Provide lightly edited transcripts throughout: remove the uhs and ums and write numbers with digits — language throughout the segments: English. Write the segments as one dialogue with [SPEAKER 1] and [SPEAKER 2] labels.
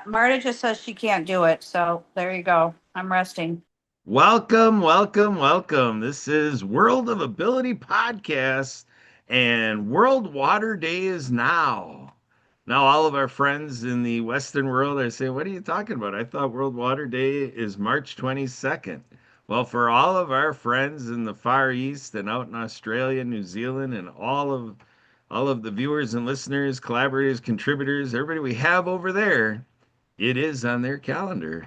[SPEAKER 1] Marta just says she can't do it, so there you go. I'm resting.
[SPEAKER 2] Welcome, welcome, welcome. This is World of Ability Podcast, and World Water Day is now. Now, all of our friends in the Western world are saying, "What are you talking about? I thought World Water Day is March 22nd." Well, for all of our friends in the Far East and out in Australia, New Zealand, and all of the viewers and listeners, collaborators, contributors, everybody we have over there, it is on their calendar.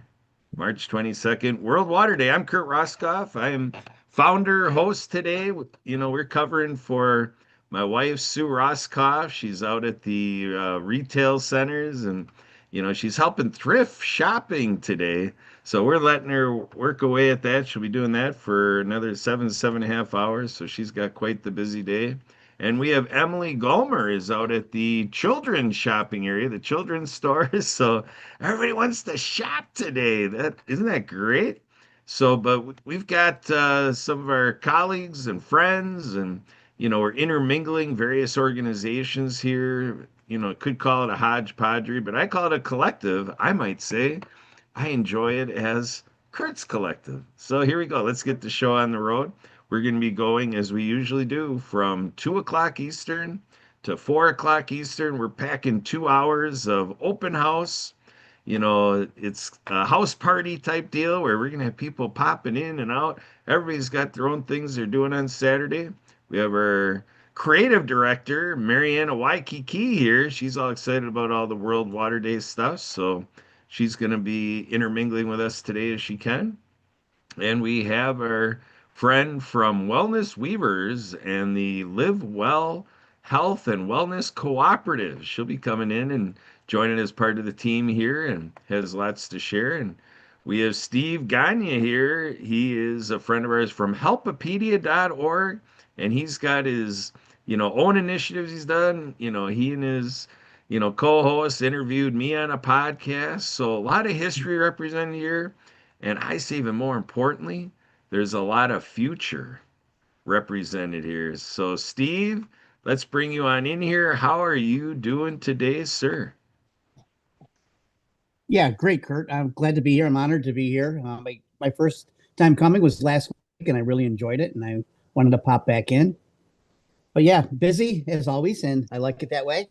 [SPEAKER 2] March 22nd, World Water Day. I'm Kurt Roskoff. I am founder, host today. We're covering for my wife, Sue Roskoff. She's out at the retail centers and, she's helping thrift shopping today. So we're letting her work away at that. She'll be doing that for another 7.5 hours. So she's got quite the busy day. And we have Emily Gomer is out at the children's shopping area, the children's stores. So everybody wants to shop today. That isn't that great? So, but we've got some of our colleagues and friends, and we're intermingling various organizations here. Could call it a hodgepodge, but I call it a collective. I might say I enjoy it as Kurt's Collective. So here we go. Let's get the show on the road. We're going to be going as we usually do from 2 o'clock Eastern to 4 o'clock Eastern. We're packing 2 hours of open house. It's a house party type deal where we're going to have people popping in and out. Everybody's got their own things they're doing on Saturday. We have our creative director, Marianne Waikiki here. She's all excited about all the World Water Day stuff. So she's going to be intermingling with us today as she can. And we have our friend from Wellness Weavers and the Live Well Health and Wellness Cooperative. She'll be coming in and joining as part of the team here and has lots to share. And we have Steve Gagne here. He is a friend of ours from helpopedia.org, and he's got his, own initiatives he's done. He and his, co-hosts interviewed me on a podcast. So a lot of history represented here. And I say even more importantly, there's a lot of future represented here. So, Steve, let's bring you on in here. How are you doing today, sir?
[SPEAKER 3] Yeah, great, Kurt. I'm glad to be here. I'm honored to be here. My first time coming was last week, and I really enjoyed it, and I wanted to pop back in. But yeah, busy as always, and I like it that way.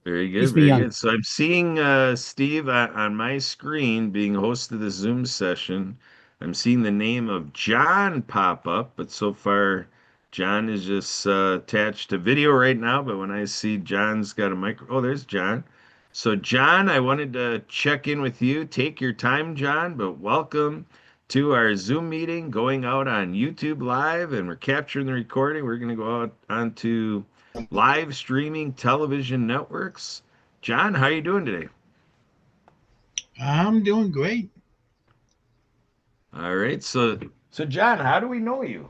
[SPEAKER 2] Very good,
[SPEAKER 3] Keeps me
[SPEAKER 2] very
[SPEAKER 3] young.
[SPEAKER 2] good. So I'm seeing Steve on my screen being host of the Zoom session. I'm seeing the name of John pop up, but so far John is just attached to video right now. But when I see John's got a micro, oh, there's John. So John, I wanted to check in with you. Take your time, John, but welcome to our Zoom meeting going out on YouTube Live, and we're capturing the recording. We're going to go out onto live streaming television networks. John, how you doing today?
[SPEAKER 4] I'm doing great.
[SPEAKER 2] All right. So John, how do we know you?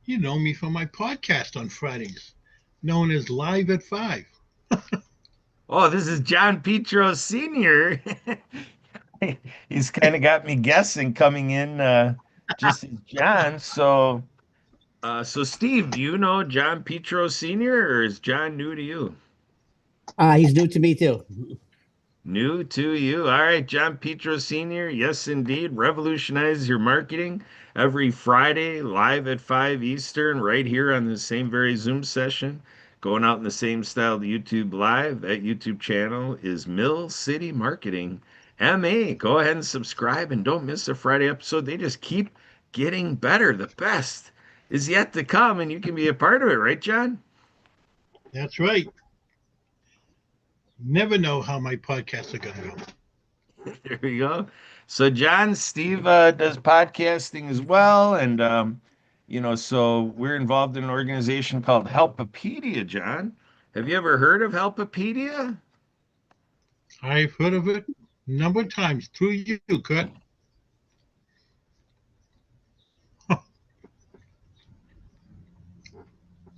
[SPEAKER 4] You know me from my podcast on Fridays, known as Live at 5.
[SPEAKER 2] Oh, this is John Petro Sr. He's kind of got me guessing coming in just as John. So Steve, do you know John Petro Sr. or is John new to you?
[SPEAKER 3] He's new to me too.
[SPEAKER 2] New to you. All right, John Petro Sr. Yes, indeed. Revolutionize your marketing every Friday, live at 5 Eastern, right here on the same very Zoom session. Going out in the same style to YouTube Live. That YouTube channel is Mill City Marketing MA. Go ahead and subscribe and don't miss a Friday episode. They just keep getting better. The best is yet to come, and you can be a part of it, right, John?
[SPEAKER 4] That's right. Never know how my podcasts are going to go.
[SPEAKER 2] There we go. So John, Steve does podcasting as well, and so we're involved in an organization called Helpopedia. John, have you ever heard of Helpopedia?
[SPEAKER 4] I've heard of it a number of times through you, Kurt.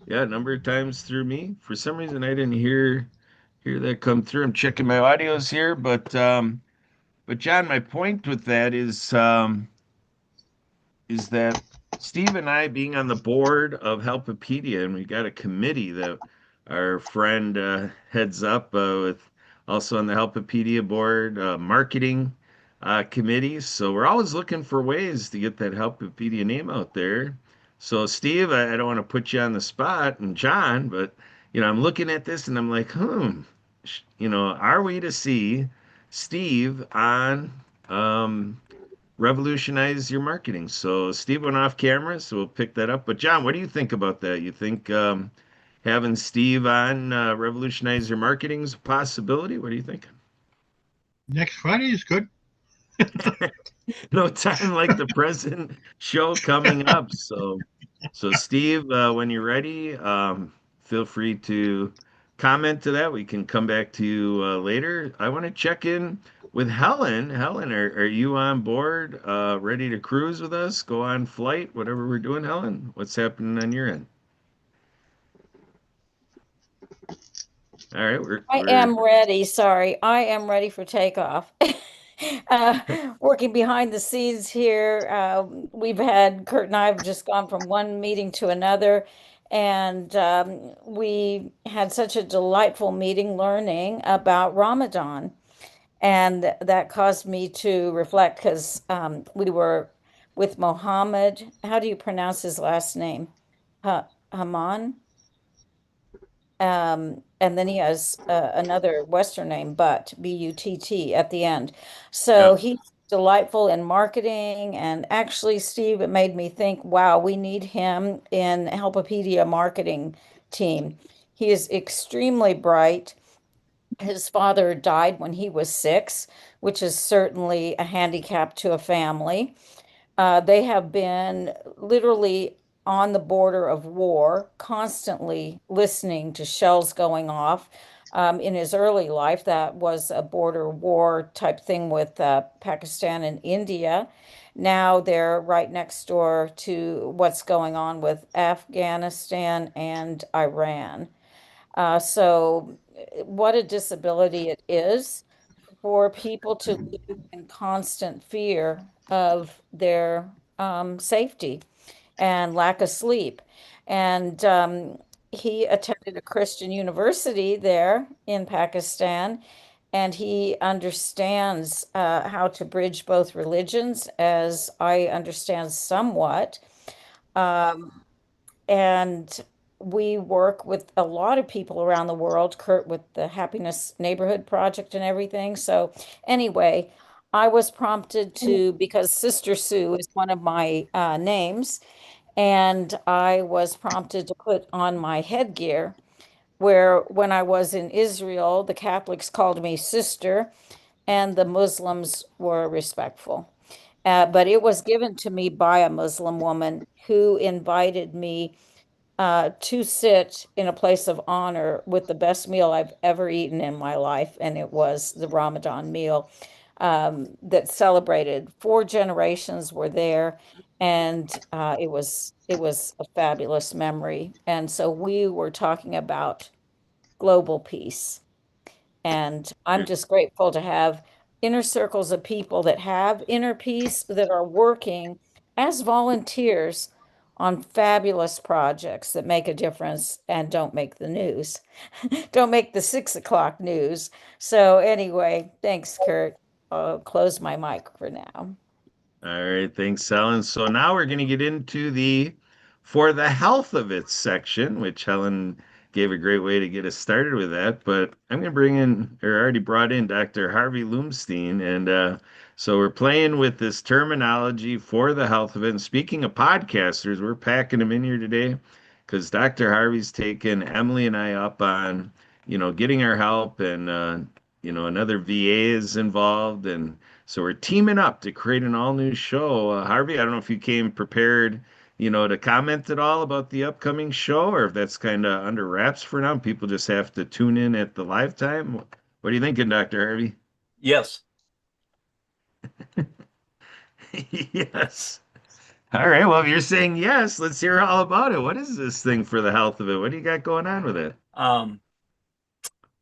[SPEAKER 2] Yeah, a number of times through me. For some reason, I didn't hear that come through. I'm checking my audios here, but John, my point with that is that Steve and I being on the board of Helpopedia, and we got a committee that our friend heads up with also on the Helpopedia board marketing committee. So we're always looking for ways to get that Helpopedia name out there. So Steve, I don't want to put you on the spot, and John, but I'm looking at this and I'm like, are we to see Steve on revolutionize your marketing? So Steve went off camera, so we'll pick that up. But John, what do you think about that? You think having Steve on revolutionize your marketing is a possibility? What are you thinking?
[SPEAKER 4] Next Friday is good.
[SPEAKER 2] No time like the present show coming up. So Steve, when you're ready, feel free to comment to that. We can come back to you later. I want to check in with Helen. Helen, are you on board, ready to cruise with us, go on flight, whatever we're doing, Helen? What's happening on your end? All right,
[SPEAKER 1] I
[SPEAKER 2] we're
[SPEAKER 1] am ready. Sorry, I am ready for takeoff. Working behind the scenes here, we've had Kurt and I have just gone from one meeting to another, and we had such a delightful meeting learning about Ramadan, and that caused me to reflect because we were with Mohammed. How do you pronounce his last name? Haman. And then he has another Western name, Butt at the end. So
[SPEAKER 2] Yep.
[SPEAKER 1] he's delightful in marketing. And actually, Steve, it made me think, wow, we need him in Helpopedia marketing team. He is extremely bright. His father died when he was 6, which is certainly a handicap to a family. They have been literally on the border of war, constantly listening to shells going off. In his early life, that was a border war type thing with Pakistan and India. Now they're right next door to what's going on with Afghanistan and Iran. What a disability it is for people to live in constant fear of their safety and lack of sleep. And he attended a Christian university there in Pakistan, and he understands how to bridge both religions, as I understand somewhat. Um, and we work with a lot of people around the world, Kurt, with the Happiness Neighborhood Project and everything. So, anyway, I was prompted to, because Sister Sue is one of my names, and I was prompted to put on my headgear, where when I was in Israel, the Catholics called me sister, and the Muslims were respectful. But it was given to me by a Muslim woman who invited me to sit in a place of honor with the best meal I've ever eaten in my life, and it was the Ramadan meal that celebrated 4 generations were there, and it was a fabulous memory. And so we were talking about global peace. And I'm just grateful to have inner circles of people that have inner peace that are working as volunteers on fabulous projects that make a difference and don't make the news, don't make the 6 o'clock news. So, anyway, thanks, Kurt. I'll close my mic for now.
[SPEAKER 2] All right, thanks, Helen. So now we're going to get into the for the health of it section, which Helen gave a great way to get us started with that. But I'm going to bring in, or already brought in, Dr. Harvey Loomstein. And so we're playing with this terminology for the health of it. And speaking of podcasters, we're packing them in here today because Dr. Harvey's taken Emily and I up on, getting our help and, another VA is involved. And so we're teaming up to create an all new show. Harvey, I don't know if you came prepared, to comment at all about the upcoming show, or if that's kind of under wraps for now. People just have to tune in at the live time. What are you thinking, Dr. Harvey?
[SPEAKER 5] Yes.
[SPEAKER 2] Yes. All right. Well, if you're saying yes, let's hear all about it. What is this thing for the health of it? What do you got going on with it?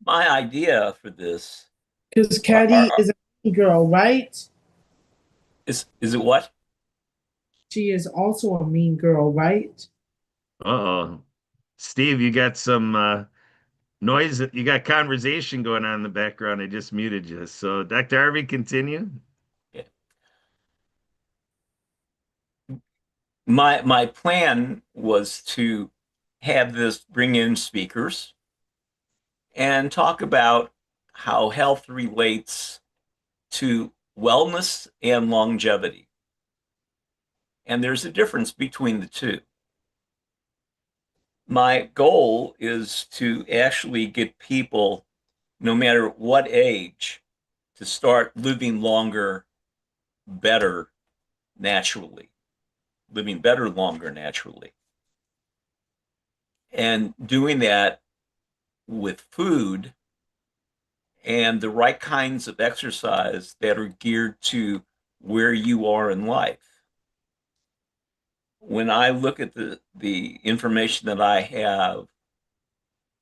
[SPEAKER 5] My idea for this
[SPEAKER 6] Because Caddy is a mean girl, right?
[SPEAKER 5] is it what?
[SPEAKER 6] She is also a mean girl, right?
[SPEAKER 2] Uh-oh. Steve, you got some noise. You got conversation going on in the background. I just muted you. So, Dr. Harvey, continue.
[SPEAKER 5] Yeah. My plan was to have this bring in speakers and talk about how health relates to wellness and longevity. And there's a difference between the two. My goal is to actually get people, no matter what age, to start living longer, better, naturally, living better, longer, naturally. And doing that with food and the right kinds of exercise that are geared to where you are in life. When I look at the information that I have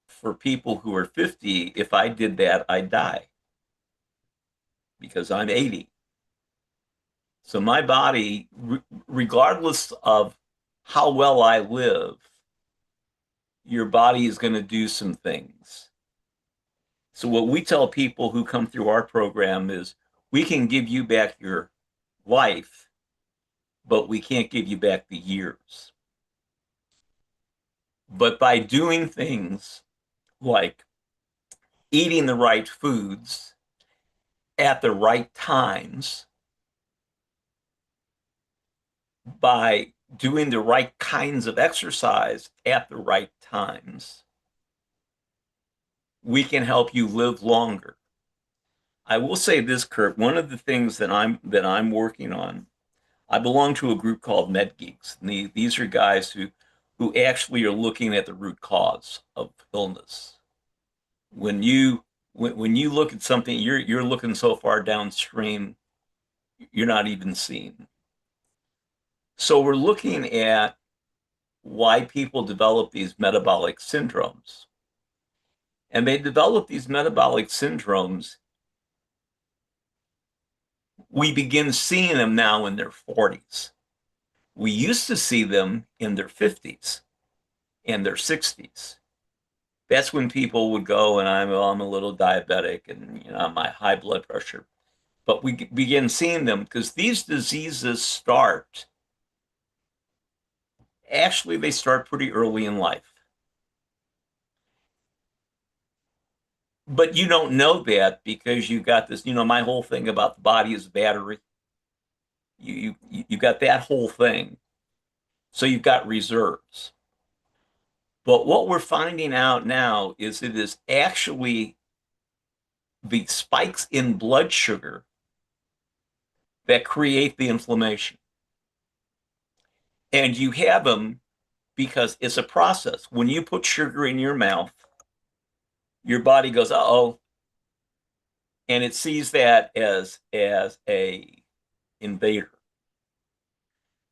[SPEAKER 5] for people who are 50, if I did that, I'd die because I'm 80. So my body, regardless of how well I live, your body is going to do some things. So what we tell people who come through our program is we can give you back your life, but we can't give you back the years. But by doing things like eating the right foods at the right times, by doing the right kinds of exercise at the right times, we can help you live longer. I will say this, Kurt, one of the things that I'm working on, I belong to a group called Med Geeks. And these are guys who actually are looking at the root cause of illness. When you look at something, you're looking so far downstream, you're not even seeing. So we're looking at why people develop these metabolic syndromes. And they develop these metabolic syndromes. We begin seeing them now in their 40s. We used to see them in their 50s and their 60s. That's when people would go and I'm a little diabetic and my high blood pressure. But we begin seeing them because these diseases start, actually they start pretty early in life. But you don't know that because you got this, my whole thing about the body is a battery. You got that whole thing. So you've got reserves. But what we're finding out now is it is actually the spikes in blood sugar that create the inflammation. And you have them because it's a process. When you put sugar in your mouth, your body goes, uh-oh, and it sees that as a invader.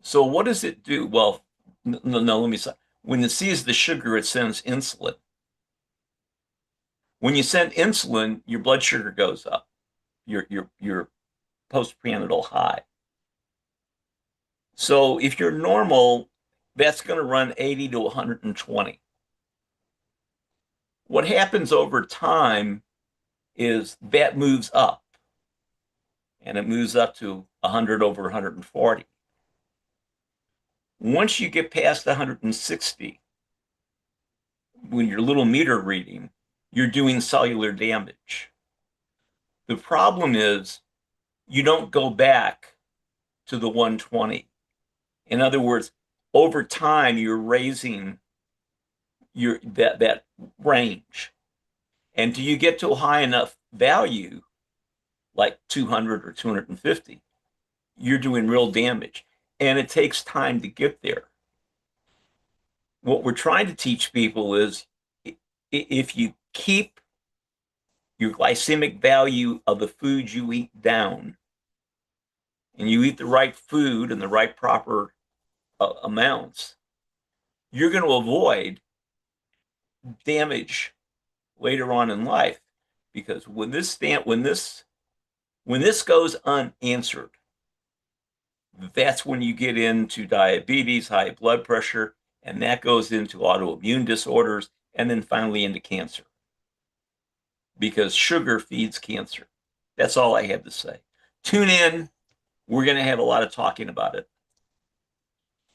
[SPEAKER 5] So what does it do? Well, no, let me say. When it sees the sugar, it sends insulin. When you send insulin, your blood sugar goes up. Your postprandial high. So if you're normal, that's going to run 80 to 120. What happens over time is that moves up, and it moves up to 100 over 140. Once you get past 160, when your little meter reading, you're doing cellular damage. The problem is you don't go back to the 120. In other words, over time, you're raising that range. And do you get to a high enough value, like 200 or 250, you're doing real damage. And it takes time to get there. What we're trying to teach people is if you keep your glycemic value of the food you eat down, and you eat the right food and the right proper amounts, you're going to avoid damage later on in life. Because when this goes unanswered, that's when you get into diabetes, high blood pressure, and that goes into autoimmune disorders, and then finally into cancer. because sugar feeds cancer. That's all I have to say. Tune in. We're going to have a lot of talking about it.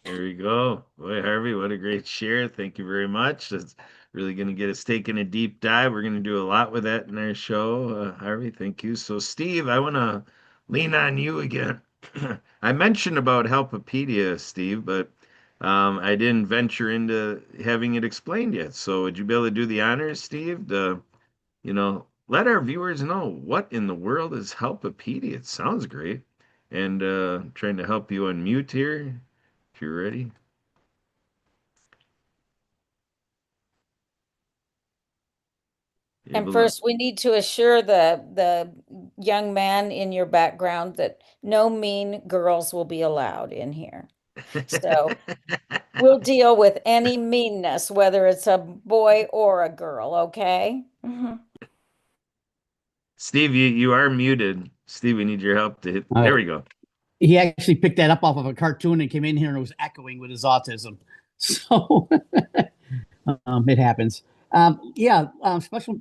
[SPEAKER 2] There you go. Boy, Harvey, what a great share. Thank you very much. That's really going to get us taking a deep dive. We're going to do a lot with that in our show. Harvey, thank you. So, Steve, I want to lean on you again. I mentioned about Helpopedia, Steve, but I didn't venture into having it explained yet. So, would you be able to do the honors, Steve, to, let our viewers know what in the world is Helpopedia? It sounds great. And trying to help you unmute here if you're ready.
[SPEAKER 1] And
[SPEAKER 2] Able to.
[SPEAKER 1] first, we need to assure the young man in your background that no mean girls will be allowed in here. So we'll deal with any meanness, whether it's a boy or a girl, okay?
[SPEAKER 2] Steve, you are muted. Steve, we need your help to hit. There we go.
[SPEAKER 3] He actually picked that up off of a cartoon and came in here and was echoing with his autism. So it happens. Special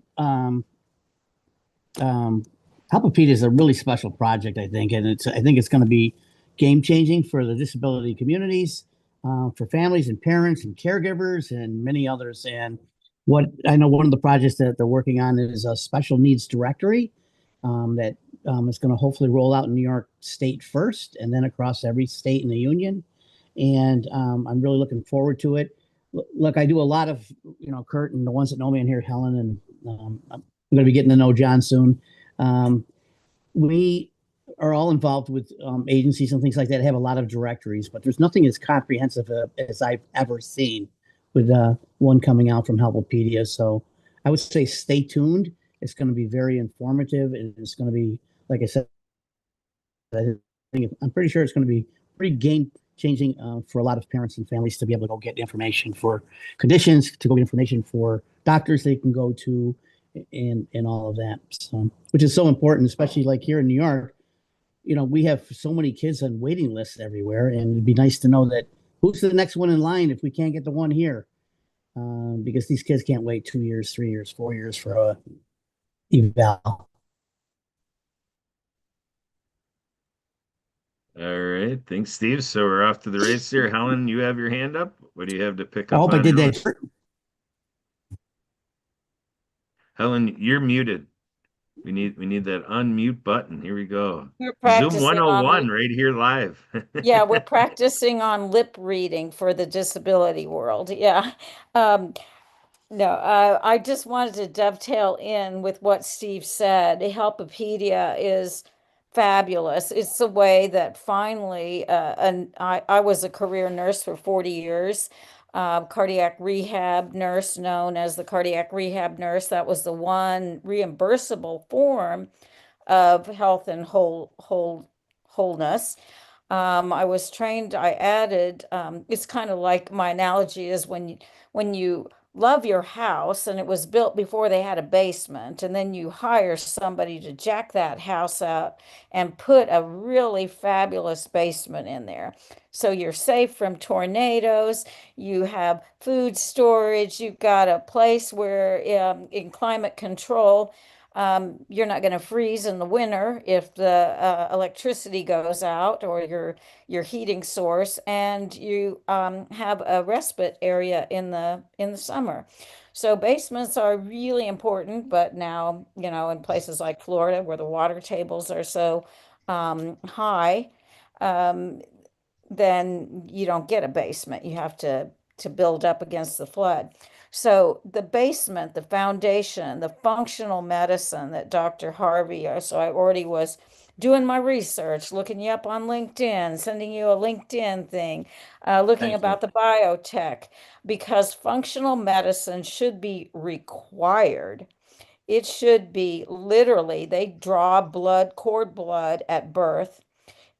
[SPEAKER 3] Helpopedia is a really special project, I think, and I think it's going to be game changing for the disability communities, for families and parents and caregivers and many others. And what I know, one of the projects that they're working on is a special needs directory that is going to hopefully roll out in New York State first, and then across every state in the union. And I'm really looking forward to it. Look, I do a lot of, Kurt and the ones that know me in here, Helen, and I'm going to be getting to know John soon. We are all involved with agencies and things like that, have a lot of directories, but there's nothing as comprehensive as I've ever seen with one coming out from Helpopedia. So I would say stay tuned. It's going to be very informative, and it's going to be, like I said, I'm pretty sure it's going to be pretty game changing for a lot of parents and families to be able to go get information for conditions, to go get information for doctors they can go to, and all of that. So, which is so important, especially like here in New York. We have so many kids on waiting lists everywhere, and it'd be nice to know that who's the next one in line if we can't get the one here, because these kids can't wait 2 years, 3 years, 4 years for a eval.
[SPEAKER 2] All right. Thanks, Steve. So we're off to the race here. Helen, you have your hand up. What do you have to pick
[SPEAKER 3] I
[SPEAKER 2] up
[SPEAKER 3] hope I
[SPEAKER 2] on,
[SPEAKER 3] did
[SPEAKER 2] Helen?
[SPEAKER 3] that.
[SPEAKER 2] Helen, you're muted. We need that unmute button. Here we go.
[SPEAKER 1] We're
[SPEAKER 2] Zoom
[SPEAKER 1] practicing on,
[SPEAKER 2] 101 right here live.
[SPEAKER 1] yeah, we're practicing on lip reading for the disability world. Yeah. Um, No, I just wanted to dovetail in with what Steve said. Helpopedia is fabulous. It's the way that finally, and I was a career nurse for 40 years, cardiac rehab nurse, known as the cardiac rehab nurse. That was the one reimbursable form of health and wholeness. I was trained, I added, it's kind of like my analogy is when you love your house and it was built before they had a basement, and then you hire somebody to jack that house out and put a really fabulous basement in there. So you're safe from tornadoes, you have food storage, you've got a place where in climate control, you're not going to freeze in the winter if the electricity goes out or your heating source, and you have a respite area in the summer. So basements are really important, but now, in places like Florida where the water tables are so high, um, then you don't get a basement. You have to build up against the flood. So the basement, the foundation, the functional medicine that Dr. Harvey, so I already was doing my research, looking you up on LinkedIn, sending you a LinkedIn thing, looking
[SPEAKER 2] Thank you.
[SPEAKER 1] about the biotech, because functional medicine should be required. It should be literally, they draw blood, cord blood at birth,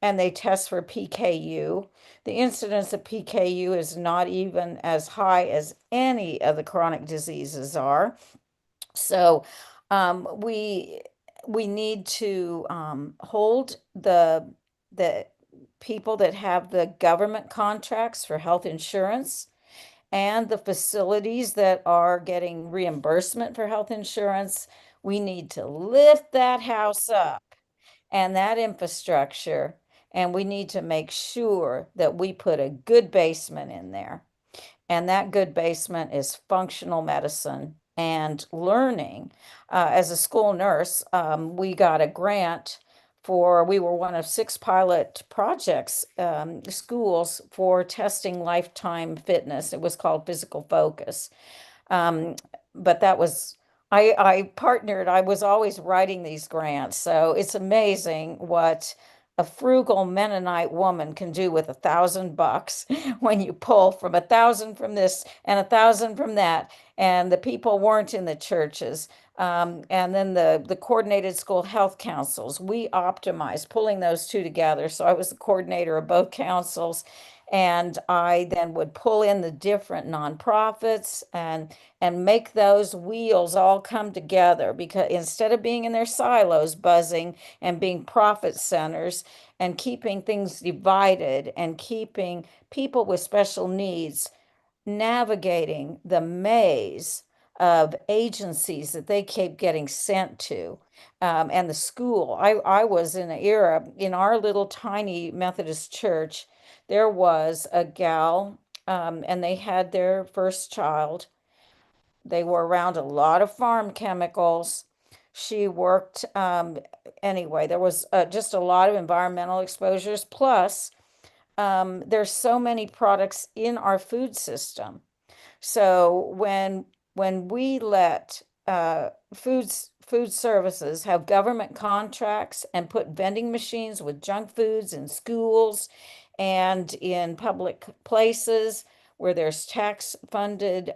[SPEAKER 1] and they test for PKU. The incidence of PKU is not even as high as any of the chronic diseases are. So we need to hold the people that have the government contracts for health insurance and the facilities that are getting reimbursement for health insurance. We need to lift that house up and that infrastructure, and we need to make sure that we put a good basement in there. And that good basement is functional medicine and learning. As a school nurse, we got a grant for, we were one of 6 pilot projects, schools for testing lifetime fitness. It was called Physical Focus. Um, but that was, I partnered, I was always writing these grants. So it's amazing what a frugal Mennonite woman can do with $1,000 when you pull from 1,000 from this and 1,000 from that. And the people weren't in the churches. And then the coordinated school health councils, we optimized pulling those two together. So I was the coordinator of both councils. And I then would pull in the different nonprofits and make those wheels all come together, because instead of being in their silos buzzing and being profit centers and keeping things divided and keeping people with special needs navigating the maze of agencies that they keep getting sent to, and the school. I was in an era in our little tiny Methodist church. There was a gal, and they had their first child. They were around a lot of farm chemicals. She worked, anyway, there was just a lot of environmental exposures. Plus, there's so many products in our food system. So when we let food services have government contracts and put vending machines with junk foods in schools and in public places where there's tax funded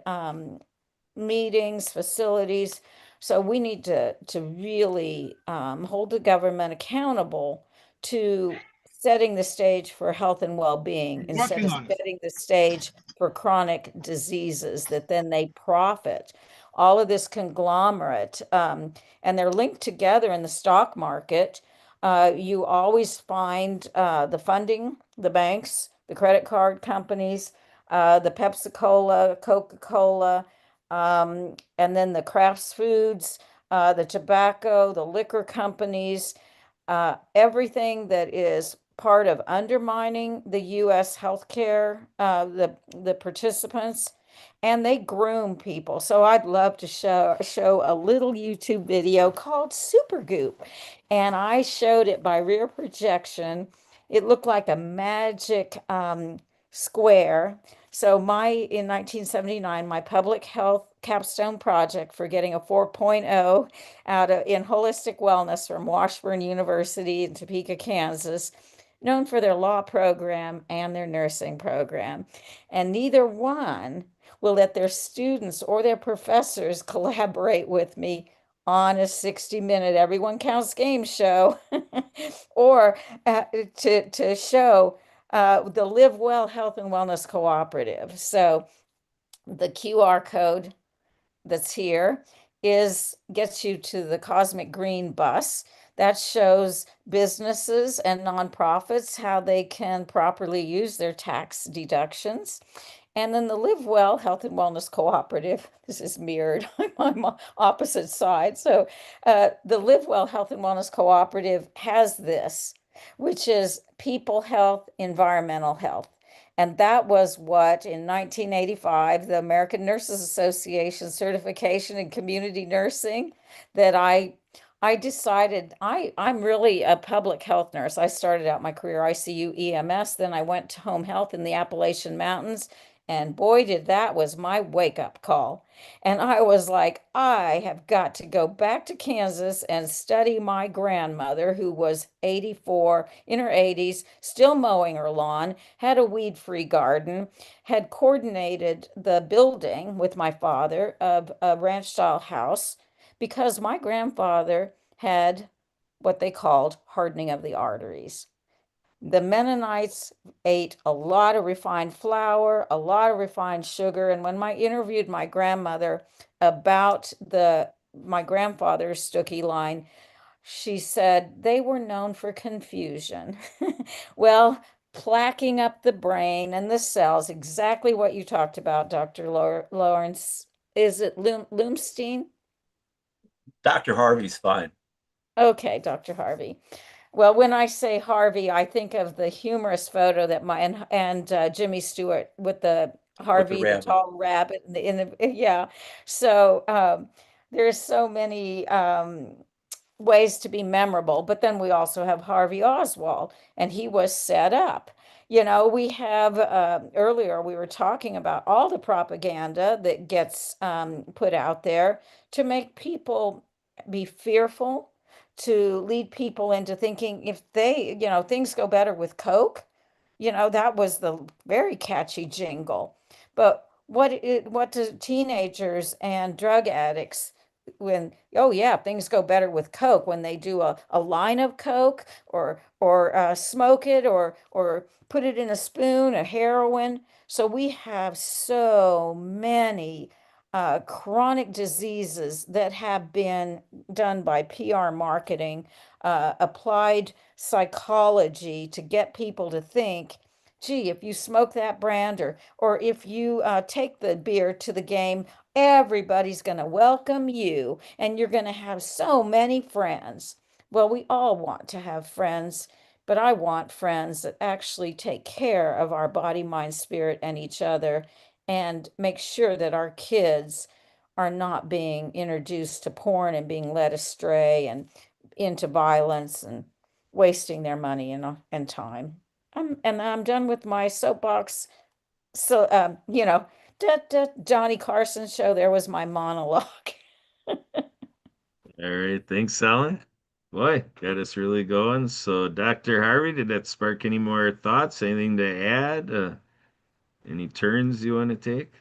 [SPEAKER 1] meetings, facilities. So we need to really hold the government accountable to setting the stage for health and well-being
[SPEAKER 4] I'm
[SPEAKER 1] instead
[SPEAKER 4] working
[SPEAKER 1] of
[SPEAKER 4] on it.
[SPEAKER 1] setting the stage for chronic diseases that then they profit. All of this conglomerate, and they're linked together in the stock market. You always find the funding, the banks, the credit card companies, the Pepsi-Cola, Coca-Cola, and then the crafts foods, the tobacco, the liquor companies, everything that is part of undermining the U.S. healthcare, the participants, and they groom people. So I'd love to show a little YouTube video called Super Goop, and I showed it by rear projection. It looked like a magic square. So in 1979, my public health capstone project for getting a 4.0 in holistic wellness from Washburn University in Topeka, Kansas, known for their law program and their nursing program. And neither one will let their students or their professors collaborate with me on a 60-minute everyone counts game show or to show the Live Well Health and Wellness Cooperative. So the QR code that's here is gets you to the Cosmic Green bus that shows businesses and nonprofits how they can properly use their tax deductions. And then the Live Well Health and Wellness Cooperative, this is mirrored, I'm on opposite side. So the Live Well Health and Wellness Cooperative has this, which is people health, environmental health. And that was what in 1985, the American Nurses Association certification in community nursing, that I decided I'm really a public health nurse. I started out my career ICU EMS, then I went to home health in the Appalachian Mountains, and boy, did that was my wake-up call. And I was like, I have got to go back to Kansas and study my grandmother, who was 84, in her 80s, still mowing her lawn, had a weed-free garden, had coordinated the building with my father of a ranch-style house because my grandfather had what they called hardening of the arteries. The Mennonites ate a lot of refined flour, a lot of refined sugar. And when I interviewed my grandmother about my grandfather's Stookie line, she said they were known for confusion. Well, plaquing up the brain and the cells, exactly what you talked about, Dr. Lawrence. Is it Lumstein?
[SPEAKER 5] Dr. Harvey's fine.
[SPEAKER 1] Okay, Dr. Harvey. Well, when I say Harvey, I think of the humorous photo that my and Jimmy Stewart with the
[SPEAKER 5] With the
[SPEAKER 1] Harvey, the
[SPEAKER 5] rabbit.
[SPEAKER 1] tall rabbit in the yeah. So there's so many ways to be memorable, but then we also have Harvey Oswald, and he was set up. We have earlier we were talking about all the propaganda that gets put out there to make people be fearful, to lead people into thinking if things go better with Coke. That was the very catchy jingle. But what do teenagers and drug addicts when, oh yeah, things go better with Coke when they do a line of Coke or smoke it or put it in a spoon, a heroin. So we have so many chronic diseases that have been done by PR marketing, applied psychology to get people to think, gee, if you smoke that brand or if you take the beer to the game, everybody's going to welcome you and you're going to have so many friends. Well, we all want to have friends, but I want friends that actually take care of our body, mind, spirit, and each other and make sure that our kids are not being introduced to porn and being led astray and into violence and wasting their money and time. And I'm done with my soapbox. So, Johnny Carson show, there was my monologue.
[SPEAKER 2] All right, thanks, Sally. Boy, got us really going. So, Dr. Harvey, did that spark any more thoughts? Anything to add? Any turns you want to take?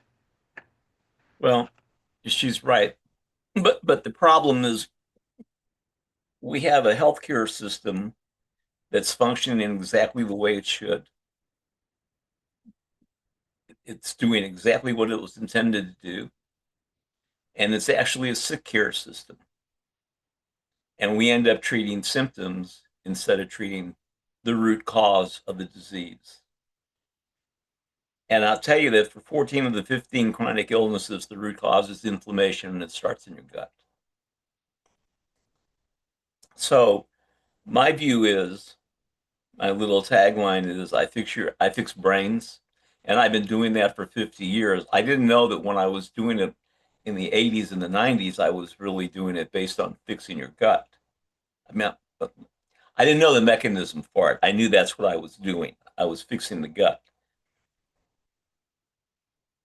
[SPEAKER 5] Well, she's right. But the problem is we have a healthcare system that's functioning exactly the way it should. It's doing exactly what it was intended to do. And it's actually a sick care system. And we end up treating symptoms instead of treating the root cause of the disease. And I'll tell you that for 14 of the 15 chronic illnesses, the root cause is inflammation and it starts in your gut. So my view is, my little tagline is, I fix brains. And I've been doing that for 50 years. I didn't know that when I was doing it in the 80s and the 90s, I was really doing it based on fixing your gut. I mean, I didn't know the mechanism for it. I knew that's what I was doing. I was fixing the gut.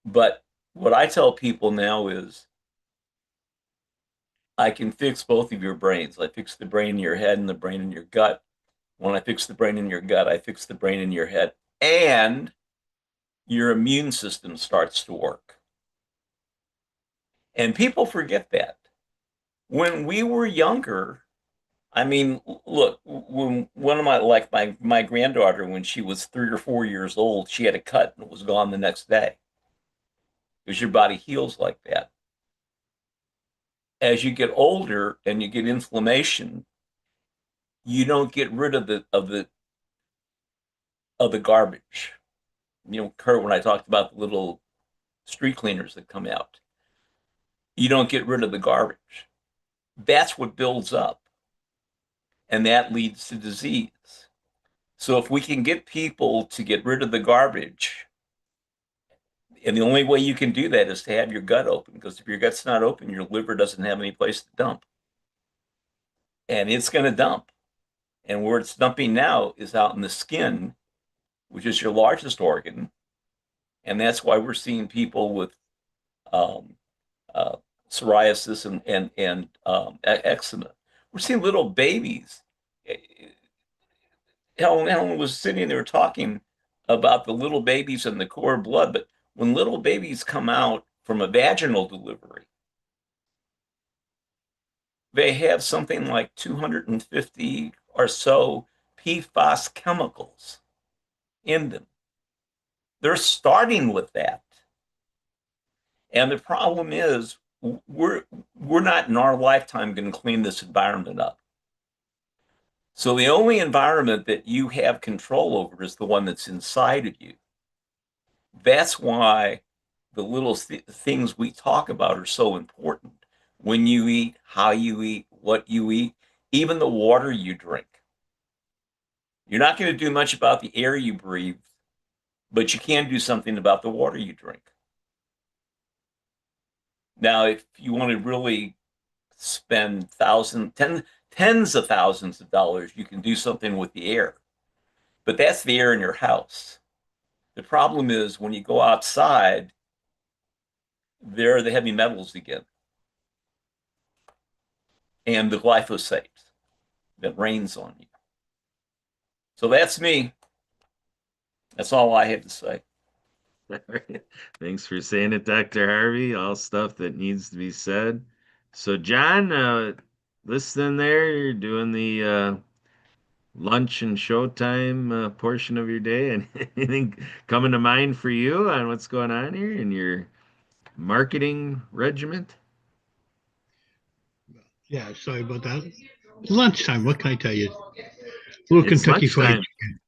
[SPEAKER 5] But what I tell people now is I can fix both of your brains. I fix the brain in your head and the brain in your gut. When I fix the brain in your gut, I fix the brain in your head. And your immune system starts to work. And people forget that. When we were younger, I mean, look, when one of my granddaughter, when she was 3 or 4 years old, she had a cut and it was gone the next day because your body heals like that. As you get older and you get inflammation, you don't get rid of the garbage. Kurt, when I talked about the little street cleaners that come out, you don't get rid of the garbage. That's what builds up, and that leads to disease. So if we can get people to get rid of the garbage, and the only way you can do that is to have your gut open, because if your gut's not open, your liver doesn't have any place to dump. And it's going to dump. And where it's dumping now is out in the skin, which is your largest organ. And that's why we're seeing people with um, uh, psoriasis and eczema. We're seeing little babies. Helen was sitting there talking about the little babies and the cord blood, but when little babies come out from a vaginal delivery, they have something like 250 or so PFAS chemicals in them. They're starting with that. And the problem is we're not in our lifetime going to clean this environment up. So the only environment that you have control over is the one that's inside of you. That's why the little things we talk about are so important. when you eat, how you eat, what you eat, even the water you drink. You're not going to do much about the air you breathe, but you can do something about the water you drink. Now, if you want to really spend tens of thousands of dollars, you can do something with the air, but that's the air in your house. The problem is when you go outside, there are the heavy metals again and the glyphosate that rains on you. So that's me. That's all I have to say.
[SPEAKER 2] Thanks for saying it, Dr. Harvey. All stuff that needs to be said. So, John, listening there, you're doing the lunch and showtime portion of your day. And anything coming to mind for you on what's going on here in your marketing regiment?
[SPEAKER 4] Yeah, sorry about that. Lunchtime, what can I tell you? A little
[SPEAKER 2] It's
[SPEAKER 4] Kentucky Fried
[SPEAKER 2] lunchtime.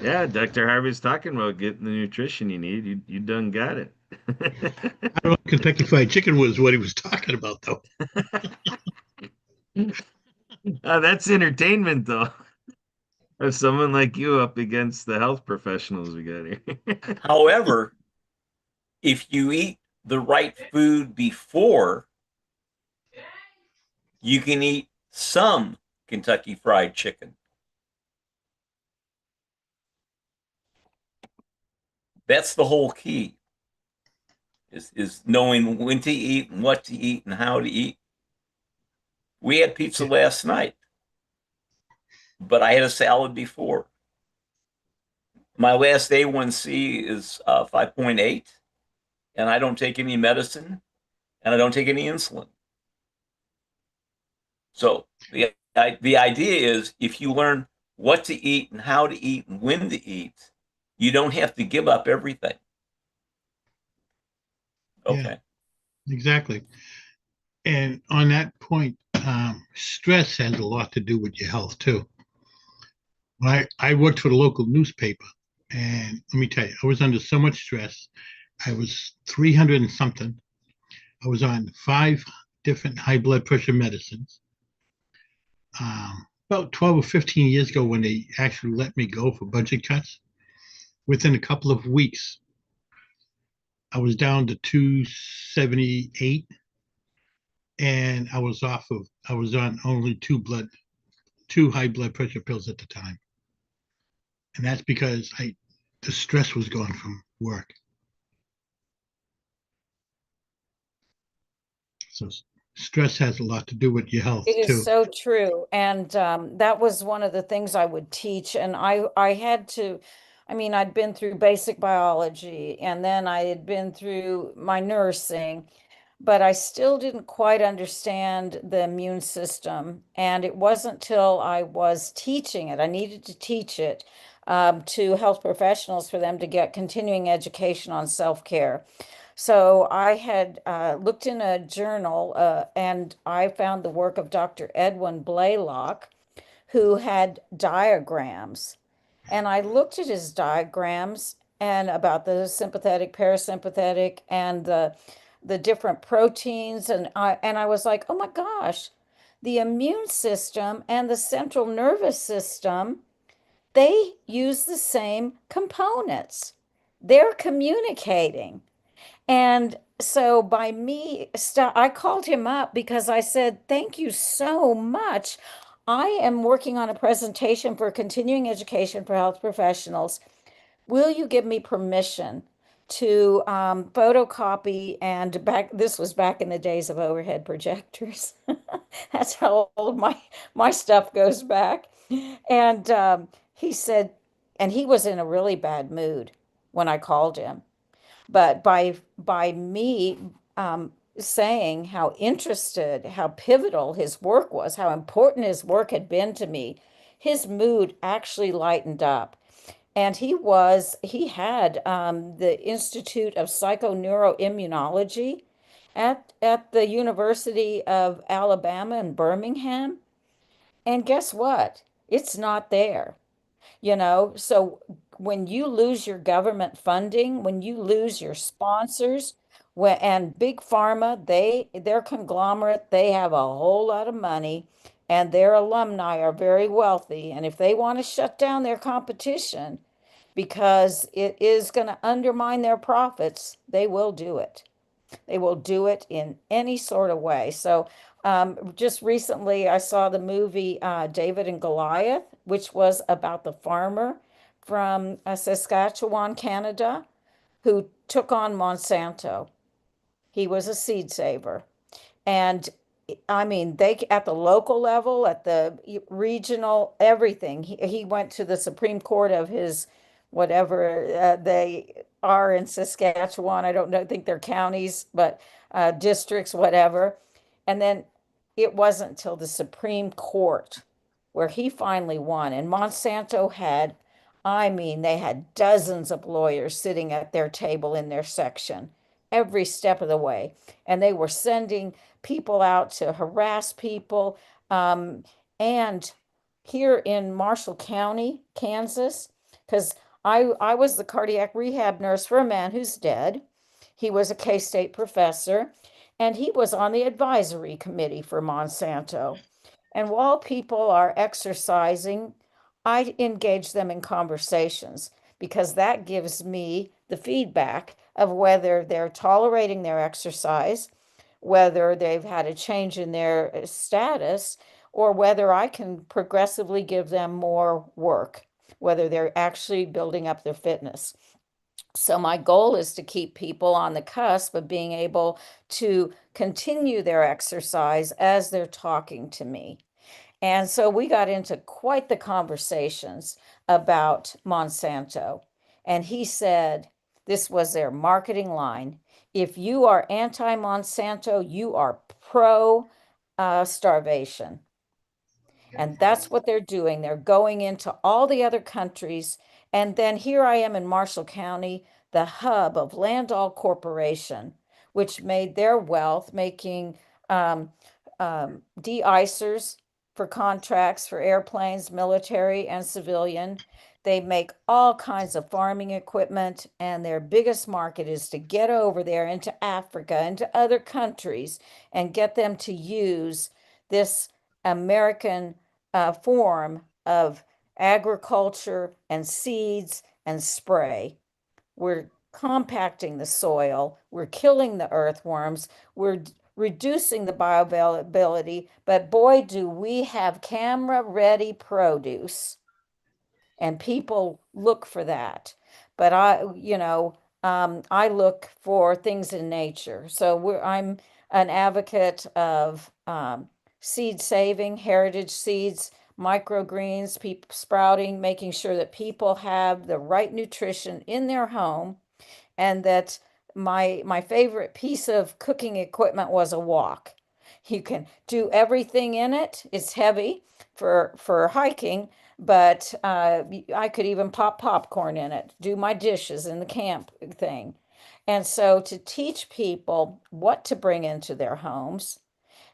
[SPEAKER 2] Yeah, Dr. Harvey's talking about getting the nutrition you need. You done got it.
[SPEAKER 4] I don't know, Kentucky Fried Chicken was what he was talking about, though.
[SPEAKER 2] That's entertainment, though. Of someone like you up against the health professionals we got here.
[SPEAKER 5] However, if you eat the right food before, you can eat some Kentucky Fried Chicken. That's the whole key is knowing when to eat and what to eat and how to eat. We had pizza
[SPEAKER 4] Yeah,
[SPEAKER 5] last night, but I had a salad before. My last A1C is 5.8, and I don't take any medicine, and I don't take any insulin. So the idea is if you learn what to eat and how to eat and when to eat, you don't have to give up everything.
[SPEAKER 4] yeah,
[SPEAKER 5] Okay.
[SPEAKER 4] exactly. And on that point, stress has a lot to do with your health too. I worked for the local newspaper, and let me tell you, I was under so much stress. I was 300 and something. I was on 5 different high blood pressure medicines. About 12 or 15 years ago, when they actually let me go for budget cuts, within a couple of weeks, I was down to 278, and I was on only two high blood pressure pills at the time. And that's because the stress was gone from work. So stress has a lot to do with your health
[SPEAKER 1] It is
[SPEAKER 4] too.
[SPEAKER 1] so true. And that was one of the things I would teach. And I had to, I mean, I'd been through basic biology and then I had been through my nursing, but I still didn't quite understand the immune system. And it wasn't till I was teaching it, I needed to teach it to health professionals for them to get continuing education on self-care. So I had looked in a journal and I found the work of Dr. Edwin Blaylock, who had diagrams. And I looked at his diagrams and about the sympathetic, parasympathetic, and the different proteins. And I was like, oh my gosh, the immune system and the central nervous system, they use the same components. They're communicating. And so by me, I called him up because I said, thank you so much. I am working on a presentation for continuing education for health professionals. Will you give me permission to photocopy and this was back in the days of overhead projectors. That's how old my stuff goes back. And he said, and he was in a really bad mood when I called him. But by me saying how interested, how pivotal his work was, how important his work had been to me, his mood actually lightened up. And he had the Institute of Psychoneuroimmunology at the University of Alabama in Birmingham. And guess what? It's not there. So when you lose your government funding, when you lose your sponsors, And big pharma, they're conglomerate, they have a whole lot of money and their alumni are very wealthy. And if they want to shut down their competition because it is going to undermine their profits, they will do it. They will do it in any sort of way. So, just recently, I saw the movie David and Goliath, which was about the farmer from Saskatchewan, Canada, who took on Monsanto. He was a seed saver. And I mean, they at the local level, at the regional, everything. He went to the Supreme Court of his whatever they are in Saskatchewan. I don't know, think they're counties, but districts, whatever. And then it wasn't until the Supreme Court where he finally won. And Monsanto had, I mean, they had dozens of lawyers sitting at their table in their section every step of the way. And they were sending people out to harass people. Um, and here in Marshall County, Kansas, because I was the cardiac rehab nurse for a man who's dead. He was a K-State professor, and he was on the advisory committee for Monsanto. And while people are exercising, I engage them in conversations because that gives me the feedback of whether they're tolerating their exercise, whether they've had a change in their status, or whether I can progressively give them more work, whether they're actually building up their fitness. So my goal is to keep people on the cusp of being able to continue their exercise as they're talking to me. And so we got into quite the conversations about Monsanto. And he said this was their marketing line. If you are anti Monsanto, you are pro starvation. And that's what they're doing. They're going into all the other countries. And then here I am in Marshall County, the hub of Landau Corporation, which made their wealth making de-icers for contracts for airplanes, military and civilian. They make all kinds of farming equipment, and their biggest market is to get over there into Africa, into other countries, and get them to use this American form of agriculture and seeds and spray. We're compacting the soil, we're killing the earthworms, we're reducing the bioavailability, but boy, do we have camera ready produce. And people look for that. But I look for things in nature. So I'm an advocate of seed saving, heritage seeds, microgreens, sprouting, making sure that people have the right nutrition in their home, and that my favorite piece of cooking equipment was a wok. You can do everything in it. It's heavy for hiking, but I could even pop popcorn in it, do my dishes in the camp thing. And so to teach people what to bring into their homes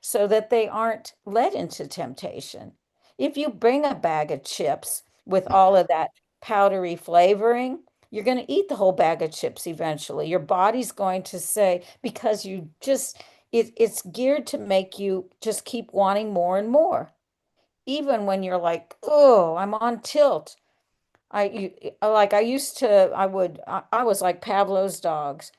[SPEAKER 1] so that they aren't led into temptation. If you bring a bag of chips with all of that powdery flavoring, you're going to eat the whole bag of chips eventually. Your body's going to say, because it's geared to make you just keep wanting more and more. Even when you're like, oh, I'm on tilt. I used to, I was like Pavlov's dogs.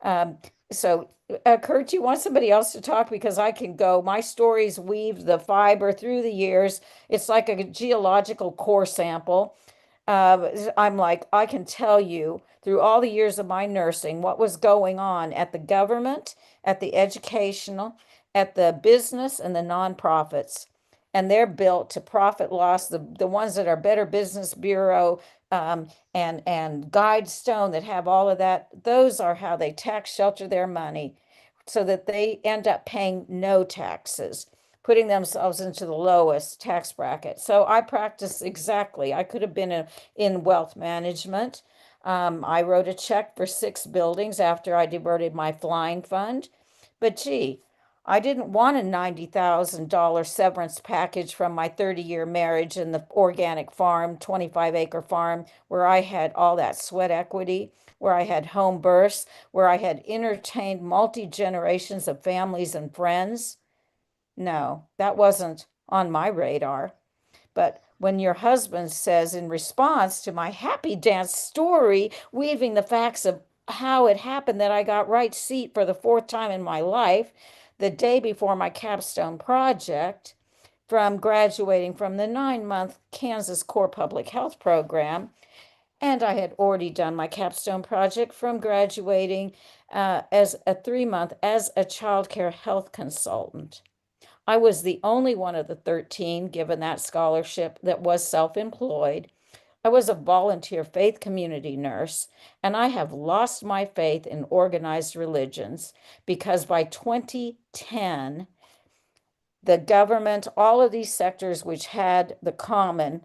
[SPEAKER 1] Um, so, Kurt, do you want somebody else to talk? Because I can go. My stories weave the fiber through the years. It's like a geological core sample. I'm like, I can tell you through all the years of my nursing what was going on at the government, at the educational, at the business, and the nonprofits. And they're built to profit loss. The ones that are Better Business Bureau and Guidestone that have all of that, those are how they tax shelter their money so that they end up paying no taxes, putting themselves into the lowest tax bracket. So I practice exactly. I could have been in wealth management. I wrote a check for 6 buildings after I diverted my flying fund. But gee, I didn't want a $90,000 severance package from my 30-year marriage in the organic farm, 25-acre farm, where I had all that sweat equity, where I had home births, where I had entertained multi-generations of families and friends. No, that wasn't on my radar. But when your husband says, in response to my happy dance story, weaving the facts of how it happened that I got right seat for the fourth time in my life, the day before my capstone project, from graduating from the 9-month Kansas Core Public Health program, and I had already done my capstone project from graduating as a 3-month as a child care health consultant. I was the only one of the 13 given that scholarship that was self-employed. I was a volunteer faith community nurse, and I have lost my faith in organized religions because by 2010, the government, all of these sectors which had the common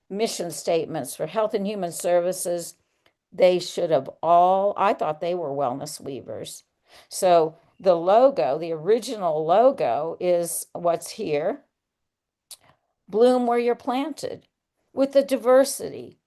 [SPEAKER 1] mission statements for health and human services, they should have all, I thought they were wellness weavers. So the logo, the original logo is what's here. Bloom where you're planted, with the diversity,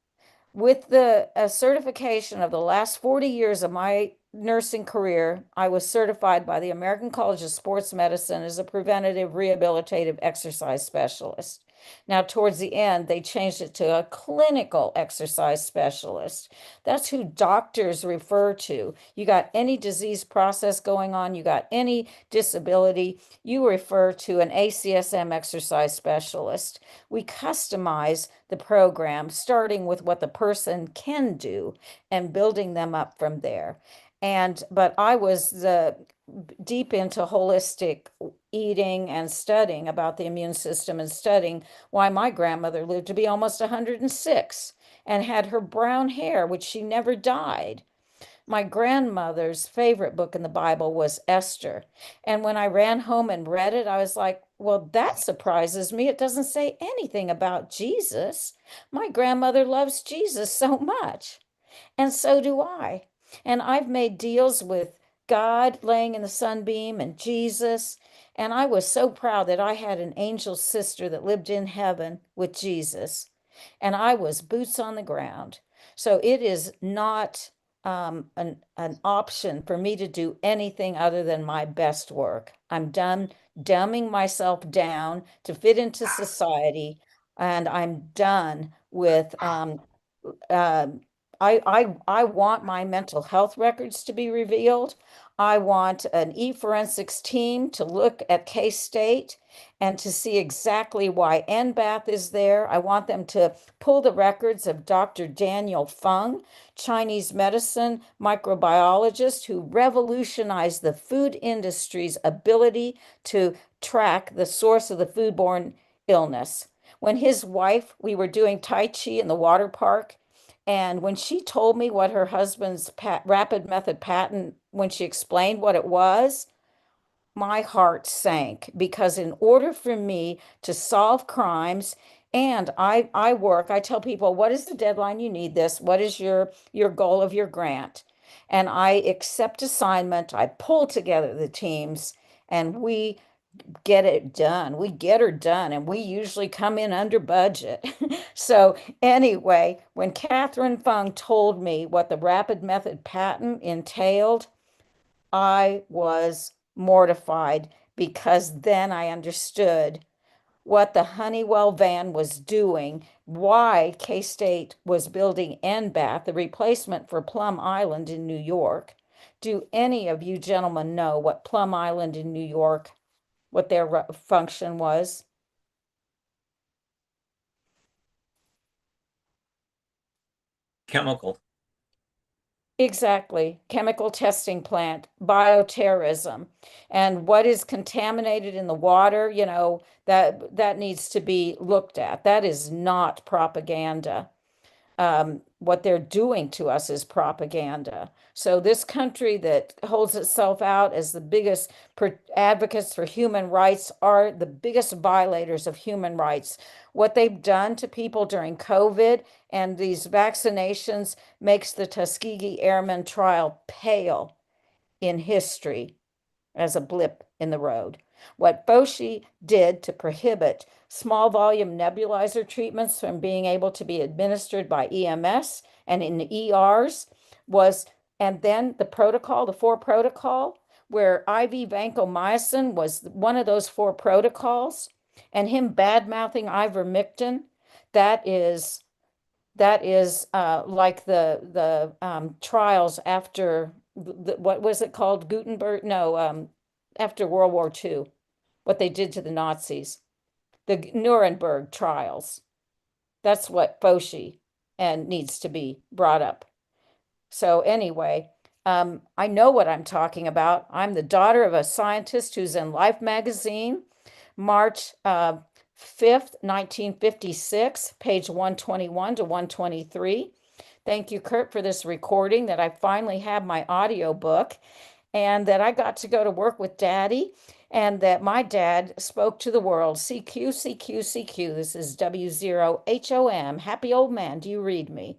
[SPEAKER 1] with the certification of the last 40 years of my nursing career. I was certified by the American College of Sports Medicine as a preventative rehabilitative exercise specialist. Now, towards the end, they changed it to a clinical exercise specialist. That's who doctors refer to. You got any disease process going on, you got any disability, you refer to an ACSM exercise specialist. We customize the program starting with what the person can do and building them up from there. But I was deep into holistic eating and studying about the immune system and studying why my grandmother lived to be almost 106 and had her brown hair, which she never dyed. My grandmother's favorite book in the Bible was Esther. And when I ran home and read it, I was like, well, that surprises me. It doesn't say anything about Jesus. My grandmother loves Jesus so much, and so do I. And I've made deals with God laying in the sunbeam and Jesus. And I was so proud that I had an angel sister that lived in heaven with Jesus. And I was boots on the ground. So it is not an option for me to do anything other than my best work. I'm done dumbing myself down to fit into society, and I'm done with uh, I want my mental health records to be revealed. I want an e-forensics team to look at K-State and to see exactly why NBATH is there. I want them to pull the records of Dr. Daniel Fung, Chinese medicine microbiologist who revolutionized the food industry's ability to track the source of the foodborne illness. When his wife, we were doing Tai Chi in the water park, and when she told me what her husband's rapid method patent, when she explained what it was, my heart sank because in order for me to solve crimes, and I work, I tell people, what is the deadline you need this? What is your goal of your grant? And I accept assignment, I pull together the teams, and we get it done. We get her done, and we usually come in under budget. So, anyway, when Catherine Fung told me what the rapid method patent entailed, I was mortified because then I understood what the Honeywell van was doing, why K-State was building NBAT, the replacement for Plum Island in New York. Do any of you gentlemen know what Plum Island in New York, what their function was?
[SPEAKER 5] Chemical.
[SPEAKER 1] Exactly. Chemical testing plant, bioterrorism. And what is contaminated in the water, that needs to be looked at. That is not propaganda. What they're doing to us is propaganda. So this country that holds itself out as the biggest advocates for human rights are the biggest violators of human rights. What they've done to people during COVID and these vaccinations makes the Tuskegee Airmen trial pale in history. as a blip in the road. What Fauci did to prohibit small volume nebulizer treatments from being able to be administered by EMS and in the ERs was, and then the protocol, the 4 protocol, where IV vancomycin was one of those 4 protocols, and him bad mouthing ivermectin, that is like the trials after what was it called? Gutenberg? No, after World War II, what they did to the Nazis, the Nuremberg trials. That's what Foshi and needs to be brought up. So anyway, I know what I'm talking about. I'm the daughter of a scientist who's in Life magazine, March 5th, 1956, page 121 to 123. Thank you, Kurt, for this recording that I finally have my audio book and that I got to go to work with Daddy and that my dad spoke to the world. CQ, CQ, CQ. This is W0HOM. Happy old man, do you read me?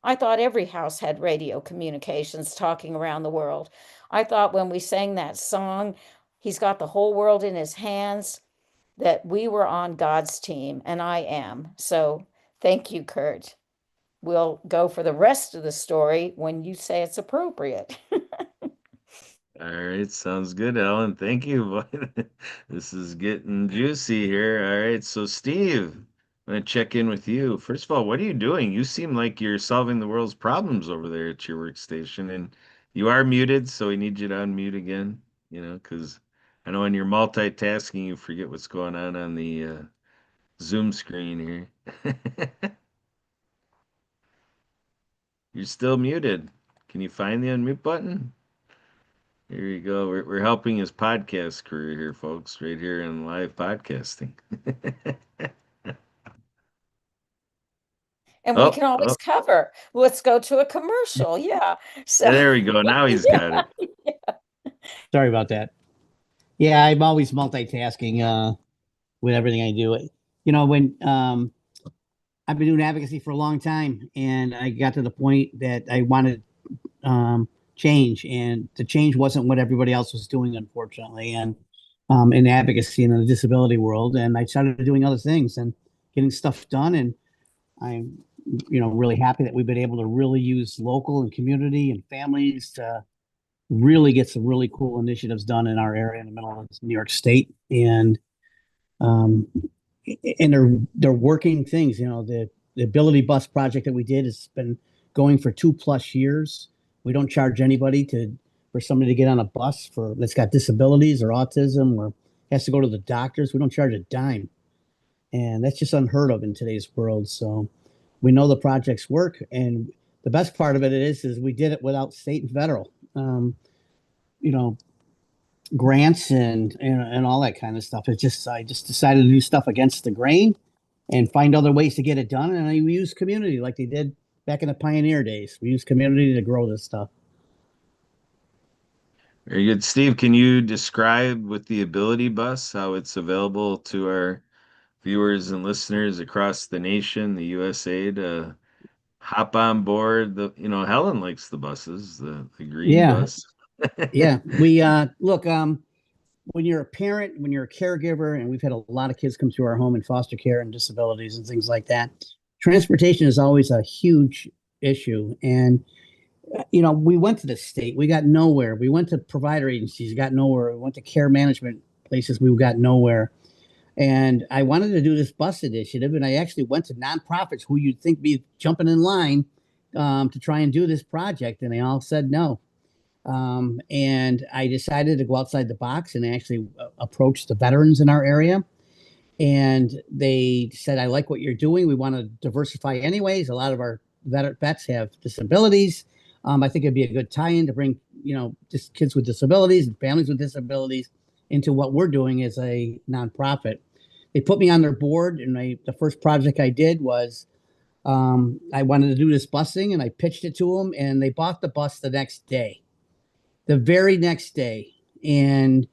[SPEAKER 1] I thought every house had radio communications talking around the world. I thought when we sang that song, He's got the whole world in his hands, that we were on God's team, and I am. So thank you, Kurt. We'll go for the rest of the story when you say it's appropriate.
[SPEAKER 2] All right, sounds good, Ellen. Thank you. Boy. This is getting juicy here. All right, so Steve, I'm gonna check in with you. First of all, what are you doing? You seem like you're solving the world's problems over there at your workstation, and you are muted, so we need you to unmute again, because I know when you're multitasking, you forget what's going on the Zoom screen here. You're still muted. Can you find the unmute button? Here you go. We're helping his podcast career here, folks, right here in live podcasting.
[SPEAKER 1] And we
[SPEAKER 2] Oh,
[SPEAKER 1] can always
[SPEAKER 2] oh,
[SPEAKER 1] cover. Let's go to a commercial. Yeah. So
[SPEAKER 2] there we go. Now he's got it.
[SPEAKER 3] Sorry about that. Yeah, I'm always multitasking with everything I do. When I've been doing advocacy for a long time, and I got to the point that I wanted change, and the change wasn't what everybody else was doing, unfortunately, and in advocacy and in the disability world. And I started doing other things and getting stuff done. And I'm, really happy that we've been able to really use local and community and families to really get some really cool initiatives done in our area in the middle of New York State. Um, and they're working things. The Ability Bus project that we did has been going for 2+ years. We don't charge anybody for somebody to get on a bus that's got disabilities or autism or has to go to the doctors. We don't charge a dime, and that's just unheard of in today's world. So we know the projects work, and the best part of it is we did it without state and federal, grants and all that kind of stuff. I just decided to do stuff against the grain and find other ways to get it done. And I use community like they did back in the pioneer days. We use community to grow this stuff.
[SPEAKER 2] Very good. Steve, can you describe with the Ability Bus how it's available to our viewers and listeners across the nation, the USA, to hop on board? Helen likes the buses, the green
[SPEAKER 3] Yeah,
[SPEAKER 2] bus.
[SPEAKER 3] yeah. We look. When you're a parent, when you're a caregiver, and we've had a lot of kids come through our home in foster care and disabilities and things like that, transportation is always a huge issue. And we went to the state, we got nowhere. We went to provider agencies, got nowhere. We went to care management places, we got nowhere. And I wanted to do this bus initiative, and I actually went to nonprofits who you'd think be jumping in line to try and do this project, and they all said no. And I decided to go outside the box and actually approach the veterans in our area. And they said, I like what you're doing. We want to diversify anyways. A lot of our vets have disabilities. I think it'd be a good tie-in to bring, just kids with disabilities and families with disabilities into what we're doing as a nonprofit. They put me on their board, and the first project I did was I wanted to do this busing, and I pitched it to them, and they bought the bus the next day, the very next day. And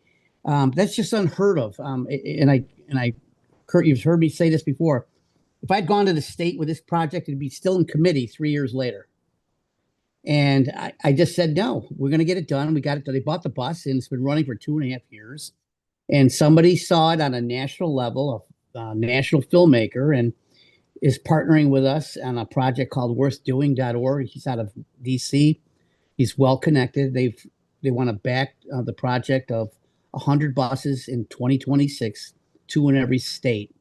[SPEAKER 3] that's just unheard of. Kurt, you've heard me say this before. If I'd gone to the state with this project, it'd be still in committee 3 years later. And I just said, no, we're going to get it done. We got it done. They bought the bus and it's been running for 2.5 years. And somebody saw it on a national level, a national filmmaker, and is partnering with us on a project called worthdoing.org. He's out of DC. He's well connected. They want to back the project of 100 buses in 2026, two in every state.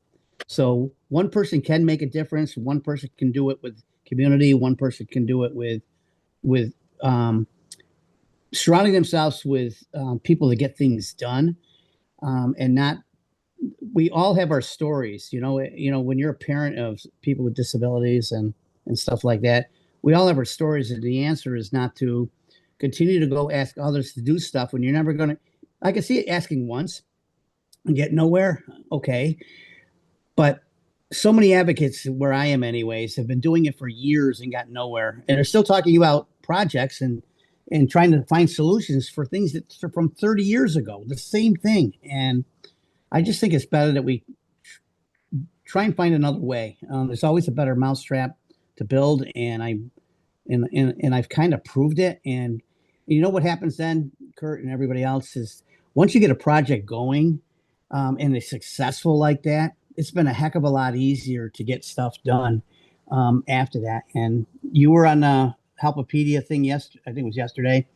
[SPEAKER 3] So one person can make a difference. One person can do it with community. One person can do it with surrounding themselves with people to get things done, and not. We all have our stories, when you're a parent of people with disabilities and stuff like that, we all have our stories, and the answer is not to continue to go ask others to do stuff when you're never going to. I can see it asking once and get nowhere. Okay. But so many advocates where I am anyways have been doing it for years and got nowhere, and they're still talking about projects and trying to find solutions for things that are from 30 years ago, the same thing. And I just think it's better that we try and find another way. There's always a better mousetrap to build, and I've kind of proved it. And you know what happens then, Kurt and everybody else, is once you get a project going, and it's successful like that, it's been a heck of a lot easier to get stuff done after that. And you were on the Helpopedia thing yesterday. I think it was yesterday.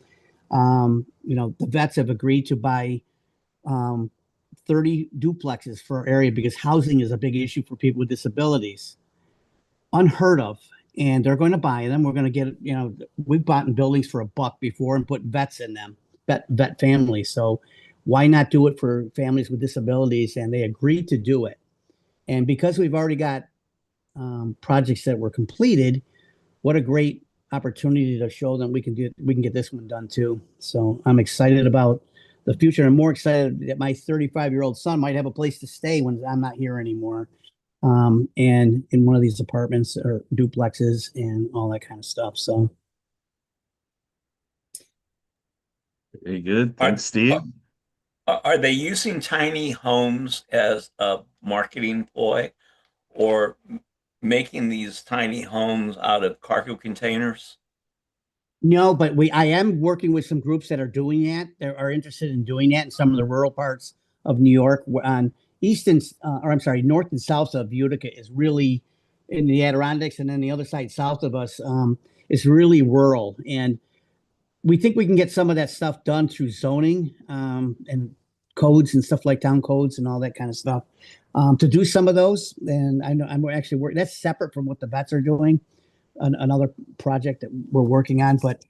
[SPEAKER 3] The vets have agreed to buy um, 30 duplexes for our area because housing is a big issue for people with disabilities. Unheard of. And they're going to buy them. We're going to get, we've bought in buildings for $1 before and put vets in them, vet families. So why not do it for families with disabilities? And they agreed to do it. And because we've already got projects that were completed, what a great opportunity to show them we can get this one done too. So I'm excited about the future. I'm more excited that my 35-year-old son might have a place to stay when I'm not here anymore. And in one of these apartments or duplexes and all that kind of stuff. So
[SPEAKER 2] Very good.
[SPEAKER 5] Are,
[SPEAKER 2] Thanks, Steve.
[SPEAKER 5] are they using tiny homes as a marketing ploy, or making these tiny homes out of cargo containers?
[SPEAKER 3] no, but I am working with some groups that are doing that. They are interested in doing that in some of the rural parts of New York. On north and south of Utica is really in the Adirondacks, and then the other side south of us is really rural. And we think we can get some of that stuff done through zoning and codes and stuff like town codes and all that kind of stuff to do some of those. And I know I'm actually working. That's separate from what the vets are doing. Another project that we're working on, but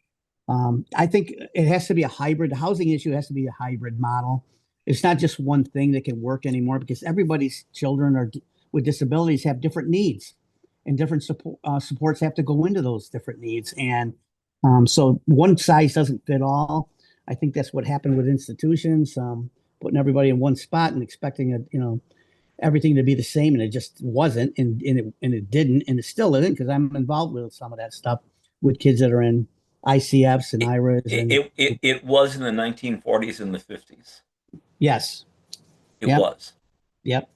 [SPEAKER 3] I think it has to be a hybrid. The housing issue has to be a hybrid model. It's not just one thing that can work anymore because everybody's children with disabilities have different needs, and different supports have to go into those different needs. And so one size doesn't fit all. I think that's what happened with institutions, putting everybody in one spot and expecting everything to be the same, and it just wasn't, and it didn't, and it still isn't, because I'm involved with some of that stuff with kids that are in ICFs and IRAs.
[SPEAKER 5] It was in the 1940s and the 50s.
[SPEAKER 3] Yes.
[SPEAKER 5] It
[SPEAKER 3] Yep.
[SPEAKER 5] was.
[SPEAKER 3] Yep.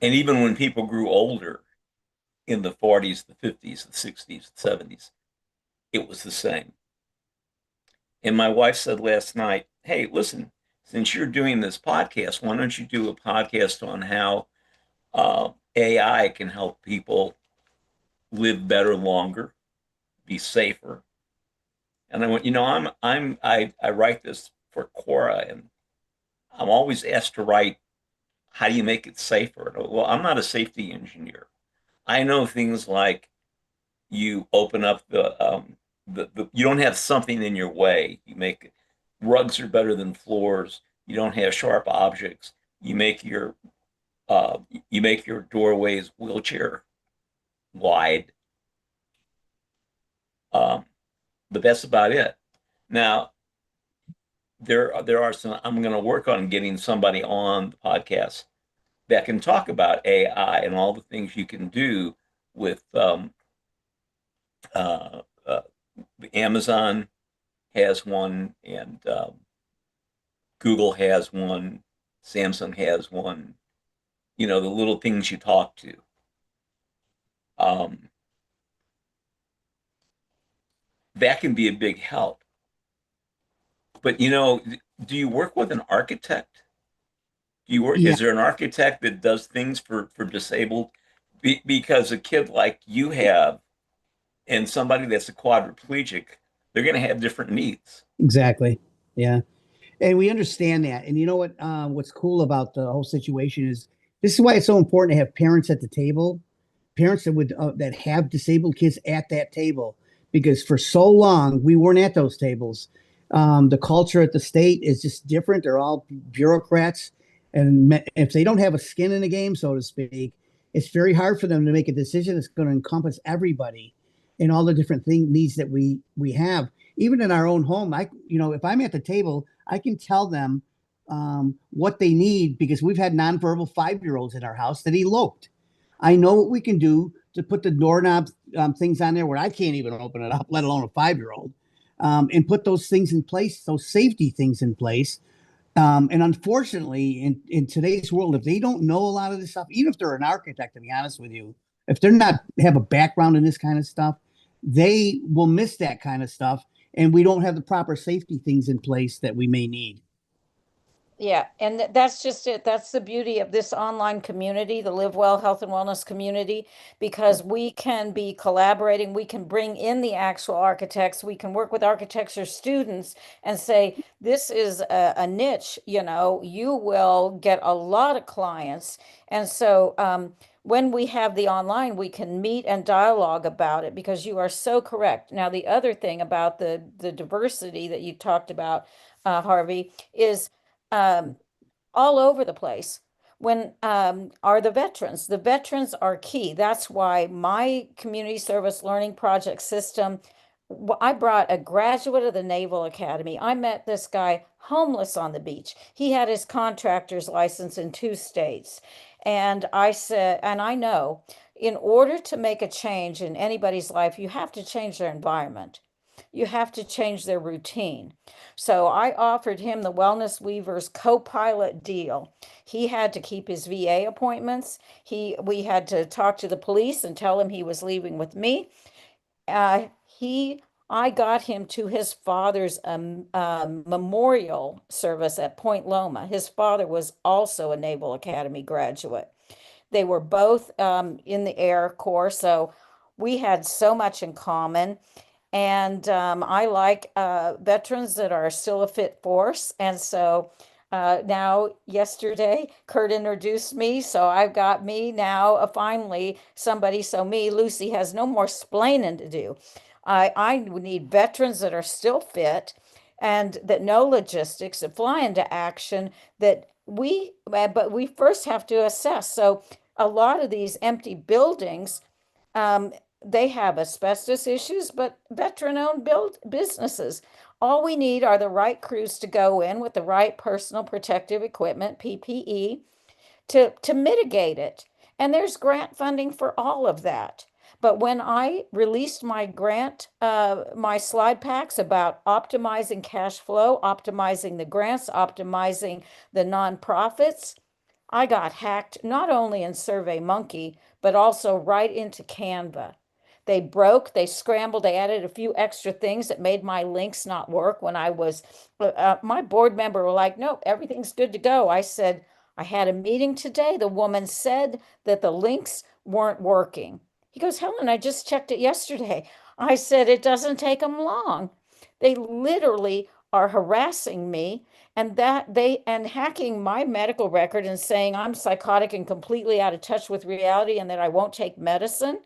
[SPEAKER 5] And even when people grew older in the 40s, the 50s, the 60s, the 70s, it was the same. And my wife said last night, hey, listen, since you're doing this podcast, why don't you do a podcast on how AI can help people live better, longer, be safer? And I went, I write this for Cora, and I'm always asked to write, how do you make it safer? Well, I'm not a safety engineer. I know things like you open up you don't have something in your way. Rugs are better than floors. You don't have sharp objects. You make your doorways wheelchair wide. But that's about it. Now, there are some. I'm going to work on getting somebody on the podcast that can talk about AI and all the things you can do with uh, uh, Amazon has one, and Google has one, Samsung has one. The little things you talk to. Um, that can be a big help. But do you work with an architect?
[SPEAKER 3] Yeah,
[SPEAKER 5] Is there an architect that does things for disabled? Because a kid like you have and somebody that's a quadriplegic, they're going to have different needs.
[SPEAKER 3] exactly. Yeah. And we understand that. And you know what? What's cool about the whole situation is this is why it's so important to have parents at the table, parents that would that have disabled kids at that table, because for so long we weren't at those tables. The culture at the state is just different. They're all bureaucrats, and if they don't have a skin in the game, so to speak, it's very hard for them to make a decision that's going to encompass everybody and all the different needs that we have. Even in our own home, if I'm at the table, I can tell them what they need because we've had nonverbal 5-year-olds in our house that eloped. I know what we can do to put the doorknob things on there where I can't even open it up, let alone a 5-year-old, and put those things in place, those safety things in place. And unfortunately, in today's world, if they don't know a lot of this stuff, even if they're an architect, to be honest with you, if they're not have a background in this kind of stuff, they will miss that kind of stuff, and we don't have the proper safety things in place that we may need.
[SPEAKER 1] Yeah, and that's just it. That's the beauty of this online community, the Live Well Health and Wellness community, because we can be collaborating. We can bring in the actual architects. We can work with architecture students and say, this is a niche, you will get a lot of clients. And so when we have the online, we can meet and dialogue about it because you are so correct. Now, the other thing about the diversity that you talked about, Harvey, is um, all over the place. When are the veterans? The veterans are key. That's why my community service learning project system, I brought a graduate of the Naval Academy. I met this guy homeless on the beach. He had his contractor's license in 2 states. And I said, and I know in order to make a change in anybody's life, you have to change their environment. You have to change their routine. So I offered him the Wellness Weavers co-pilot deal. He had to keep his VA appointments. We had to talk to the police and tell him he was leaving with me. He I got him to his father's memorial service at Point Loma. His father was also a Naval Academy graduate. They were both in the Air Corps, so we had so much in common. And I like veterans that are still a fit force. And so now, yesterday, Kurt introduced me. So I've got me now, finally, somebody. So me, Lucy, has no more splaining to do. I need veterans that are still fit and that know logistics, that fly into action, but we first have to assess. So a lot of these empty buildings, um, they have asbestos issues, but veteran-owned businesses. All we need are the right crews to go in with the right personal protective equipment, PPE, to mitigate it. And there's grant funding for all of that. But when I released my grant, my slide packs about optimizing cash flow, optimizing the grants, optimizing the nonprofits, I got hacked not only in SurveyMonkey, but also right into Canva. They broke, they scrambled, they added a few extra things that made my links not work when my board member were like, nope, everything's good to go. I said, I had a meeting today. The woman said that the links weren't working. He goes, Helen, I just checked it yesterday. I said, it doesn't take them long. They literally are harassing me and hacking my medical record and saying I'm psychotic and completely out of touch with reality and that I won't take medicine.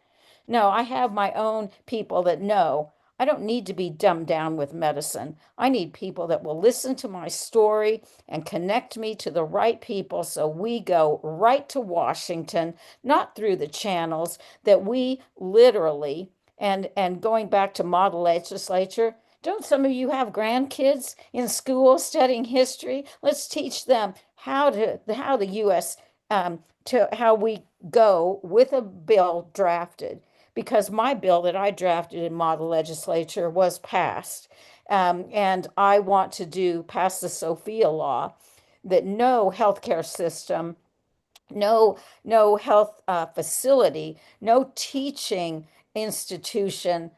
[SPEAKER 1] No, I have my own people that know I don't need to be dumbed down with medicine. I need people that will listen to my story and connect me to the right people so we go right to Washington, not through the channels that we literally, and going back to model legislature, don't some of you have grandkids in school studying history? Let's teach them how the U.S. To how we go with a bill drafted, because my bill that I drafted in model legislature was passed, and I want to pass the Sophia law that no healthcare system, no health facility, no teaching institution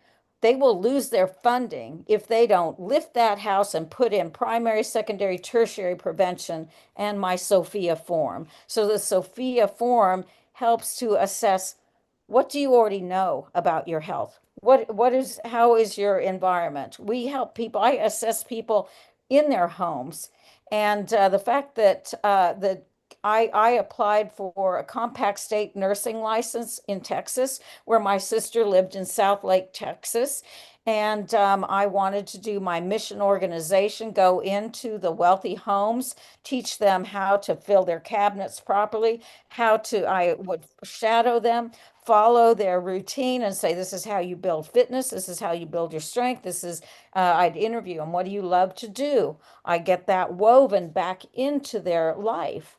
[SPEAKER 1] they will lose their funding if they don't lift that house and put in primary, secondary, tertiary prevention and my Sophia form. So the Sophia form helps to assess, what do you already know about your health? How is your environment? We help people. I assess people in their homes. And the fact that I applied for a compact state nursing license in Texas, where my sister lived in South Lake, Texas. And I wanted to do my mission organization, go into the wealthy homes, teach them how to fill their cabinets properly, I would shadow them, follow their routine and say, this is how you build fitness. This is how you build your strength. I'd interview them. What do you love to do? I get that woven back into their life.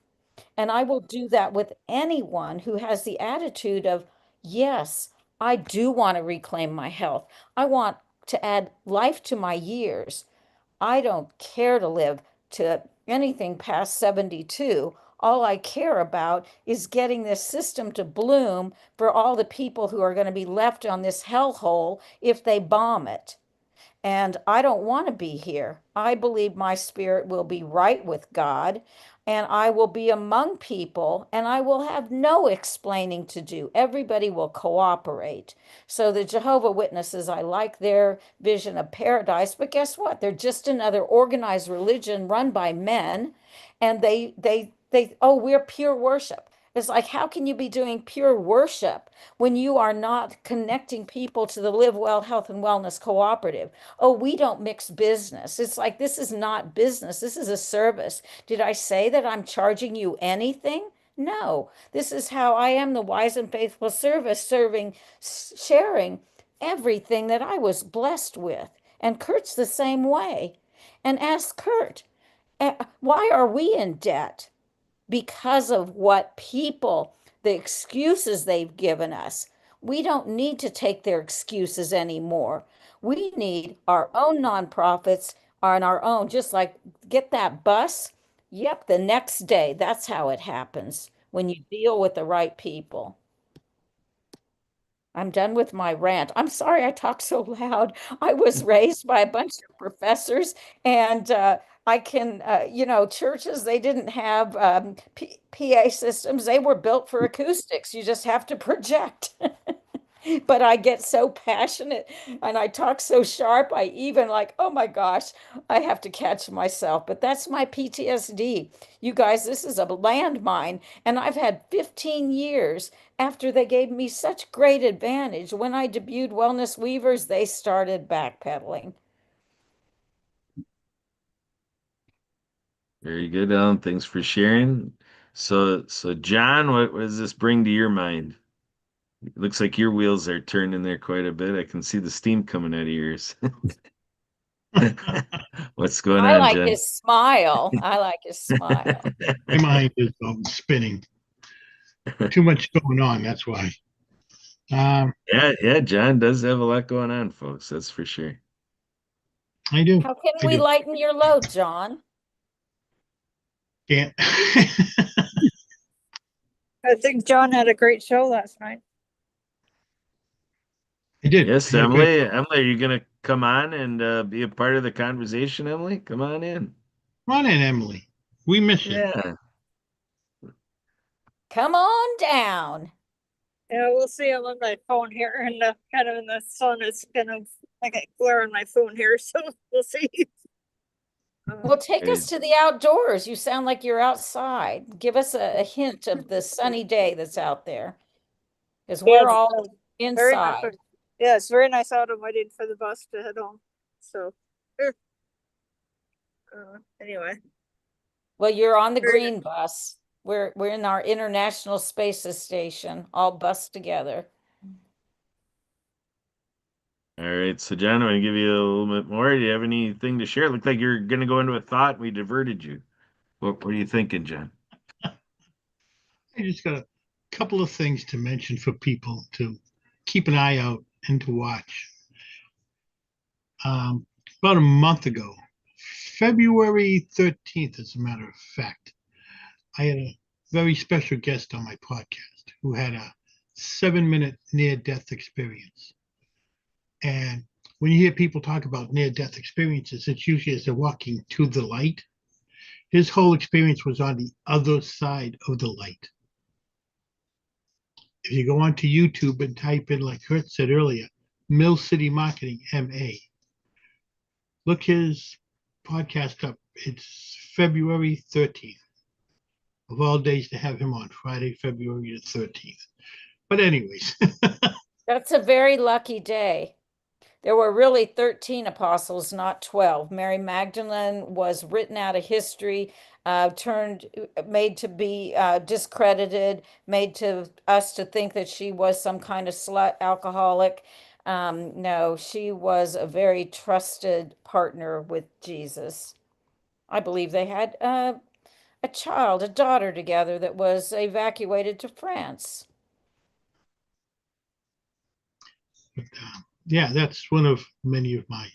[SPEAKER 1] And I will do that with anyone who has the attitude of, yes, I do want to reclaim my health. I want to add life to my years. I don't care to live to anything past 72. All I care about is getting this system to bloom for all the people who are going to be left on this hellhole if they bomb it. And I don't want to be here. I believe my spirit will be right with God, and I will be among people, and I will have no explaining to do. Everybody will cooperate. So the Jehovah Witnesses, I like their vision of paradise, but guess what? They're just another organized religion run by men, and oh, we're pure worship. It's like, how can you be doing pure worship when you are not connecting people to the Live Well Health and Wellness Cooperative? Oh, we don't mix business. It's like, this is not business. This is a service. Did I say that I'm charging you anything? No. This is how I am, the wise and faithful service, sharing everything that I was blessed with. And Kurt's the same way. And ask Kurt, why are we in debt? Because of what people, the excuses they've given us. We don't need to take their excuses anymore. We need our own nonprofits on our own, just like get that bus. Yep, the next day. That's how it happens when you deal with the right people. I'm done with my rant. I'm sorry I talk so loud. I was raised by a bunch of professors, and churches, they didn't have PA systems. They were built for acoustics. You just have to project. But I get so passionate and I talk so sharp. I even like, oh my gosh, I have to catch myself. But that's my PTSD. You guys, this is a landmine. And I've had 15 years after they gave me such great advantage. When I debuted Wellness Weavers, they started backpedaling.
[SPEAKER 2] Very good, Ellen. Thanks for sharing. So John, what does this bring to your mind? It looks like your wheels are turning there quite a bit. I can see the steam coming out of yours. What's going
[SPEAKER 1] I
[SPEAKER 2] on,
[SPEAKER 1] like
[SPEAKER 2] John?
[SPEAKER 1] his smile. I like his smile.
[SPEAKER 4] My mind is spinning. Too much going on. That's why.
[SPEAKER 2] Yeah, John does have a lot going on, folks. That's for sure.
[SPEAKER 4] I do.
[SPEAKER 1] How can
[SPEAKER 4] I
[SPEAKER 1] we
[SPEAKER 4] do.
[SPEAKER 1] lighten your load, John?
[SPEAKER 4] Can't.
[SPEAKER 7] I think John had a great show last night.
[SPEAKER 4] I did.
[SPEAKER 2] Yes,
[SPEAKER 4] I had a great.
[SPEAKER 2] Emily, are you gonna come on and be a part of the conversation, Emily? Come on in.
[SPEAKER 4] Come on in, Emily. We miss you.
[SPEAKER 2] Yeah.
[SPEAKER 1] Come on down.
[SPEAKER 7] Yeah, we'll see. I'm on my phone here, and kind of in the sun. It's kind of like a glare on my phone here, so we'll see.
[SPEAKER 1] Well, take us
[SPEAKER 2] Great.
[SPEAKER 1] to the outdoors. You sound like you're outside. Give us a hint of the sunny day that's out there, because
[SPEAKER 7] Yeah,
[SPEAKER 1] we're all
[SPEAKER 7] very nice.
[SPEAKER 1] inside.
[SPEAKER 7] Yeah, it's very nice out. I'm waiting for the bus to head home. So, anyway.
[SPEAKER 1] Well, you're on the
[SPEAKER 7] Very
[SPEAKER 1] green bus. We're in our International Space Station, all bussed together.
[SPEAKER 2] All right. So John, I'm gonna give you a little bit more. Do you have anything to share? It looked like you're gonna go into a thought. We diverted you. What are you thinking, John?
[SPEAKER 4] I just got a couple of things to mention for people to keep an eye out and to watch. About a month ago, February 13th, as a matter of fact, I had a very special guest on my podcast who had a 7-minute near death experience. And when you hear people talk about near-death experiences, it's usually as they're walking to the light. His whole experience was on the other side of the light. If you go onto YouTube and type in, like Kurt said earlier, Mill City Marketing, MA, look his podcast up. It's February 13th. Of all days to have him on, Friday, February the 13th. But anyways,
[SPEAKER 1] That's a very lucky day. There were really 13 apostles, not 12. Mary Magdalene was written out of history, made to be discredited, made to us to think that she was some kind of slut alcoholic. No, she was a very trusted partner with Jesus. I believe they had a child, a daughter together that was evacuated to France.
[SPEAKER 4] yeah, that's one of many of my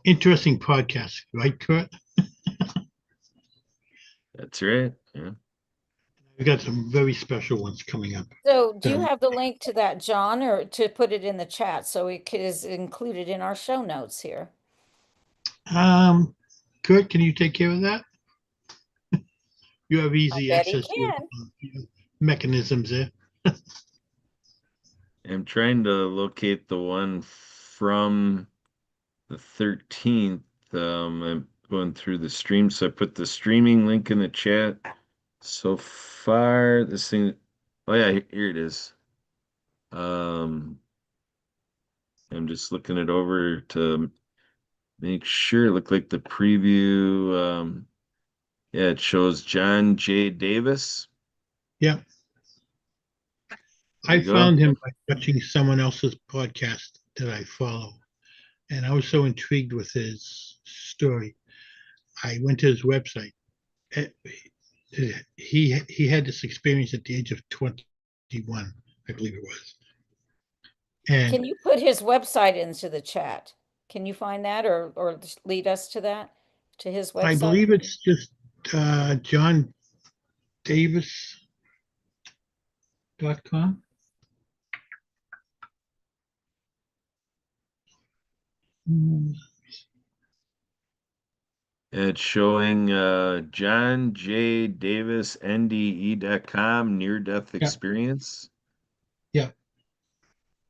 [SPEAKER 4] interesting podcasts, right, Kurt?
[SPEAKER 2] That's right. Yeah.
[SPEAKER 4] We got some very special ones coming up.
[SPEAKER 1] So, do you
[SPEAKER 4] So,
[SPEAKER 1] have the link to that, John, or to put it in the chat so it is included in our show notes here?
[SPEAKER 4] Kurt, can you take care of that? You have
[SPEAKER 1] I
[SPEAKER 4] easy
[SPEAKER 1] bet he
[SPEAKER 4] access to
[SPEAKER 1] can.
[SPEAKER 4] mechanisms there.
[SPEAKER 2] I'm trying to locate the one from the 13th. I'm going through the stream, so I put the streaming link in the chat. So far, this thing, oh yeah, here it is. I'm just looking it over to make sure. It looked like the preview. Yeah, it shows John J. Davis.
[SPEAKER 4] Yeah,
[SPEAKER 2] There
[SPEAKER 4] I
[SPEAKER 2] you go.
[SPEAKER 4] found him by watching someone else's podcast that I follow. And I was so intrigued with his story. I went to his website. Eh, he had this experience at the age of 21, I believe it was. And
[SPEAKER 1] Can you put his website into the chat? Can you find that or lead us to that, to his
[SPEAKER 4] I
[SPEAKER 1] website?
[SPEAKER 4] believe it's just johndavis.com.
[SPEAKER 2] It's showing John J. Davis NDE.com near death
[SPEAKER 4] Yeah,
[SPEAKER 2] experience.
[SPEAKER 4] yeah,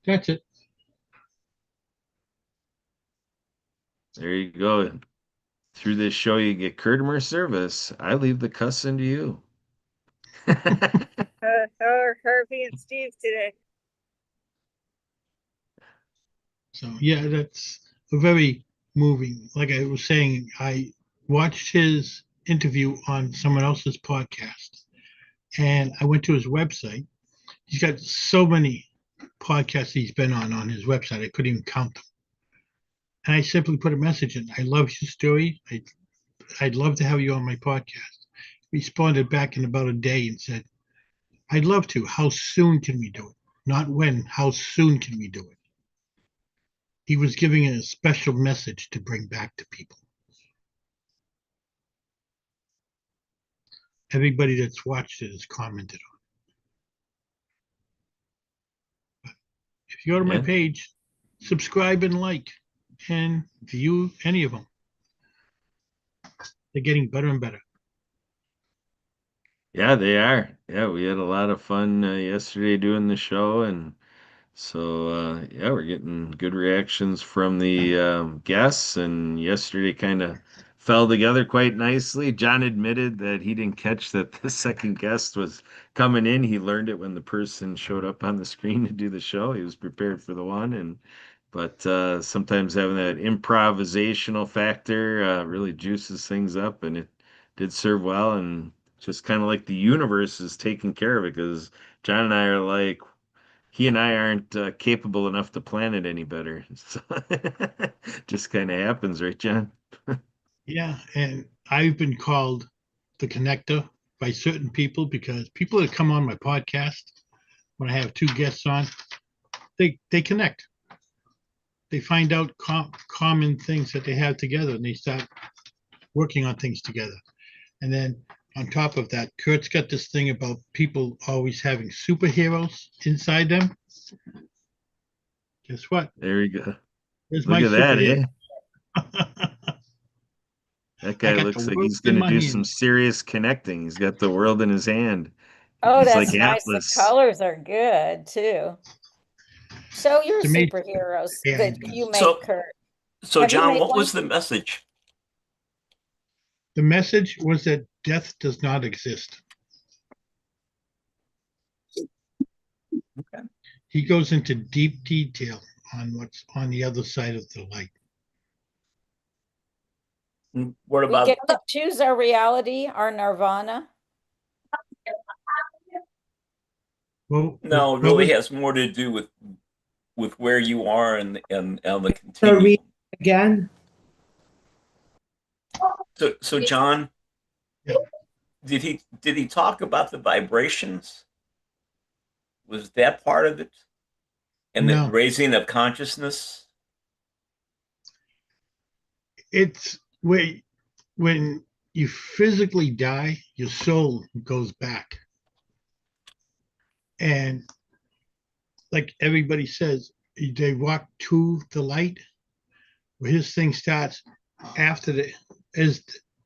[SPEAKER 4] that's it.
[SPEAKER 2] There you go. Through this show, you get customer service. I leave the cussing to you.
[SPEAKER 7] Harvey and Steve today.
[SPEAKER 4] So yeah, that's a very moving. Like I was saying, I watched his interview on someone else's podcast, and I went to his website. He's got so many podcasts he's been on his website. I couldn't even count them. And I simply put a message in. I love your story. I'd love to have you on my podcast. He responded back in about a day and said, I'd love to. How soon can we do it? Not when, how soon can we do it? He was giving a special message to bring back to people. Everybody that's watched it has commented on it. If you go to my
[SPEAKER 2] Yeah.
[SPEAKER 4] page, subscribe and like and view any of them. They're getting better and better.
[SPEAKER 2] Yeah, they are. Yeah, we had a lot of fun yesterday doing the show, and so yeah, we're getting good reactions from the guests, and yesterday kind of fell together quite nicely. John admitted that he didn't catch that the second guest was coming in. He learned it when the person showed up on the screen to do the show. He was prepared for the one, and but sometimes having that improvisational factor really juices things up, and it did serve well, and just kind of like the universe is taking care of it because John and I are like, he and I aren't capable enough to plan it any better. So just kind of happens, right, John?
[SPEAKER 4] Yeah, and I've been called the connector by certain people because people that come on my podcast when I have two guests on, they connect. They find out common things that they have together, and they start working on things together. And then on top of that, Kurt's got this thing about people always having superheroes inside them. Guess what?
[SPEAKER 2] There you go.
[SPEAKER 4] There's
[SPEAKER 2] Look
[SPEAKER 4] my
[SPEAKER 2] at that,
[SPEAKER 4] superhero.
[SPEAKER 2] eh? That
[SPEAKER 4] I
[SPEAKER 2] guy
[SPEAKER 4] got the
[SPEAKER 2] looks like
[SPEAKER 4] world
[SPEAKER 2] he's
[SPEAKER 4] in
[SPEAKER 2] going to
[SPEAKER 4] my
[SPEAKER 2] do some
[SPEAKER 4] hand.
[SPEAKER 2] serious connecting. He's got the world in his hand.
[SPEAKER 1] Oh,
[SPEAKER 2] He's like
[SPEAKER 1] that's nice. The
[SPEAKER 2] Atlas.
[SPEAKER 1] colors are good too. So your
[SPEAKER 4] It's amazing.
[SPEAKER 1] superheroes
[SPEAKER 4] Yeah,
[SPEAKER 1] that you make,
[SPEAKER 5] So,
[SPEAKER 1] Kurt.
[SPEAKER 5] so
[SPEAKER 1] Have you
[SPEAKER 5] John,
[SPEAKER 1] made
[SPEAKER 5] what
[SPEAKER 1] one?
[SPEAKER 5] was the message?
[SPEAKER 4] the message was that death does not exist.
[SPEAKER 5] Okay.
[SPEAKER 4] He goes into deep detail on what's on the other side of the light.
[SPEAKER 5] What
[SPEAKER 1] We get
[SPEAKER 5] about
[SPEAKER 1] to choose our reality, our nirvana.
[SPEAKER 4] Well,
[SPEAKER 5] no? It
[SPEAKER 4] what
[SPEAKER 5] really
[SPEAKER 4] was
[SPEAKER 5] has more to do with where you are and the
[SPEAKER 6] So read
[SPEAKER 5] continuum.
[SPEAKER 6] again.
[SPEAKER 5] So John,
[SPEAKER 4] yeah,
[SPEAKER 5] did he talk about the vibrations? Was that part of it? And the
[SPEAKER 4] no?
[SPEAKER 5] raising of consciousness?
[SPEAKER 4] It's when you physically die, your soul goes back, and like everybody says, they walk to the light. Where his thing starts after the as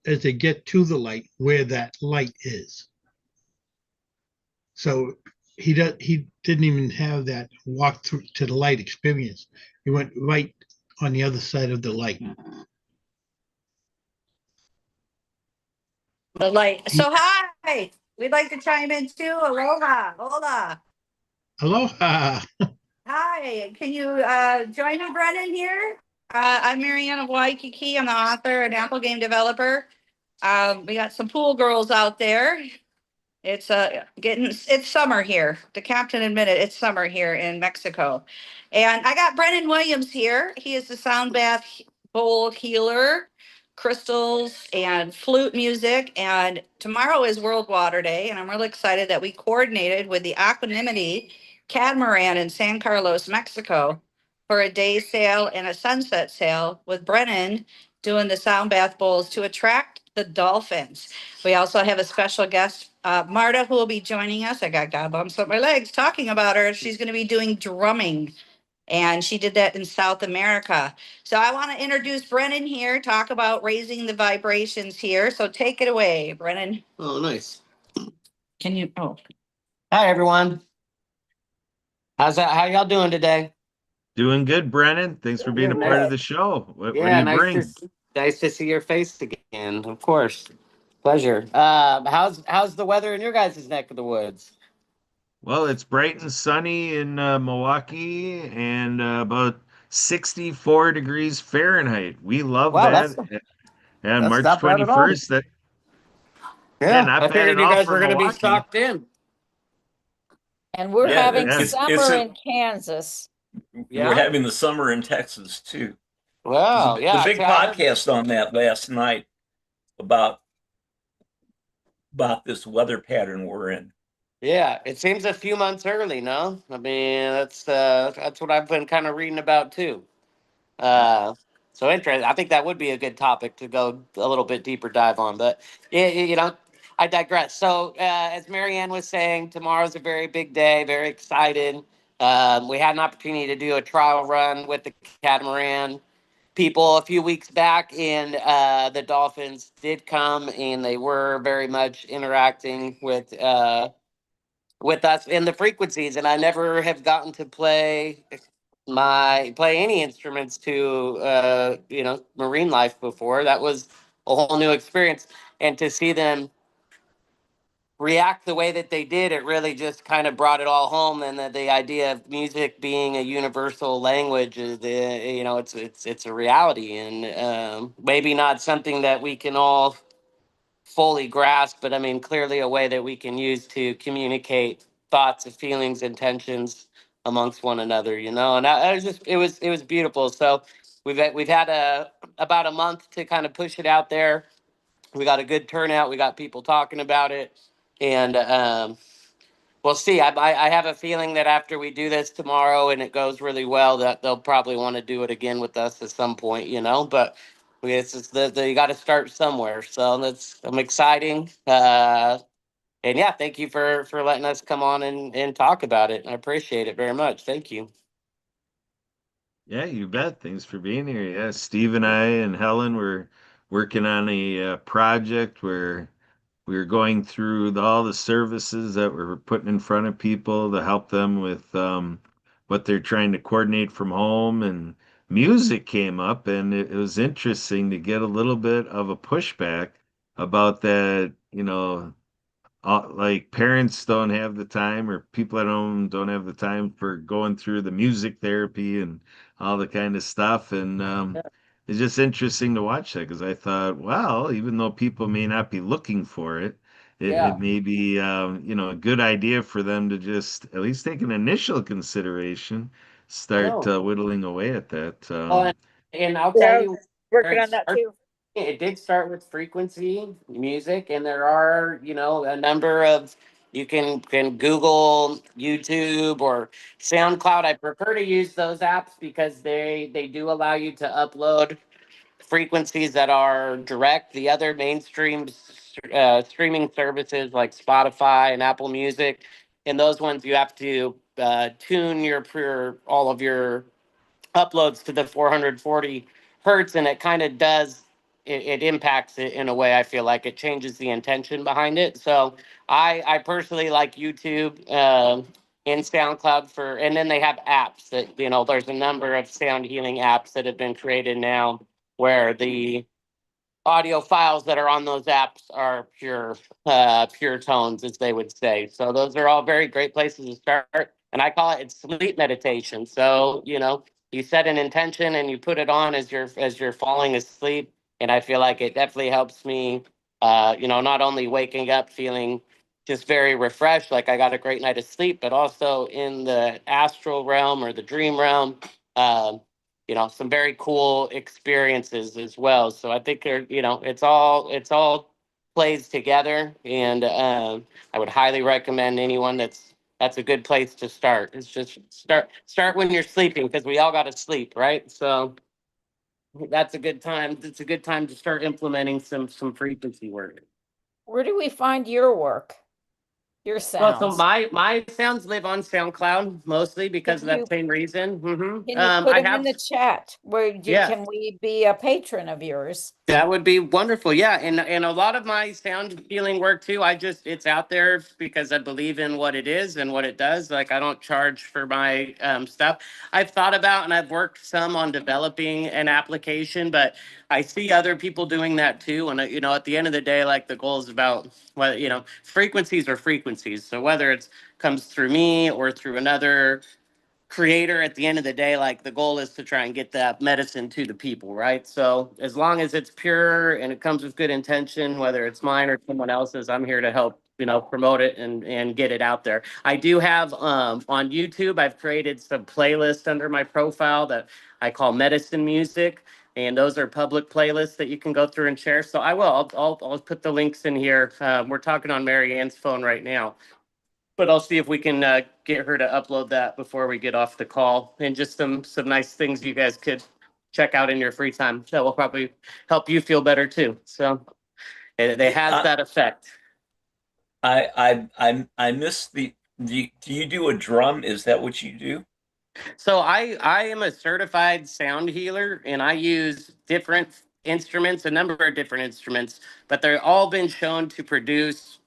[SPEAKER 4] as they get to the light, where that light is. So he didn't even have that walk through to the light experience. He went right on the other side of the light.
[SPEAKER 8] The light.
[SPEAKER 4] He,
[SPEAKER 8] So hi, we'd like to chime in too. Aloha, hola.
[SPEAKER 4] aloha.
[SPEAKER 8] Hi, can you join me, Brennan here? I'm Marianne of Waikiki. I'm the author and Apple game developer. We got some pool girls out there. It's it's summer here. The captain admitted it's summer here in Mexico. And I got Brennan Williams here. He is the sound bath bowl healer, crystals and flute music. And tomorrow is World Water Day. And I'm really excited that we coordinated with the Aquanimity Catamaran in San Carlos, Mexico for a day sale and a sunset sale with Brennan doing the sound bath bowls to attract the dolphins. We also have a special guest, Marta, who will be joining us. I got God bumps up my legs talking about her. She's going to be doing drumming, and she did that in South America. So I want to introduce Brennan here, talk about raising the vibrations here. So take it away, Brennan.
[SPEAKER 9] Oh, nice.
[SPEAKER 8] Can you? Oh,
[SPEAKER 9] Hi, everyone. How's that? How y'all doing today?
[SPEAKER 2] Doing good, Brennan. Thanks for being a part of
[SPEAKER 8] good.
[SPEAKER 2] the show. What do
[SPEAKER 9] Yeah,
[SPEAKER 2] you bring?
[SPEAKER 9] nice to see your face again. Of course, pleasure. How's the weather in your guys' neck of the woods?
[SPEAKER 2] Well, it's bright and sunny in Milwaukee and about 64 degrees Fahrenheit. We love
[SPEAKER 9] Wow,
[SPEAKER 2] that. And
[SPEAKER 9] that's
[SPEAKER 2] March
[SPEAKER 9] not bad at all.
[SPEAKER 2] 21st, that yeah,
[SPEAKER 9] Yeah,
[SPEAKER 2] not
[SPEAKER 9] I
[SPEAKER 2] bad at
[SPEAKER 9] figured you
[SPEAKER 2] all
[SPEAKER 9] guys
[SPEAKER 2] for
[SPEAKER 9] were going to be
[SPEAKER 2] Milwaukee.
[SPEAKER 9] stocked in.
[SPEAKER 1] And we're
[SPEAKER 5] Yeah,
[SPEAKER 1] having
[SPEAKER 2] Yeah.
[SPEAKER 5] it's
[SPEAKER 1] summer in Kansas.
[SPEAKER 5] we're
[SPEAKER 9] Yeah.
[SPEAKER 5] having the summer in Texas too. There's
[SPEAKER 9] Well,
[SPEAKER 5] the
[SPEAKER 9] yeah.
[SPEAKER 5] big
[SPEAKER 9] I heard.
[SPEAKER 5] podcast on that last night about this weather pattern we're in.
[SPEAKER 9] Yeah, it seems a few months early. No, I mean that's what I've been kind of reading about too. Uh, so interesting. I think that would be a good topic to go a little bit deeper dive on. But yeah, I digress. So as Marianne was saying, tomorrow's a very big day. Very excited. We had an opportunity to do a trial run with the catamaran people a few weeks back, and the dolphins did come, and they were very much interacting with us in the frequencies. And I never have gotten to play any instruments to marine life before. That was a whole new experience, and to see them react the way that they did, it really just kind of brought it all home. And the idea of music being a universal language is it's a reality, and maybe not something that we can all fully grasp, but I mean, clearly a way that we can use to communicate thoughts and feelings, intentions amongst one another, And I was just, it was beautiful. So we've had about a month to kind of push it out there. We got a good turnout. We got people talking about it, and we'll see. I have a feeling that after we do this tomorrow and it goes really well, that they'll probably want to do it again with us at some point, But it's just you got to start somewhere. So I'm exciting. And yeah, thank you for letting us come on and talk about it. I appreciate it very much. Thank you.
[SPEAKER 2] Yeah, you bet. Thanks for being here. Yeah, Steve and I and Helen were working on a project where we were going through all the services that we're putting in front of people to help them with what they're trying to coordinate from home. And music came up, and it was interesting to get a little bit of a pushback about that, like parents don't have the time or people at home don't have the time for going through the music therapy and all the kind of stuff. And it's just interesting to watch that because I thought, well, even though people may not be looking for it, it
[SPEAKER 9] Yeah.
[SPEAKER 2] may be, a good idea for them to just at least take an initial consideration, start
[SPEAKER 9] No.
[SPEAKER 2] whittling away at that.
[SPEAKER 9] Well, and I'll tell
[SPEAKER 7] Yeah, I was
[SPEAKER 9] you where
[SPEAKER 7] working
[SPEAKER 9] it
[SPEAKER 7] on that
[SPEAKER 9] started.
[SPEAKER 7] too.
[SPEAKER 9] It did start with frequency music, and there are, a number of you can Google, YouTube, or SoundCloud. I prefer to use those apps because they do allow you to upload frequencies that are direct. The other mainstream streaming services like Spotify and Apple Music, and those ones you have to tune all of your uploads to the 440 hertz, and it kind of does it impacts it in a way. I feel like it changes the intention behind it. So I personally like YouTube and SoundCloud and then they have apps that, there's a number of sound healing apps that have been created now where the audio files that are on those apps are pure tones, as they would say. So those are all very great places to start. And I call it sleep meditation. So, you set an intention and you put it on as you're falling asleep. And I feel like it definitely helps me not only waking up feeling just very refreshed, like I got a great night of sleep, but also in the astral realm or the dream realm. Um, some very cool experiences as well. So I think it's all plays together, and I would highly recommend anyone that's a good place to start. It's just start when you're sleeping because we all got to sleep, right? So that's a good time. It's a good time to start implementing some frequency work.
[SPEAKER 1] Where do we find your work, your
[SPEAKER 9] Well, so
[SPEAKER 1] sounds?
[SPEAKER 9] my sounds live on SoundCloud mostly because
[SPEAKER 1] Can
[SPEAKER 9] of that
[SPEAKER 1] you
[SPEAKER 9] same reason.
[SPEAKER 1] can you put
[SPEAKER 9] I
[SPEAKER 1] them in
[SPEAKER 9] have,
[SPEAKER 1] the chat?
[SPEAKER 9] yeah.
[SPEAKER 1] Can we be a patron of yours?
[SPEAKER 9] That would be wonderful. Yeah. And a lot of my sound healing work too, it's out there because I believe in what it is and what it does. Like I don't charge for my stuff. I've thought about and I've worked some on developing an application, but I see other people doing that too. And at the end of the day, like the goal is about frequencies are frequencies. So whether it's comes through me or through another creator, at the end of the day, like the goal is to try and get that medicine to the people, right? So as long as it's pure and it comes with good intention, whether it's mine or someone else's, I'm here to help promote it and get it out there. I do have on YouTube, I've created some playlists under my profile that I call medicine music, and those are public playlists that you can go through and share. So I'll put the links in here. We're talking on Marianne's phone right now, but I'll see if we can get her to upload that before we get off the call, and just some nice things you guys could check out in your free time that will probably help you feel better too. So it has
[SPEAKER 5] I
[SPEAKER 9] that effect.
[SPEAKER 5] I miss the. Do you do a drum? Is that what you do?
[SPEAKER 9] So I am a certified sound healer, and I use different instruments, a number of different instruments, but they're all been shown to produce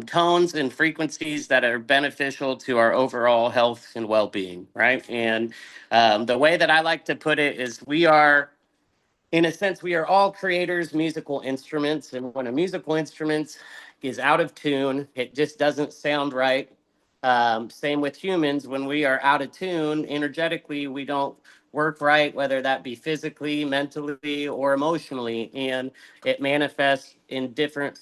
[SPEAKER 9] tones and frequencies that are beneficial to our overall health and well-being, right? And the way that I like to put it is in a sense, we are all creators, musical instruments. And when a musical instrument is out of tune, it just doesn't sound right. Same with humans. When we are out of tune, energetically, we don't work right, whether that be physically, mentally, or emotionally. And it manifests in different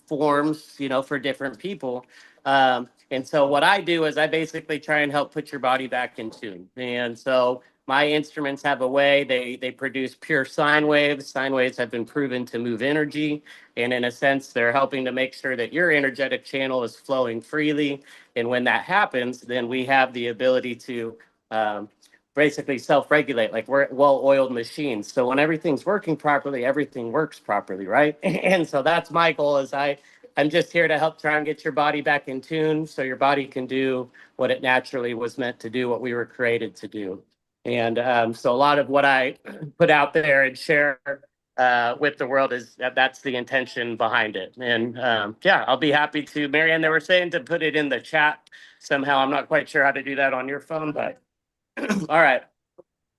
[SPEAKER 9] forms, for different people. And so what I do is I basically try and help put your body back in tune. And so my instruments have a way they produce pure sine waves. Sine waves have been proven to move energy, and in a sense, they're helping to make sure that your energetic channel is flowing freely. And when that happens, then we have the ability to basically self-regulate, like we're well-oiled machines. So when everything's working properly, everything works properly, right? And so that's my goal. I'm just here to help try and get your body back in tune, so your body can do what it naturally was meant to do, what we were created to do. And so a lot of what I put out there and share with the world is that's the intention behind it. And yeah, I'll be happy to. Marianne, they were saying to put it in the chat somehow. I'm not quite sure how to do that on your phone, but all right.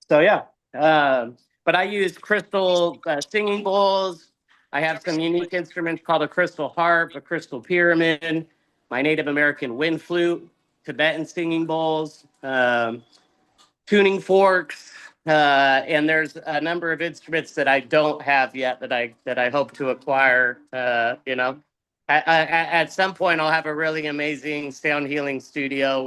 [SPEAKER 9] So yeah, but I use crystal singing bowls. I have some unique instruments called a crystal harp, a crystal pyramid, my Native American wind flute, Tibetan singing bowls, tuning forks, and there's a number of instruments that I don't have yet that I hope to acquire. You know, at some point I'll have a really amazing sound healing studio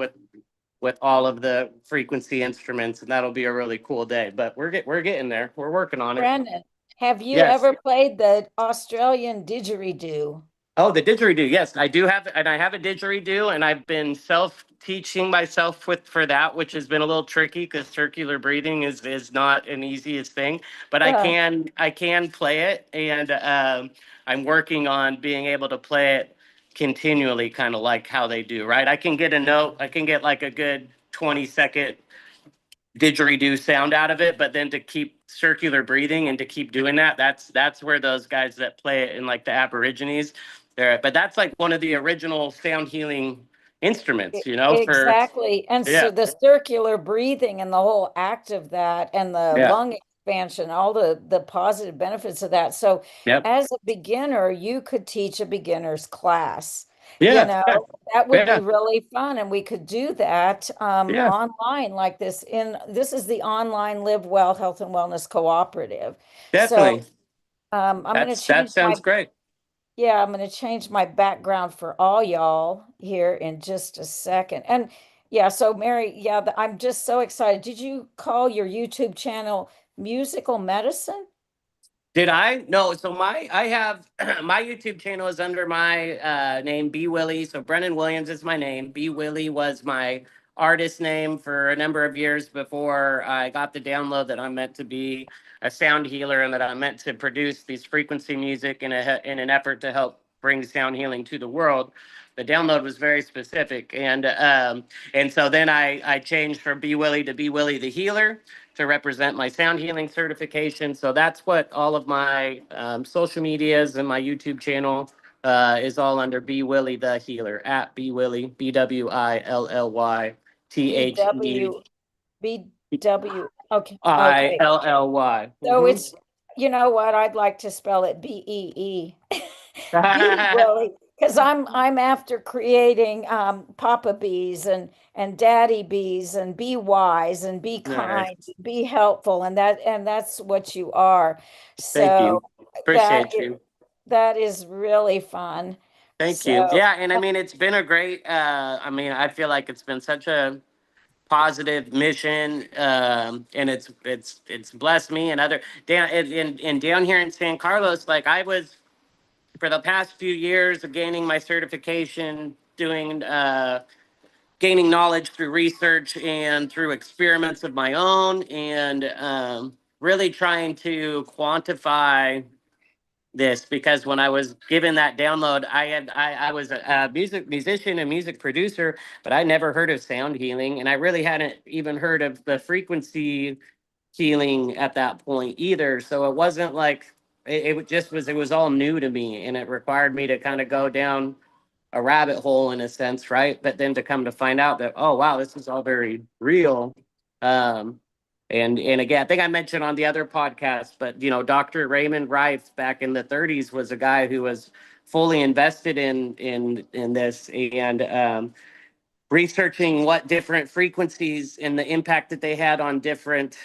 [SPEAKER 9] with all of the frequency instruments, and that'll be a really cool day. But we're getting there. We're working on it.
[SPEAKER 1] Brandon, have you
[SPEAKER 9] Yes.
[SPEAKER 1] ever played the Australian didgeridoo?
[SPEAKER 9] Oh, the didgeridoo. Yes, I do have, and I have a didgeridoo, and I've been self-teaching myself for that, which has been a little tricky because circular breathing is not an easiest thing. But I can play it, and I'm working on being able to play it continually, kind of like how they do. Right, I can get a note. I can get like a good 20-second didgeridoo sound out of it, but then to keep circular breathing and to keep doing that's where those guys that play it in like the Aborigines there. But that's like one of the original sound healing instruments, you know, for
[SPEAKER 1] Exactly. And
[SPEAKER 9] yeah,
[SPEAKER 1] so the circular breathing and the whole act of that and the
[SPEAKER 9] yeah,
[SPEAKER 1] lung expansion, all the positive benefits of that. So
[SPEAKER 9] yep,
[SPEAKER 1] as a beginner, you could teach a beginner's class. You
[SPEAKER 9] yeah,
[SPEAKER 1] know,
[SPEAKER 9] yeah,
[SPEAKER 1] that would be
[SPEAKER 9] yeah,
[SPEAKER 1] really fun. And we could do that
[SPEAKER 9] yeah,
[SPEAKER 1] online like this. This is the online Live Well Health and Wellness Cooperative. So
[SPEAKER 9] definitely.
[SPEAKER 1] I'm going to
[SPEAKER 9] That
[SPEAKER 1] change my
[SPEAKER 9] sounds great.
[SPEAKER 1] yeah, I'm going to change my background for all y'all here in just a second. And yeah, so Mary, yeah, I'm just so excited. Did you call your YouTube channel Musical Medicine?
[SPEAKER 9] Did I? No. So I have my YouTube channel is under my name, B Willie. So Brennan Williams is my name. B Willie was my artist name for a number of years before I got the download that I'm meant to be a sound healer and that I'm meant to produce these frequency music in an effort to help bring sound healing to the world. The download was very specific, and so then I changed from B Willie to B Willie the Healer to represent my sound healing certification. So that's what all of my social medias and my YouTube channel is all under B Willie the Healer at B Willie BWILLY
[SPEAKER 1] BW, BW. Okay. Okay.
[SPEAKER 9] THEILLY.
[SPEAKER 1] So it's, you know what? I'd like to spell it BEE. Bee Willie, because I'm after creating Papa bees and Daddy bees and be wise and be
[SPEAKER 9] Nice.
[SPEAKER 1] kind, be helpful, and that's what you are.
[SPEAKER 9] Thank
[SPEAKER 1] So
[SPEAKER 9] you. Appreciate you.
[SPEAKER 1] that is really fun.
[SPEAKER 9] Thank you.
[SPEAKER 1] So
[SPEAKER 9] Yeah, and I mean it's been a great I mean I feel like it's been such a positive mission, and it's blessed me and other down and down here in San Carlos. Like I was for the past few years of gaining my certification, doing gaining knowledge through research and through experiments of my own, and really trying to quantify this because when I was given that download, I was a musician and music producer, but I never heard of sound healing, and I really hadn't even heard of the frequency healing at that point either. So it wasn't like it just was. It was all new to me, and it required me to kind of go down a rabbit hole in a sense, right? But then to come to find out that oh wow, this is all very real. Um, and again, I think I mentioned on the other podcast, but you know, Dr. Raymond Rife back in the 30s was a guy who was fully invested in this and researching what different frequencies and the impact that they had on different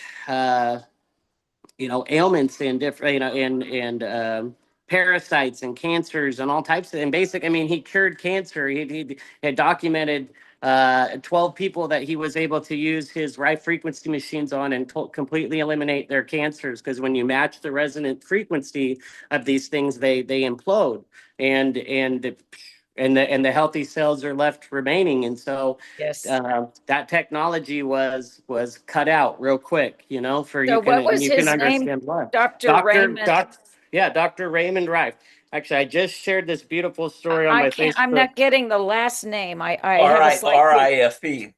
[SPEAKER 9] you know ailments and different and parasites and cancers and all types of and basic. I mean, he cured cancer. He had documented 12 people that he was able to use his right frequency machines on and completely eliminate their cancers because when you match the resonant frequency of these things, they implode and the healthy cells are left remaining. And so
[SPEAKER 1] yes.
[SPEAKER 9] that technology was cut out real quick, you know, for
[SPEAKER 1] So what was
[SPEAKER 9] you can
[SPEAKER 1] his name?
[SPEAKER 9] understand why.
[SPEAKER 1] Dr. Raymond.
[SPEAKER 9] Yeah, Dr. Raymond Rife. Actually, I just shared this beautiful story on
[SPEAKER 1] I
[SPEAKER 9] my
[SPEAKER 1] can't. I'm
[SPEAKER 9] Facebook.
[SPEAKER 1] not getting the last name. I have a
[SPEAKER 5] R
[SPEAKER 1] slight.
[SPEAKER 5] I F E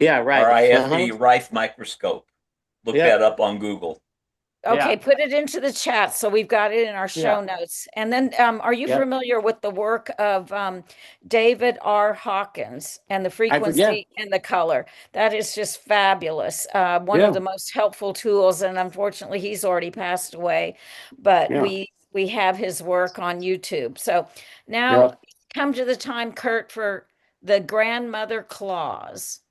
[SPEAKER 9] Yeah, right.
[SPEAKER 5] RIFE Rife microscope. Look
[SPEAKER 9] Yeah.
[SPEAKER 5] that up on Google.
[SPEAKER 1] Okay,
[SPEAKER 9] Yeah.
[SPEAKER 1] put it into the chat so we've got it in our show
[SPEAKER 9] Yeah.
[SPEAKER 1] notes. And then, are you
[SPEAKER 9] Yeah.
[SPEAKER 1] familiar with the work of David R. Hawkins and the
[SPEAKER 9] Yeah.
[SPEAKER 1] frequency and the color? That is just fabulous. One of
[SPEAKER 9] Yeah.
[SPEAKER 1] the most helpful tools, and unfortunately, he's already passed away, but
[SPEAKER 9] Yeah.
[SPEAKER 1] we have his work on YouTube. So
[SPEAKER 9] Yeah.
[SPEAKER 1] now come to the time, Kurt, for the grandmother clause.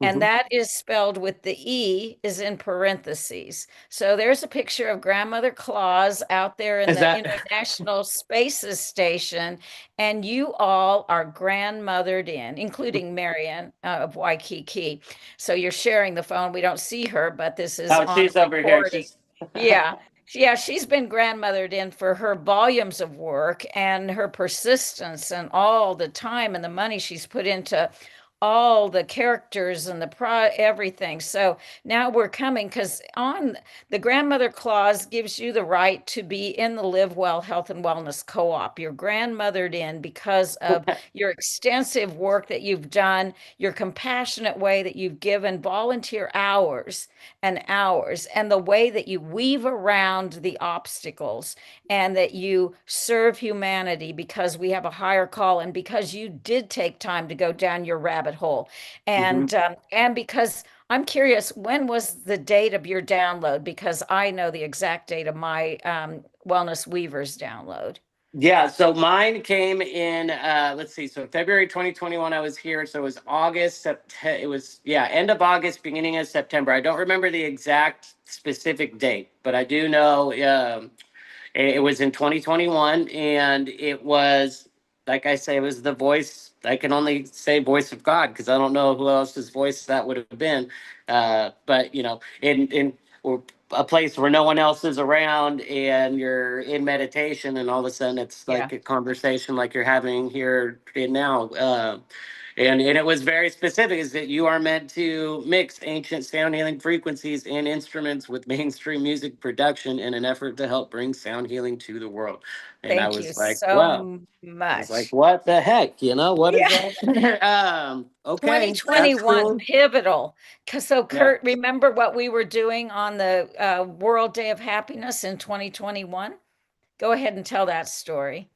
[SPEAKER 1] And
[SPEAKER 9] Hmm.
[SPEAKER 1] that is spelled with the E is in parentheses. So there's a picture of Grandmother Claus out there in
[SPEAKER 9] Is
[SPEAKER 1] the
[SPEAKER 9] that
[SPEAKER 1] International Spaces Station, and you all are grandmothered in, including Marianne of Waikiki. So you're sharing the phone. We don't see her, but this is
[SPEAKER 9] oh,
[SPEAKER 1] on
[SPEAKER 9] she's over here.
[SPEAKER 1] recording.
[SPEAKER 9] She's
[SPEAKER 1] Yeah. Yeah, she's been grandmothered in for her volumes of work and her persistence and all the time and the money she's put into all the characters and everything. So now we're coming because on the grandmother clause gives you the right to be in the Live Well Health and Wellness Co-op. You're grandmothered in because of your extensive work that you've done, your compassionate way that you've given volunteer hours and hours, and the way that you weave around the obstacles and that you serve humanity because we have a higher call and because you did take time to go down your rabbit hole.
[SPEAKER 9] Mhm.
[SPEAKER 1] And because I'm curious, when was the date of your download? Because I know the exact date of my Wellness Weavers download.
[SPEAKER 9] Yeah, so mine came in let's see, so February 2021 I was here, so it was August, September, it was yeah, end of August, beginning of September. I don't remember the exact specific date, but I do know it was in 2021, and it was, like I say, it was the voice. I can only say voice of God because I don't know who else's voice that would have been. But in a place where no one else is around, and you're in meditation, and all of a sudden it's
[SPEAKER 1] Yeah.
[SPEAKER 9] like a conversation like you're having here and now. And it was very specific, is that you are meant to mix ancient sound healing frequencies and instruments with mainstream music production in an effort to help bring sound healing to the world. And I
[SPEAKER 1] Thank you
[SPEAKER 9] was like, wow.
[SPEAKER 1] so
[SPEAKER 9] I was like,
[SPEAKER 1] much.
[SPEAKER 9] what the heck? What is
[SPEAKER 1] Yeah.
[SPEAKER 9] that? Okay, that's
[SPEAKER 1] 2021
[SPEAKER 9] cool.
[SPEAKER 1] pivotal. So,
[SPEAKER 9] Yeah.
[SPEAKER 1] Kurt, remember what we were doing on the World Day of Happiness in 2021? Go ahead and tell that story.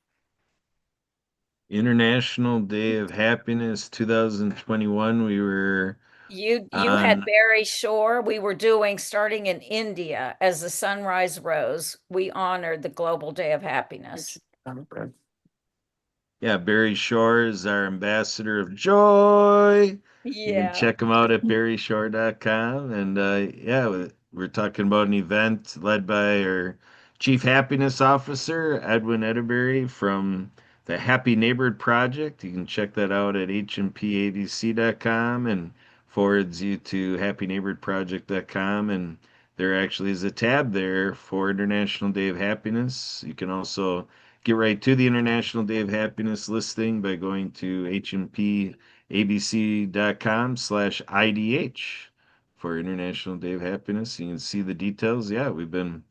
[SPEAKER 2] International Day of Happiness 2021. We were
[SPEAKER 1] You had
[SPEAKER 2] on,
[SPEAKER 1] Barry Shore. We were doing starting in India as the sunrise rose. We honored the Global Day of Happiness.
[SPEAKER 2] yeah, Barry Shore is our ambassador of joy. You can
[SPEAKER 1] Yeah.
[SPEAKER 2] check him out at barryshore.com. And yeah, we're talking about an event led by our Chief Happiness Officer, Edwin Edeberry from the Happy Neighborhood Project. You can check that out at hmpabc.com and forwards you to happyneighborhoodproject.com. And there actually is a tab there for International Day of Happiness. You can also get right to the International Day of Happiness listing by going to hmpabc.com/IDH for International Day of Happiness. You can see the details. Yeah, we've been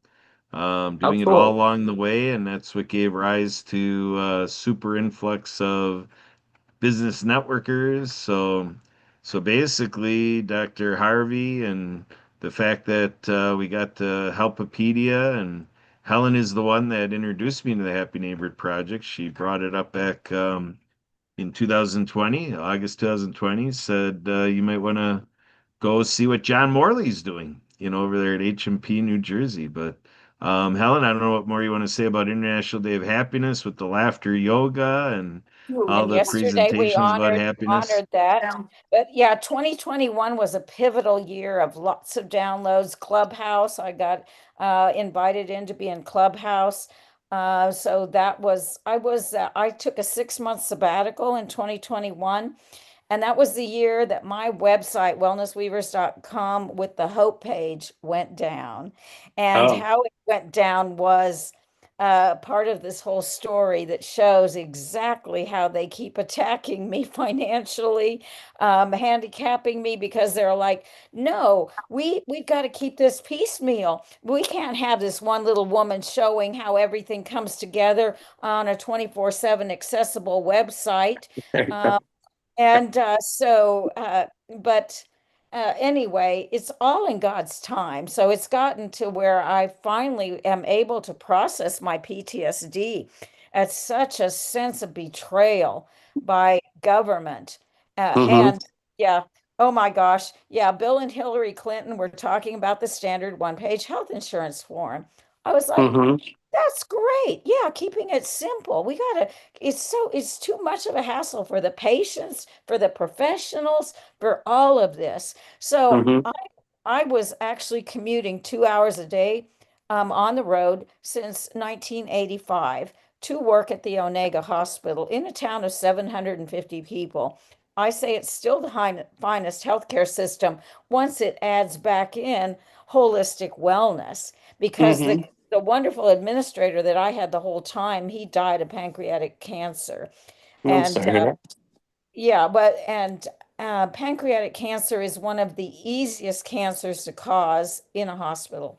[SPEAKER 9] How
[SPEAKER 2] doing it all
[SPEAKER 9] cool.
[SPEAKER 2] along the way, and that's what gave rise to super influx of business networkers. So basically, Dr. Harvey and the fact that we got to Helpopedia, and Helen is the one that introduced me to the Happy Neighborhood Project. She brought it up back in 2020, August 2020, said you might want to go see what John Morley's doing, over there at HMP New Jersey. But Helen, I don't know what more you want to say about International Day of Happiness with the laughter yoga and all
[SPEAKER 1] And
[SPEAKER 2] the
[SPEAKER 1] yesterday we
[SPEAKER 2] presentations about happiness.
[SPEAKER 1] honored that. But yeah, 2021 was a pivotal year of lots of downloads. Clubhouse, I got invited in to be in Clubhouse. So that was I took a 6 month sabbatical in 2021. And that was the year that my website, wellnessweavers.com, with the hope page went down. And
[SPEAKER 9] Oh,
[SPEAKER 1] how it went down was part of this whole story that shows exactly how they keep attacking me financially, handicapping me because they're like, no, we've got to keep this piecemeal. We can't have this one little woman showing how everything comes together on a 24/7 accessible website.
[SPEAKER 9] there you
[SPEAKER 1] Uh,
[SPEAKER 9] go.
[SPEAKER 1] and but anyway, it's all in God's time. So it's gotten to where I finally am able to process my PTSD at such a sense of betrayal by government.
[SPEAKER 9] Mm-hmm.
[SPEAKER 1] And yeah, oh my gosh. Yeah, Bill and Hillary Clinton were talking about the standard one-page health insurance form. I was like,
[SPEAKER 9] Mm-hmm.
[SPEAKER 1] that's great. Yeah, keeping it simple. It's too much of a hassle for the patients, for the professionals, for all of this. So
[SPEAKER 9] Mm-hmm.
[SPEAKER 1] I was actually commuting 2 hours a day on the road since 1985 to work at the Onega Hospital in a town of 750 people. I say it's still the finest healthcare system once it adds back in holistic wellness because
[SPEAKER 9] Mm-hmm.
[SPEAKER 1] the wonderful administrator that I had the whole time, he died of pancreatic cancer.
[SPEAKER 9] I'm
[SPEAKER 1] And
[SPEAKER 9] sorry.
[SPEAKER 1] yeah, but and pancreatic cancer is one of the easiest cancers to cause in a hospital.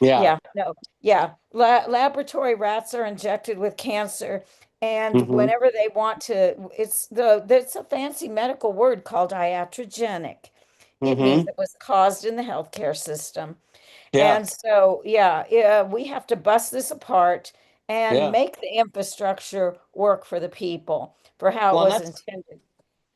[SPEAKER 9] Yeah.
[SPEAKER 1] Yeah, no, yeah. Laboratory rats are injected with cancer, and
[SPEAKER 9] Mm-hmm.
[SPEAKER 1] whenever they want to, it's a fancy medical word called iatrogenic. It means
[SPEAKER 9] Mm-hmm.
[SPEAKER 1] it was caused in the healthcare system.
[SPEAKER 9] Yeah.
[SPEAKER 1] And so, yeah, we have to bust this apart and
[SPEAKER 9] Yeah.
[SPEAKER 1] make the infrastructure work for the people for how it
[SPEAKER 9] Well, and
[SPEAKER 1] was
[SPEAKER 9] that's
[SPEAKER 1] intended.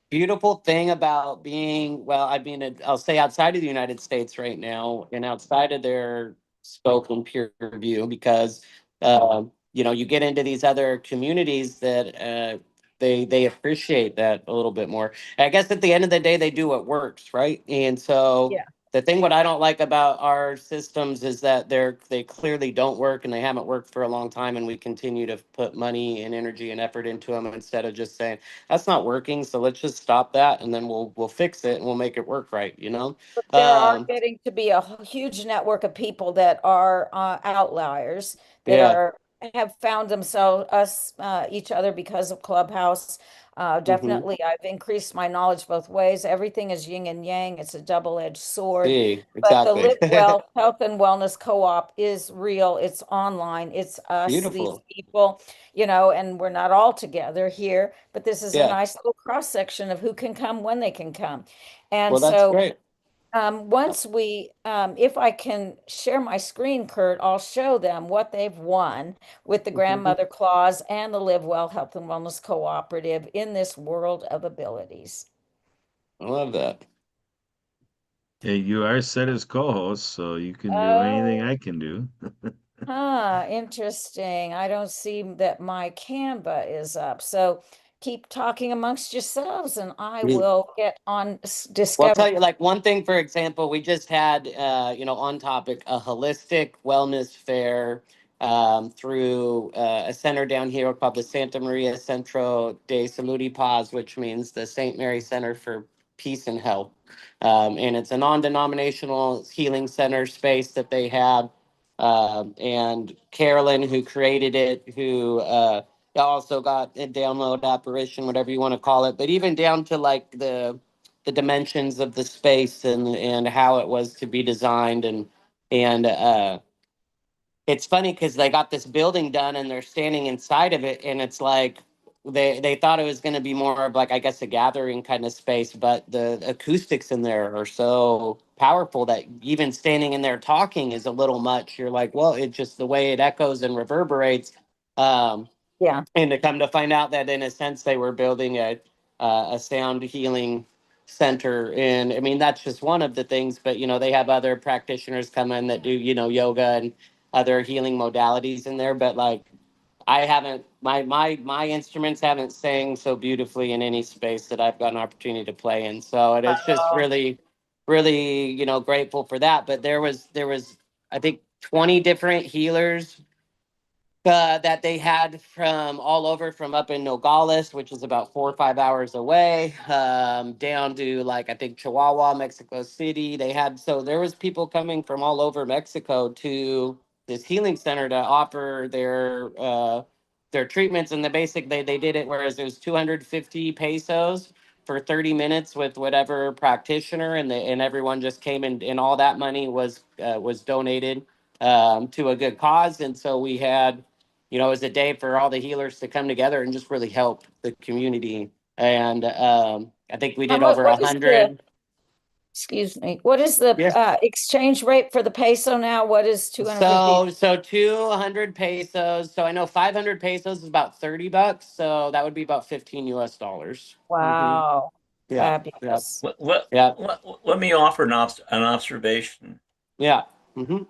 [SPEAKER 9] beautiful thing about being, well, I mean, I'll say outside of the United States right now and outside of their scope and peer review, because you get into these other communities that they appreciate that a little bit more. I guess at the end of the day, they do what works, right? And so
[SPEAKER 1] Yeah.
[SPEAKER 9] the thing what I don't like about our systems is that they clearly don't work and they haven't worked for a long time, and we continue to put money and energy and effort into them instead of just saying that's not working, so let's just stop that and then we'll fix it and we'll make it work right, you know.
[SPEAKER 1] But there are
[SPEAKER 9] um
[SPEAKER 1] getting to be a huge network of people that are outliers that
[SPEAKER 9] yeah.
[SPEAKER 1] are have found themselves each other because of Clubhouse.
[SPEAKER 9] Mm-hmm.
[SPEAKER 1] Definitely, I've increased my knowledge both ways. Everything is yin and yang. It's a double-edged sword.
[SPEAKER 9] See,
[SPEAKER 1] But the
[SPEAKER 9] exactly.
[SPEAKER 1] Live Well Health and Wellness Co-op is real. It's online. It's us, these
[SPEAKER 9] Beautiful.
[SPEAKER 1] people, and we're not all together here, but this is a
[SPEAKER 9] Yeah,
[SPEAKER 1] nice little cross section of who can come when they can come. And
[SPEAKER 9] well, that's
[SPEAKER 1] so
[SPEAKER 9] great.
[SPEAKER 1] if I can share my screen, Kurt, I'll show them what they've won with the
[SPEAKER 9] Mhm.
[SPEAKER 1] Grandmother Clause and the Live Well Health and Wellness Cooperative in this world of abilities.
[SPEAKER 9] I love that.
[SPEAKER 2] Yeah, you are set as co-host, so you can do anything
[SPEAKER 1] Oh,
[SPEAKER 2] I can do.
[SPEAKER 1] interesting. I don't see that my Canva is up. So keep talking amongst yourselves and I will get on
[SPEAKER 9] Well, I'll
[SPEAKER 1] Discover.
[SPEAKER 9] tell you, like one thing, for example, we just had, on topic, a holistic wellness fair through a center down here called the Santa Maria Centro de Salud y Paz, which means the St. Mary Center for Peace and Health. And it's a non-denominational healing center space that they have. And Carolyn, who created it, who also got a download apparition, whatever you want to call it, but even down to like the dimensions of the space and how it was to be designed and it's funny because they got this building done and they're standing inside of it and it's like they thought it was going to be more of like I guess a gathering kind of space, but the acoustics in there are so powerful that even standing in there talking is a little much. You're like, well, it just the way it echoes and reverberates. um
[SPEAKER 1] Yeah.
[SPEAKER 9] and to come to find out that in a sense they were building a sound healing center, and I mean that's just one of the things, but they have other practitioners come in that do yoga and other healing modalities in there, but like I haven't my instruments haven't sang so beautifully in any space that I've got an opportunity to play in, so it's just really grateful for that. But there was I think 20 different healers that they had from all over, from up in Nogales, which is about 4 or 5 hours away, down to like I think Chihuahua, Mexico City. So there was people coming from all over Mexico to this healing center to offer their treatments. And they did it whereas it was 250 pesos for 30 minutes with whatever practitioner, and everyone just came and all that money was donated to a good cause. And so we had it was a day for all the healers to come together and just really help the community. And I think we
[SPEAKER 1] How
[SPEAKER 9] did
[SPEAKER 1] much,
[SPEAKER 9] over a
[SPEAKER 1] what is the
[SPEAKER 9] hundred.
[SPEAKER 1] excuse me, what is the
[SPEAKER 9] Yeah.
[SPEAKER 1] exchange rate for the peso now? What is 250?
[SPEAKER 9] So 200 pesos. So I know 500 pesos is about $30. So that would be about 15 US dollars.
[SPEAKER 1] Wow,
[SPEAKER 9] Yeah. Yeah.
[SPEAKER 1] fabulous.
[SPEAKER 9] Yeah.
[SPEAKER 5] Let me offer an observation.
[SPEAKER 9] Yeah. hmm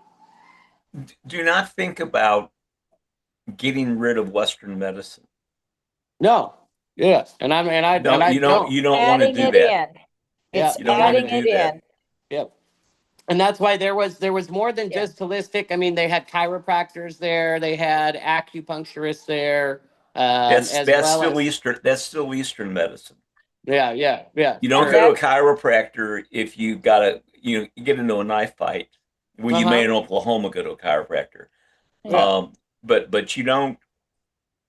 [SPEAKER 5] Do not think about getting rid of Western medicine.
[SPEAKER 9] No. Yeah. And I don't.
[SPEAKER 5] You don't want to
[SPEAKER 1] Adding
[SPEAKER 5] do
[SPEAKER 1] it
[SPEAKER 5] that.
[SPEAKER 1] in.
[SPEAKER 9] Yeah.
[SPEAKER 1] It's
[SPEAKER 5] You don't want to
[SPEAKER 1] adding
[SPEAKER 5] do
[SPEAKER 1] it
[SPEAKER 5] that.
[SPEAKER 1] in.
[SPEAKER 9] Yep. And that's why there was more than
[SPEAKER 1] Yeah.
[SPEAKER 9] just holistic. I mean, they had chiropractors there, they had acupuncturists there, as
[SPEAKER 5] That's
[SPEAKER 9] well
[SPEAKER 5] still
[SPEAKER 9] as
[SPEAKER 5] Eastern. That's still Eastern medicine.
[SPEAKER 9] yeah.
[SPEAKER 5] You don't
[SPEAKER 1] And
[SPEAKER 5] go to a
[SPEAKER 1] that's,
[SPEAKER 5] chiropractor if you got to, you get into a knife fight. When you may
[SPEAKER 9] Uh-huh.
[SPEAKER 5] in Oklahoma go to a chiropractor.
[SPEAKER 9] Yeah.
[SPEAKER 5] But you don't.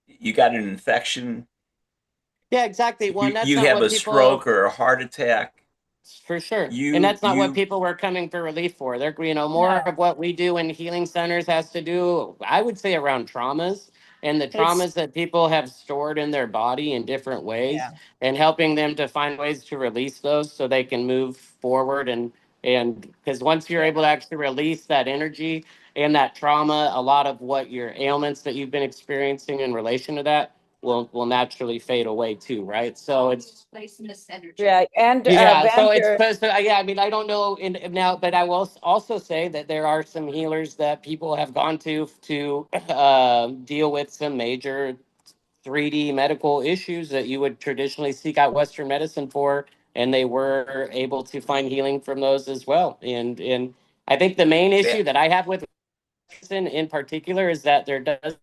[SPEAKER 5] You got an infection.
[SPEAKER 9] Yeah, exactly. Well, and that's
[SPEAKER 5] You
[SPEAKER 9] not
[SPEAKER 5] have
[SPEAKER 9] what
[SPEAKER 5] a stroke
[SPEAKER 9] people.
[SPEAKER 5] or a heart attack.
[SPEAKER 9] For sure. And
[SPEAKER 5] You
[SPEAKER 9] that's not what
[SPEAKER 5] you
[SPEAKER 9] people were coming for relief for. They're, more
[SPEAKER 1] no,
[SPEAKER 9] of what we do in healing centers has to do, I would say, around traumas and the
[SPEAKER 1] it's,
[SPEAKER 9] traumas that people have stored in their body in different ways
[SPEAKER 1] yeah,
[SPEAKER 9] and helping them to find ways to release those so they can move forward. And because once you're
[SPEAKER 1] yeah.
[SPEAKER 9] able to actually release that energy and that trauma, a lot of what your ailments that you've been experiencing in relation to that will naturally fade away too, right? So it's
[SPEAKER 1] Yeah, and
[SPEAKER 9] yeah, so it's
[SPEAKER 1] Vander,
[SPEAKER 9] yeah. I mean, I don't know now, but I will also say that there are some healers that people have gone to deal with some major 3D medical issues that you would traditionally seek out Western medicine for, and they were able to find healing from those as well. And I think the main issue
[SPEAKER 5] that
[SPEAKER 9] that I have with medicine in particular is that there does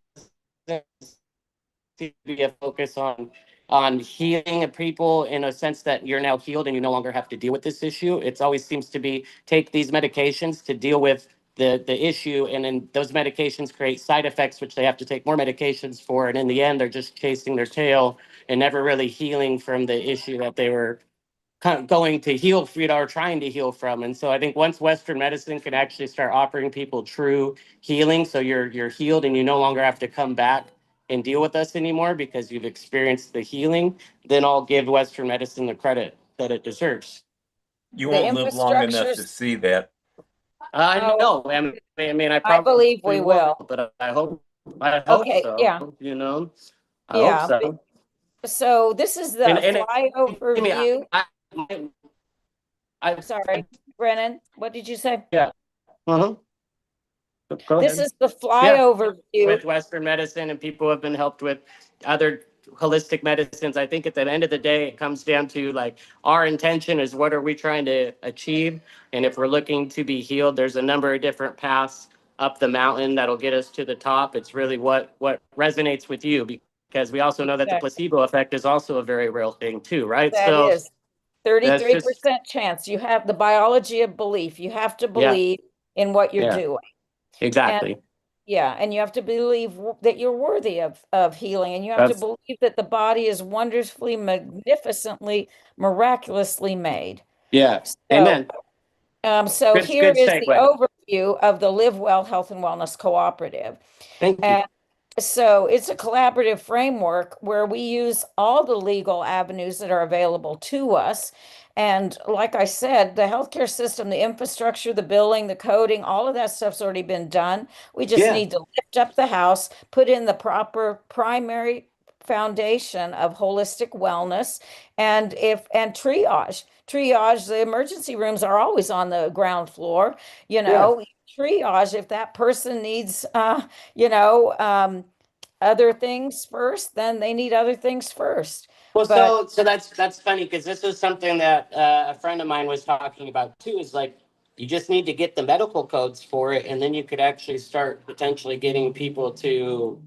[SPEAKER 9] to be a focus on healing people in a sense that you're now healed and you no longer have to deal with this issue. It always seems to be take these medications to deal with the issue, and then those medications create side effects, which they have to take more medications for, and in the end, they're just chasing their tail and never really healing from the issue that they were kind of going to heal, or trying to heal from. And so I think once Western medicine can actually start offering people true healing, so you're healed and you no longer have to come back and deal with us anymore because you've experienced the healing, then I'll give Western medicine the credit that it deserves.
[SPEAKER 5] you
[SPEAKER 1] the
[SPEAKER 5] won't live long enough to
[SPEAKER 1] infrastructures.
[SPEAKER 5] see that.
[SPEAKER 9] I
[SPEAKER 1] Oh,
[SPEAKER 9] know. I mean, I
[SPEAKER 1] I
[SPEAKER 9] probably
[SPEAKER 1] believe we
[SPEAKER 9] will,
[SPEAKER 1] will.
[SPEAKER 9] but I hope
[SPEAKER 1] Okay, yeah,
[SPEAKER 9] so. I hope
[SPEAKER 1] yeah.
[SPEAKER 9] so.
[SPEAKER 1] So this is
[SPEAKER 9] And
[SPEAKER 1] the
[SPEAKER 9] I mean,
[SPEAKER 1] flyover view.
[SPEAKER 9] I
[SPEAKER 1] Sorry, Brennan, what did you say?
[SPEAKER 9] yeah. Uh-huh. Go
[SPEAKER 1] This
[SPEAKER 9] ahead.
[SPEAKER 1] is the
[SPEAKER 9] Yeah,
[SPEAKER 1] flyover view.
[SPEAKER 9] with Western medicine, and people have been helped with other holistic medicines. I think at the end of the day, it comes down to like our intention is what are we trying to achieve? And if we're looking to be healed, there's a number of different paths up the mountain that'll get us to the top. It's really what resonates with you, because we also know that the
[SPEAKER 1] Exactly.
[SPEAKER 9] placebo effect is also a very real thing too, right?
[SPEAKER 1] That
[SPEAKER 9] So
[SPEAKER 1] is
[SPEAKER 9] that's just
[SPEAKER 1] 33% chance. You have the biology of belief. You have to
[SPEAKER 9] yeah,
[SPEAKER 1] believe in what you're
[SPEAKER 9] yeah,
[SPEAKER 1] doing. And
[SPEAKER 9] exactly.
[SPEAKER 1] yeah, and you have to believe that you're worthy of healing, and you have to
[SPEAKER 9] That's
[SPEAKER 1] believe that the body is wonderfully, magnificently, miraculously made.
[SPEAKER 9] yeah.
[SPEAKER 1] So,
[SPEAKER 9] Amen.
[SPEAKER 1] so here
[SPEAKER 9] Good
[SPEAKER 1] is the
[SPEAKER 9] segue.
[SPEAKER 1] overview of the Live Well Health and Wellness Cooperative.
[SPEAKER 9] Thank you.
[SPEAKER 1] And so it's a collaborative framework where we use all the legal avenues that are available to us. And like I said, the healthcare system, the infrastructure, the billing, the coding, all of that stuff's already been done. We just
[SPEAKER 9] Yeah.
[SPEAKER 1] need to lift up the house, put in the proper primary foundation of holistic wellness and triage. The emergency rooms are always on the ground floor, you
[SPEAKER 9] Yeah.
[SPEAKER 1] know, triage if that person needs you know, other things first, then they need other things first.
[SPEAKER 9] Well,
[SPEAKER 1] But
[SPEAKER 9] so that's funny because this is something that a friend of mine was talking about too. Is like you just need to get the medical codes for it, and then you could actually start potentially getting people to,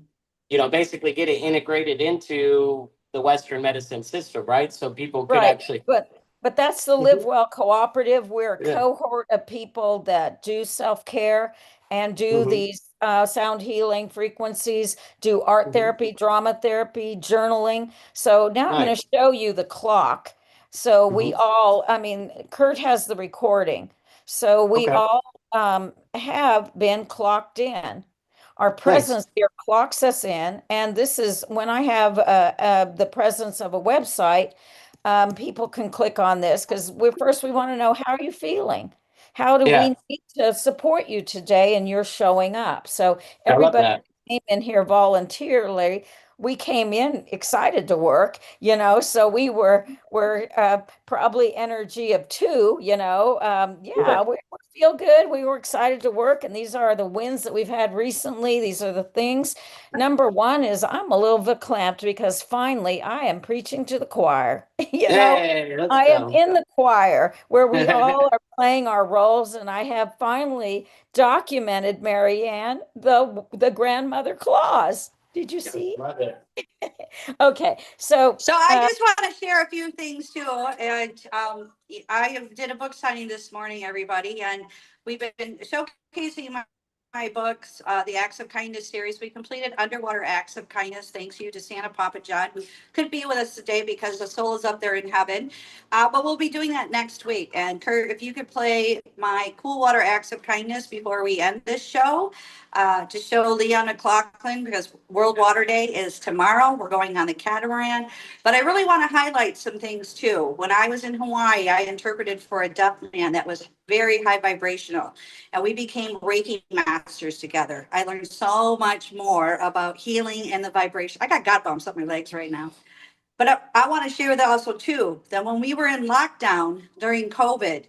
[SPEAKER 9] basically get it integrated into the Western medicine system, right? So people could
[SPEAKER 1] right,
[SPEAKER 9] actually.
[SPEAKER 1] but that's the Live
[SPEAKER 9] Mhm.
[SPEAKER 1] Well Cooperative. We're a
[SPEAKER 9] Yeah.
[SPEAKER 1] cohort of people that do self-care and do
[SPEAKER 9] hmm
[SPEAKER 1] these sound healing frequencies, do art
[SPEAKER 9] hmm
[SPEAKER 1] therapy, drama therapy, journaling. So now I'm going
[SPEAKER 9] Nice.
[SPEAKER 1] to show you the clock. So we
[SPEAKER 9] hmm
[SPEAKER 1] all, I mean, Kurt has the recording. So we
[SPEAKER 9] Okay.
[SPEAKER 1] all have been clocked in. Our
[SPEAKER 9] Nice.
[SPEAKER 1] presence here clocks us in, and this is when I have the presence of a website. people can click on this because we want to know, how are you feeling? How do
[SPEAKER 9] Yeah,
[SPEAKER 1] we need to support you today? And you're showing up. So
[SPEAKER 9] I love
[SPEAKER 1] everybody
[SPEAKER 9] that.
[SPEAKER 1] came in here voluntarily. We came in excited to work, so we're probably energy of two,
[SPEAKER 9] Yeah.
[SPEAKER 1] yeah, we feel good. We were excited to work, and these are the wins that we've had recently. These are the things. Number one is I'm a little verklempt because finally I am preaching to the choir.
[SPEAKER 9] Hey, let's
[SPEAKER 1] I am
[SPEAKER 9] go.
[SPEAKER 1] in the choir where we all are playing our roles, and I have finally documented, Marianne, the grandmother clause. Did you see?
[SPEAKER 9] Love it.
[SPEAKER 1] Okay, so
[SPEAKER 8] So I just want to share a few things too. And did a book signing this morning, everybody, and we've been showcasing my books, the Acts of Kindness series. We completed Underwater Acts of Kindness, thanks you to Santa Papa John, who couldn't be with us today because the soul is up there in heaven. But we'll be doing that next week. And Kurt, if you could play my Cool Water Acts of Kindness before we end this show, to show Leon McLaughlin, because World Water Day is tomorrow. We're going on the catamaran. But I really want to highlight some things too. When I was in Hawaii, I interpreted for a deaf man that was very high vibrational, and we became Reiki masters together. I learned so much more about healing and the vibration. I got God bumps up my legs right now. But I want to share that also too, that when we were in lockdown during COVID,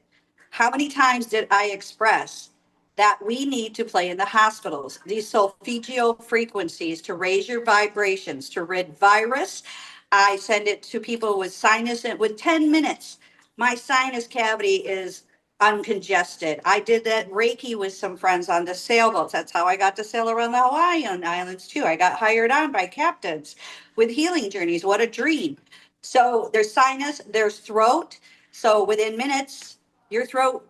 [SPEAKER 8] how many times did I express that we need to play in the hospitals, these solfeggio frequencies to raise your vibrations, to rid virus. I send it to people with sinus, and with 10 minutes, my sinus cavity is uncongested. I did that Reiki with some friends on the sailboats. That's how I got to sail around the Hawaiian Islands too. I got hired on by captains with healing journeys. What a dream. So there's sinus, there's throat. So within minutes, your throat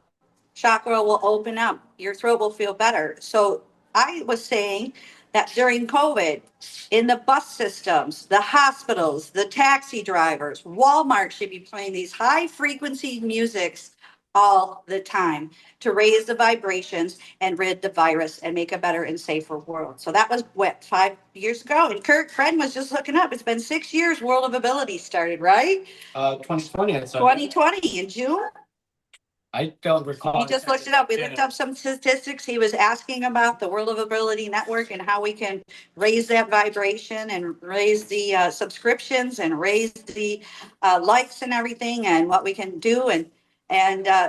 [SPEAKER 8] chakra will open up, your throat will feel better. So I was saying that during COVID, in the bus systems, the hospitals, the taxi drivers, Walmart should be playing these high frequency musics all the time to raise the vibrations and rid the virus and make a better and safer world. So that was what, 5 years ago? And Kurt Fred was just looking up. It's been 6 years World of Ability started, right?
[SPEAKER 9] 2020.
[SPEAKER 8] 2020 in June.
[SPEAKER 9] I don't recall.
[SPEAKER 8] He just looked it up. We looked up some statistics. He was asking about the World of Ability Network and how we can raise that vibration and raise the subscriptions and raise the likes and everything, and what we can do.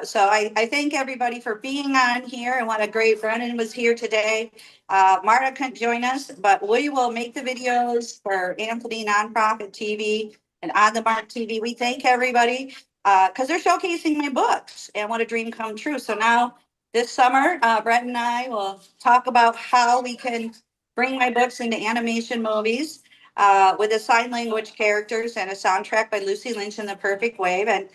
[SPEAKER 8] So I thank everybody for being on here, and what a great Brennan was here today. Marta couldn't join us, but we will make the videos for Anthony Nonprofit TV and On the Mark TV. We thank everybody because they're showcasing my books and what a dream come true. So now this summer, Brett and I will talk about how we can bring my books into animation movies with the sign language characters and a soundtrack by Lucy Lynch and the Perfect Wave. And,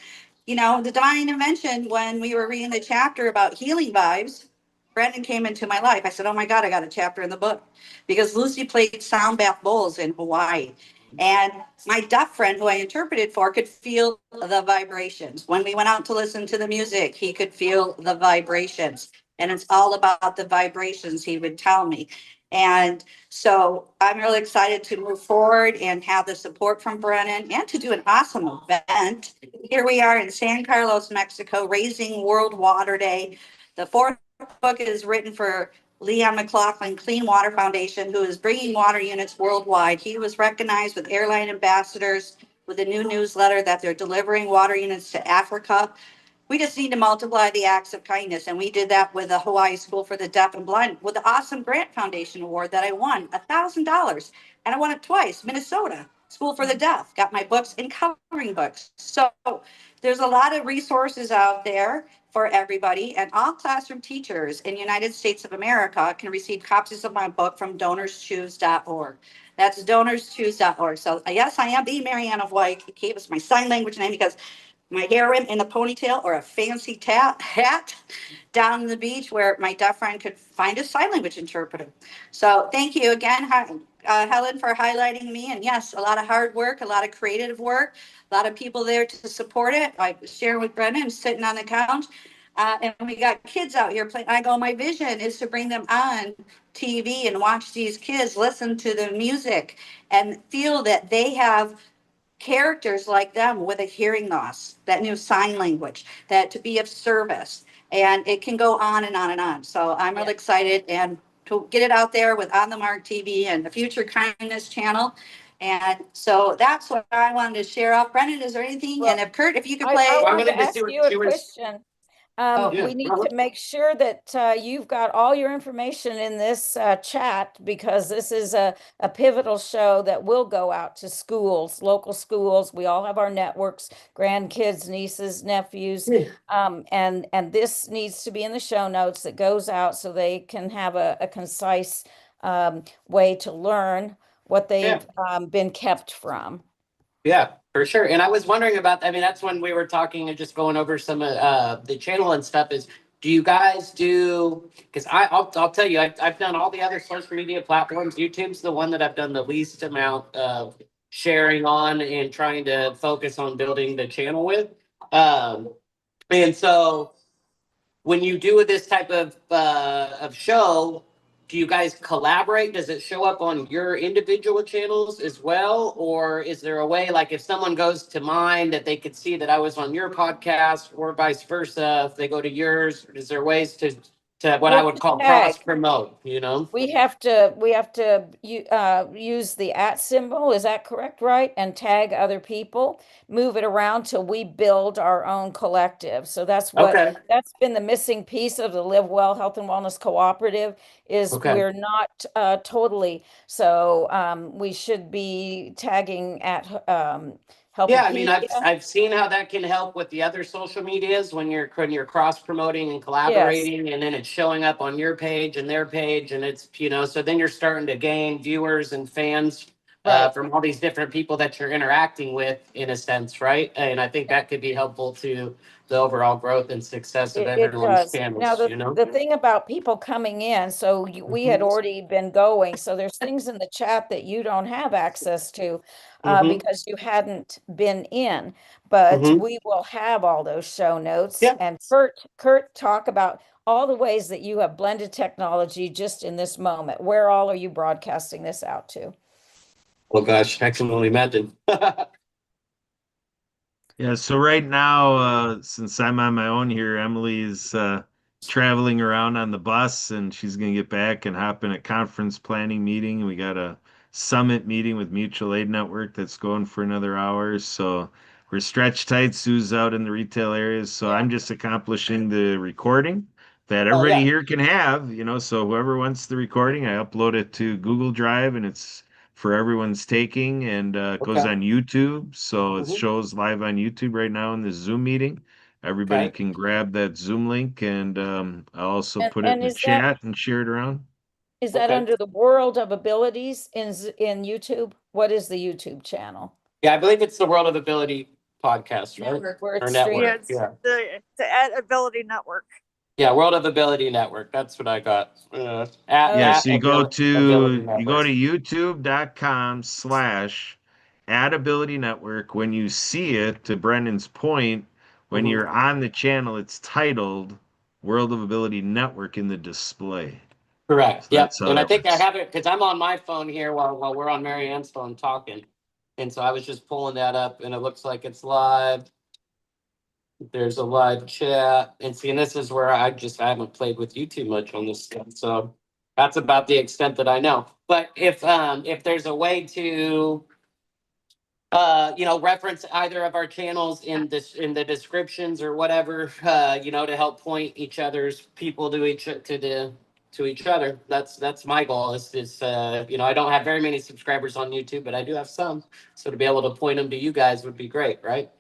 [SPEAKER 8] the divine invention, when we were reading the chapter about healing vibes, Brandon came into my life. I said, oh my God, I got a chapter in the book, because Lucy played sound bath bowls in Hawaii. And my deaf friend, who I interpreted for, could feel the vibrations. When we went out to listen to the music, he could feel the vibrations. And it's all about the vibrations, he would tell me. And so I'm really excited to move forward and have the support from Brennan and to do an awesome event. Here we are in San Carlos, Mexico, raising World Water Day. The fourth book is written for Leon McLaughlin Clean Water Foundation, who is bringing water units worldwide. He was recognized with airline ambassadors with a new newsletter that they're delivering water units to Africa. We just need to multiply the acts of kindness. And we did that with the Hawaii School for the Deaf and Blind with the awesome Grant Foundation Award that I won, $1,000. And I won it twice, Minnesota School for the Deaf, got my books and coloring books. So there's a lot of resources out there for everybody, and all classroom teachers in the United States of America can receive copies of my book from donorschoose.org. That's donorschoose.org. So yes, I am the Marianne of Waikiki. It's my sign language name because my hair in a ponytail or a fancy hat down the beach where my deaf friend could find a sign language interpreter. So thank you again, Helen, for highlighting me. And yes, a lot of hard work, a lot of creative work, a lot of people there to support it. I share with Brendan, sitting on the couch. And we got kids out here playing. I go, my vision is to bring them on TV and watch these kids listen to the music and feel that they have characters like them with a hearing loss, that new sign language, that to be of service. And it can go on and on and on. So I'm really excited and to get it out there with On the Mark TV and the Future Kindness channel. And so that's what I wanted to share up. Brendan, is there anything?
[SPEAKER 1] Well,
[SPEAKER 8] And if Kurt, if you could
[SPEAKER 1] I
[SPEAKER 8] play.
[SPEAKER 1] wanted to
[SPEAKER 9] to see
[SPEAKER 1] ask
[SPEAKER 9] what
[SPEAKER 1] you a
[SPEAKER 9] she was.
[SPEAKER 1] question.
[SPEAKER 8] Oh,
[SPEAKER 9] Yeah.
[SPEAKER 1] We need to make sure that you've got all your information in this chat, because this is a pivotal show that will go out to schools, local schools. We all have our networks, grandkids, nieces, nephews, and this needs to be in the show notes that goes out so they can have a concise way to learn what they've been kept from.
[SPEAKER 9] Yeah, for sure. And I was wondering about, I mean, that's when we were talking and just going over some of the channel and stuff is, do you guys do, because I'll tell you, I've done all the other social media platforms. YouTube's the one that I've done the least amount of sharing on and trying to focus on building the channel with. And so when you do this type of show, do you guys collaborate? Does it show up on your individual channels as well? Or is there a way, like if someone goes to mine, that they could see that I was on your podcast, or vice versa, if they go to yours? Is there ways to what I would call
[SPEAKER 1] Tag.
[SPEAKER 9] cross promote, you know?
[SPEAKER 1] We have to use the @ symbol, is that correct, right? And tag other people, move it around till we build our own collective. So that's
[SPEAKER 9] Okay.
[SPEAKER 1] that's been the missing piece of the Live Well Health and Wellness Cooperative, is
[SPEAKER 9] Okay.
[SPEAKER 1] we're not totally. So we should be tagging at
[SPEAKER 9] Yeah, I mean,
[SPEAKER 1] Helpopedia.
[SPEAKER 9] I've seen how that can help with the other social medias when you're cross promoting and
[SPEAKER 1] Yes,
[SPEAKER 9] collaborating, and then it's showing up on your page and their page, and it's, you know, so then you're starting to gain viewers and fans
[SPEAKER 1] right.
[SPEAKER 9] from all these different people that you're interacting with, in a sense, right? And I think that could be helpful to the overall growth and success of
[SPEAKER 1] It
[SPEAKER 9] everyone's
[SPEAKER 1] does. Now,
[SPEAKER 9] channels, you know?
[SPEAKER 1] the thing about people coming in, so we had already been going, so there's things in the chat that you don't have access to
[SPEAKER 9] Mm-hmm.
[SPEAKER 1] because you hadn't been in, but
[SPEAKER 9] Mm-hmm.
[SPEAKER 1] we will have all those show notes.
[SPEAKER 9] Yeah.
[SPEAKER 1] And Kurt, talk about all the ways that you have blended technology just in this moment. Where all are you broadcasting this out to?
[SPEAKER 9] Oh gosh, I can only imagine.
[SPEAKER 2] Yeah, so right now, since I'm on my own here, Emily is traveling around on the bus, and she's going to get back and hop in a conference planning meeting. We got a summit meeting with Mutual Aid Network that's going for another hour. So we're stretched tight. Sue's out in the retail areas. So I'm just accomplishing the recording that everybody here can have, you know. So whoever wants the recording, I upload it to Google Drive, and it's for everyone's taking, and it goes
[SPEAKER 9] Okay.
[SPEAKER 2] on YouTube. So it
[SPEAKER 9] Mhm.
[SPEAKER 2] shows live on YouTube right now in the Zoom meeting. Everybody
[SPEAKER 9] Okay.
[SPEAKER 2] can grab that Zoom link, and I'll also put it
[SPEAKER 1] And
[SPEAKER 2] in the chat and share it around.
[SPEAKER 1] is that
[SPEAKER 9] Okay.
[SPEAKER 1] under the World of Abilities in YouTube? What is the YouTube channel?
[SPEAKER 9] Yeah, I believe it's the World of Ability podcast, right?
[SPEAKER 8] Network.
[SPEAKER 1] Where
[SPEAKER 9] Or
[SPEAKER 1] it's
[SPEAKER 9] network.
[SPEAKER 7] Yeah,
[SPEAKER 1] streamed?
[SPEAKER 7] it's the Ability Network.
[SPEAKER 9] Yeah, World of Ability Network. That's what I got.
[SPEAKER 2] Yeah,
[SPEAKER 1] Okay.
[SPEAKER 2] so you
[SPEAKER 9] Ability
[SPEAKER 2] you go
[SPEAKER 9] Network.
[SPEAKER 2] to youtube.com/@ability network. When you see it, to Brendan's point, when
[SPEAKER 9] Mhm.
[SPEAKER 2] you're on the channel, it's titled World of Ability Network in the display.
[SPEAKER 9] Correct.
[SPEAKER 2] So
[SPEAKER 9] Yep.
[SPEAKER 2] that's how
[SPEAKER 9] And I
[SPEAKER 2] that
[SPEAKER 9] think I
[SPEAKER 2] works.
[SPEAKER 9] have it because I'm on my phone here while we're on Marianne's phone talking. And so I was just pulling that up, and it looks like it's live. There's a live chat. And see, and this is where I haven't played with you too much on this stuff. So that's about the extent that I know. But if there's a way to reference either of our channels in the descriptions or whatever, to help point each other's people to each other. That's my goal. I don't have very many subscribers on YouTube, but I do have some. So to be able to point them to you guys would be great, right?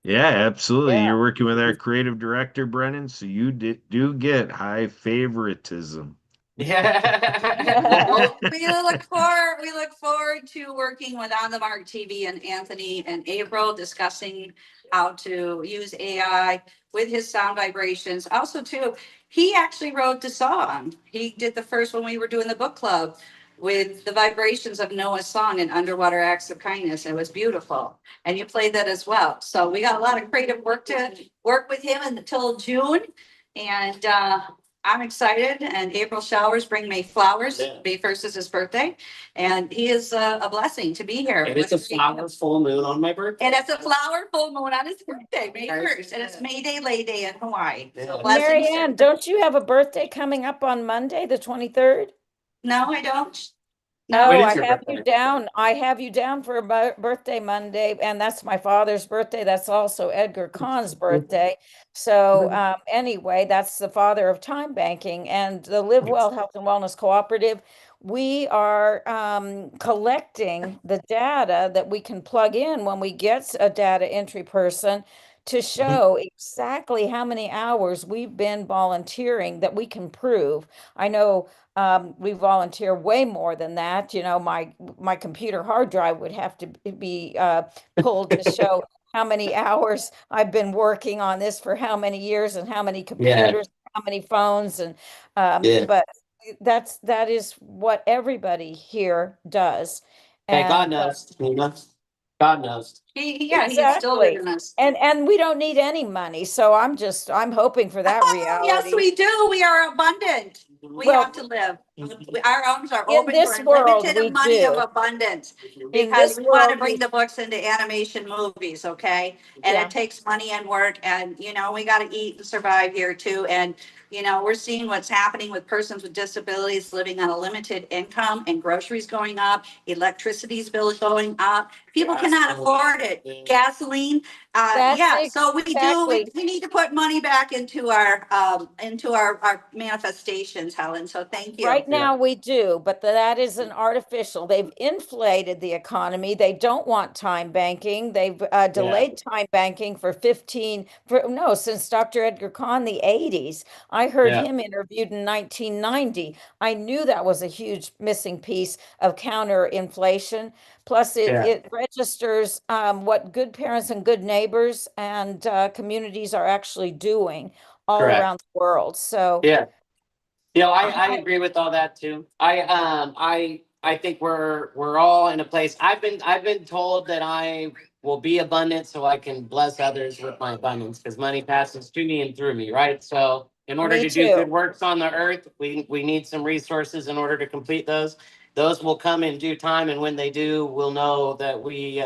[SPEAKER 2] Yeah, absolutely.
[SPEAKER 1] Yeah.
[SPEAKER 2] You're working with our creative director, Brendan, so you do get high favoritism.
[SPEAKER 8] Well, we look forward to working with On the Mark TV and Anthony and April, discussing how to use AI with his sound vibrations. Also, too, he actually wrote the song. He did the first one. We were doing the book club with the vibrations of Noah's song and Underwater Acts of Kindness. It was beautiful. And you played that as well. So we got a lot of creative work to work with him until June. And I'm excited, and April showers bring May flowers.
[SPEAKER 9] Yeah.
[SPEAKER 8] May 1st is his birthday, and he is a blessing to be here.
[SPEAKER 9] And it's a flower full moon on my birthday.
[SPEAKER 8] And it's a flower full moon on his birthday, May 1st, and it's May Day, Lay Day in Hawaii. So
[SPEAKER 9] Yeah.
[SPEAKER 8] blessings.
[SPEAKER 1] Marianne, don't you have a birthday coming up on Monday, the 23rd?
[SPEAKER 8] No, I don't.
[SPEAKER 1] Oh,
[SPEAKER 9] When is
[SPEAKER 1] I
[SPEAKER 9] your
[SPEAKER 1] have
[SPEAKER 9] birthday?
[SPEAKER 1] you down. I have you down for a birthday Monday, and that's my father's birthday. That's also Edgar Cahn's birthday. So, anyway, that's the father of time banking and the Live Well Health and Wellness Cooperative. We are collecting the data that we can plug in when we get a data entry person to show exactly how many hours we've been volunteering that we can prove. I know we volunteer way more than that. You know, my computer hard drive would have to be pulled to show how many hours I've been working on this for how many years and how many computers, how many phones, and
[SPEAKER 9] Yeah.
[SPEAKER 1] but that is what everybody here does.
[SPEAKER 9] Hey, God
[SPEAKER 1] And
[SPEAKER 9] knows. You know? God knows.
[SPEAKER 8] He instilled
[SPEAKER 1] exactly.
[SPEAKER 8] it in us.
[SPEAKER 1] And we don't need any money, so I'm hoping for that
[SPEAKER 8] Oh,
[SPEAKER 1] reality.
[SPEAKER 8] yes, we do. We are abundant. We
[SPEAKER 1] Well,
[SPEAKER 8] have to live. Our arms are
[SPEAKER 1] in
[SPEAKER 8] open
[SPEAKER 1] this
[SPEAKER 8] for
[SPEAKER 1] world,
[SPEAKER 8] unlimited
[SPEAKER 1] we
[SPEAKER 8] money of
[SPEAKER 1] do.
[SPEAKER 8] abundance
[SPEAKER 1] In
[SPEAKER 8] because
[SPEAKER 1] this
[SPEAKER 8] we want to
[SPEAKER 1] world,
[SPEAKER 8] bring the books into animation movies, okay? And
[SPEAKER 1] Yeah.
[SPEAKER 8] it takes money and work, and we got to eat and survive here too. And we're seeing what's happening with persons with disabilities living on a limited income, and groceries going up, electricity's bill going up. People cannot afford it.
[SPEAKER 9] Yeah.
[SPEAKER 8] Gasoline.
[SPEAKER 1] That's
[SPEAKER 8] So we
[SPEAKER 1] exactly.
[SPEAKER 8] we need to put money back into our manifestations, Helen. So thank you.
[SPEAKER 1] Right now we do, but that is an artificial. They've inflated the economy. They don't want time banking. They've delayed time banking since Dr. Edgar Kahn, the 80s. I heard
[SPEAKER 9] Yeah.
[SPEAKER 1] him interviewed in 1990. I knew that was a huge missing piece of counter inflation. Plus,
[SPEAKER 9] Yeah.
[SPEAKER 1] it registers what good parents and good neighbors and communities are actually doing all
[SPEAKER 9] Correct.
[SPEAKER 1] around the world. So,
[SPEAKER 9] Yeah. I agree with all that too. I think we're all in a place. I've been told that I will be abundant so I can bless others with my abundance because money passes to me and through me, right? So in order
[SPEAKER 1] Me
[SPEAKER 9] to do
[SPEAKER 1] too.
[SPEAKER 9] good works on the earth, we need some resources in order to complete those. Those will come in due time, and when they do, we'll know that we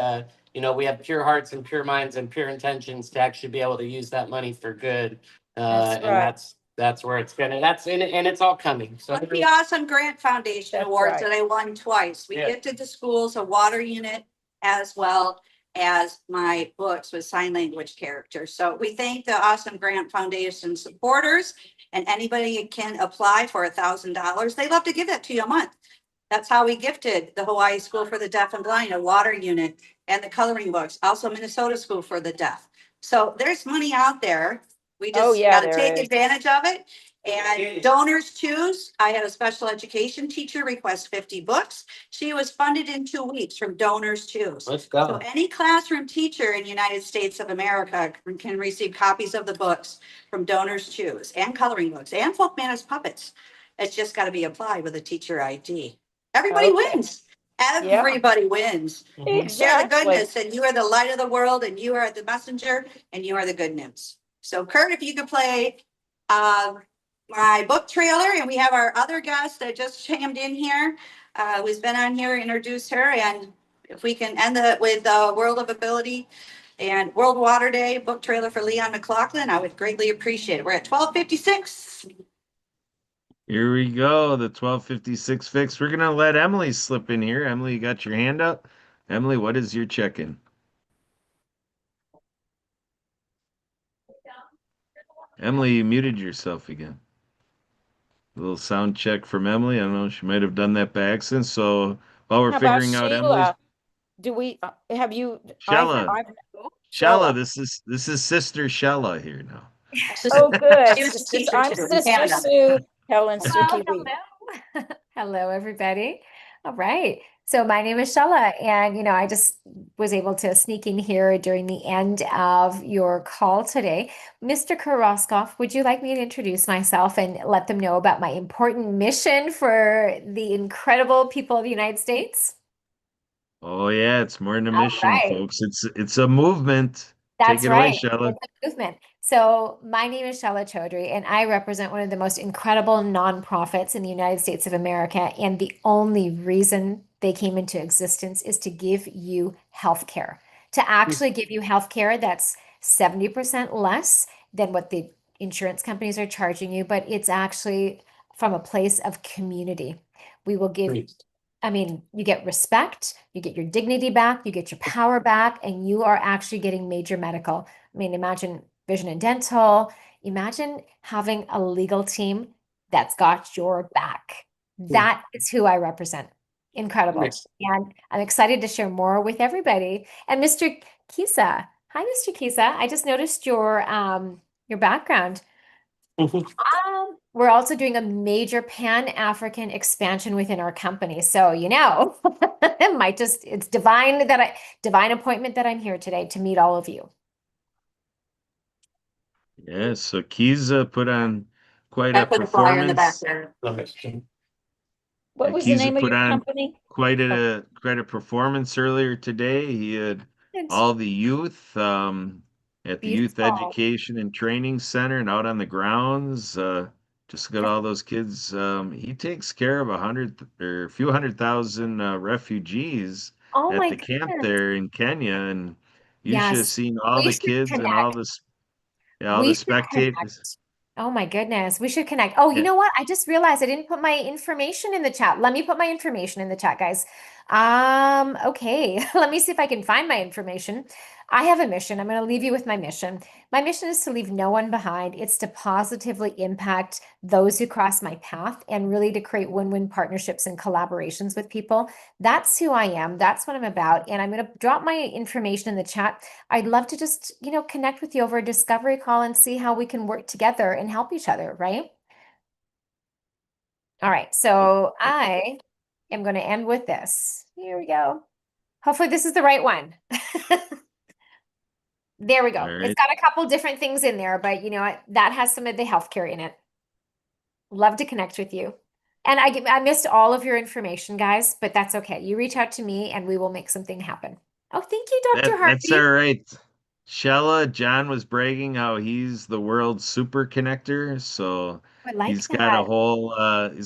[SPEAKER 9] we have pure hearts and pure minds and pure intentions to actually be able to use that money for good.
[SPEAKER 1] That's
[SPEAKER 9] And
[SPEAKER 1] right.
[SPEAKER 9] that's where it's gonna. That's in it, and it's all coming. So
[SPEAKER 8] Like the Awesome Grant Foundation
[SPEAKER 1] That's
[SPEAKER 8] Awards
[SPEAKER 1] right.
[SPEAKER 8] that I won twice. We
[SPEAKER 9] Yeah.
[SPEAKER 8] gifted the schools a water unit as well as my books with sign language characters. So we thank the Awesome Grant Foundation supporters, and anybody can apply for $1,000. They love to give that to you a month. That's how we gifted the Hawaii School for the Deaf and Blind, a water unit, and the coloring books, also Minnesota School for the Deaf. So there's money out there. We
[SPEAKER 1] Oh,
[SPEAKER 8] just
[SPEAKER 1] yeah,
[SPEAKER 8] got to
[SPEAKER 1] there
[SPEAKER 8] take
[SPEAKER 1] is.
[SPEAKER 8] advantage of it. And donors choose. I had a special education teacher request 50 books. She was funded in 2 weeks from Donors Choose.
[SPEAKER 9] let's
[SPEAKER 8] So
[SPEAKER 9] go.
[SPEAKER 8] any classroom teacher in the United States of America can receive copies of the books from Donors Choose, and coloring books, and folk manners puppets. It's just got to be applied with a teacher ID. Everybody
[SPEAKER 1] Okay.
[SPEAKER 8] wins.
[SPEAKER 1] Yeah,
[SPEAKER 8] Everybody wins. Share the
[SPEAKER 1] exactly.
[SPEAKER 8] goodness, and you are the light of the world, and you are the messenger, and you are the good news. So Kurt, if you could play my book trailer, and we have our other guest that just chimed in here, who's been on here, introduce her, and if we can end it with World of Ability and World Water Day book trailer for Leon McLaughlin, I would greatly appreciate it. We're at 12:56.
[SPEAKER 2] Here we go, the 1256 fix. We're gonna let Emily slip in here. Emily, you got your hand up? Emily, what is your check-in? Emily, you muted yourself again. A little sound check from Emily. I don't know, she might have done that by accident. So while we're
[SPEAKER 1] How about
[SPEAKER 2] figuring out Emily's,
[SPEAKER 1] Sheila? Do we have you?
[SPEAKER 2] Shella,
[SPEAKER 1] I've
[SPEAKER 2] Shella,
[SPEAKER 1] Shella.
[SPEAKER 2] this is Sister Shella here now.
[SPEAKER 1] Oh, good.
[SPEAKER 8] She was a teacher
[SPEAKER 1] I'm
[SPEAKER 8] too in
[SPEAKER 1] Sister
[SPEAKER 8] Canada.
[SPEAKER 1] Sue, Helen
[SPEAKER 10] Hello,
[SPEAKER 1] Suki.
[SPEAKER 10] hello. Hello, everybody. All right. So my name is Shella, and I just was able to sneak in here during the end of your call today. Mr. Koroskov, would you like me to introduce myself and let them know about my important mission for the incredible people of the United States?
[SPEAKER 2] Oh yeah, it's more than a
[SPEAKER 10] All
[SPEAKER 2] mission,
[SPEAKER 10] right.
[SPEAKER 2] folks. It's a movement. Take
[SPEAKER 10] That's
[SPEAKER 2] it away,
[SPEAKER 10] right.
[SPEAKER 2] Shella.
[SPEAKER 10] It's a movement. So, my name is Shala Chaudhry, and I represent one of the most incredible nonprofits in the United States of America. And the only reason they came into existence is to give you healthcare, to actually give you healthcare that's 70% less than what the insurance companies are charging you, but it's actually from a place of community. We will give I mean, you get respect, you get your dignity back, you get your power back, and you are actually getting major medical. I mean, imagine vision and dental. Imagine having a legal team that's got your back. That is who I represent. Incredible. And I'm excited to share more with everybody. And Mr. Kisa. Hi, Mr. Kisa. I just noticed your background. We're also doing a major Pan-African expansion within our company. So, it might it's divine appointment that I'm here today to meet all of you.
[SPEAKER 2] Yeah, so Kiza put on quite
[SPEAKER 9] I
[SPEAKER 2] a
[SPEAKER 9] put a flyer in the back
[SPEAKER 2] performance.
[SPEAKER 9] there.
[SPEAKER 1] What was the
[SPEAKER 2] Kiza
[SPEAKER 1] name of
[SPEAKER 2] put
[SPEAKER 1] your
[SPEAKER 2] on
[SPEAKER 1] company?
[SPEAKER 2] quite
[SPEAKER 1] Oh,
[SPEAKER 2] a performance earlier today. He had
[SPEAKER 10] It's
[SPEAKER 2] all the youth at the Youth
[SPEAKER 10] beautiful.
[SPEAKER 2] Education and Training Center and out on the grounds. Just got all those kids. He takes care of 100 or a few 100,000 refugees
[SPEAKER 10] Oh
[SPEAKER 2] at
[SPEAKER 10] my
[SPEAKER 2] the camp
[SPEAKER 10] goodness.
[SPEAKER 2] there in Kenya, and you should have
[SPEAKER 10] Yes,
[SPEAKER 2] seen all
[SPEAKER 10] we
[SPEAKER 2] the
[SPEAKER 10] should
[SPEAKER 2] kids and all
[SPEAKER 10] connect.
[SPEAKER 2] this, yeah, all
[SPEAKER 10] We
[SPEAKER 2] the
[SPEAKER 10] should
[SPEAKER 2] spectators.
[SPEAKER 10] connect. Oh my goodness, we should connect. Oh, you
[SPEAKER 2] Yeah,
[SPEAKER 10] know what? I just realized I didn't put my information in the chat. Let me put my information in the chat, guys. Okay. Let me see if I can find my information. I have a mission. I'm going to leave you with my mission. My mission is to leave no one behind. It's to positively impact those who cross my path and really to create win-win partnerships and collaborations with people. That's who I am. That's what I'm about. And I'm going to drop my information in the chat. I'd love to just, connect with you over a discovery call and see how we can work together and help each other, right? All right, so I am going to end with this. Here we go. Hopefully this is the right one. There we
[SPEAKER 2] all
[SPEAKER 10] go. It's
[SPEAKER 2] right.
[SPEAKER 10] got a couple different things in there, but you know what? That has some of the healthcare in it. Love to connect with you. And I missed all of your information, guys, but that's okay. You reach out to me and we will make something happen. Oh, thank you, Dr.
[SPEAKER 2] That's all
[SPEAKER 10] Harvey.
[SPEAKER 2] right. Shella, John was bragging how he's the world's super connector. So
[SPEAKER 10] I like that.
[SPEAKER 2] he's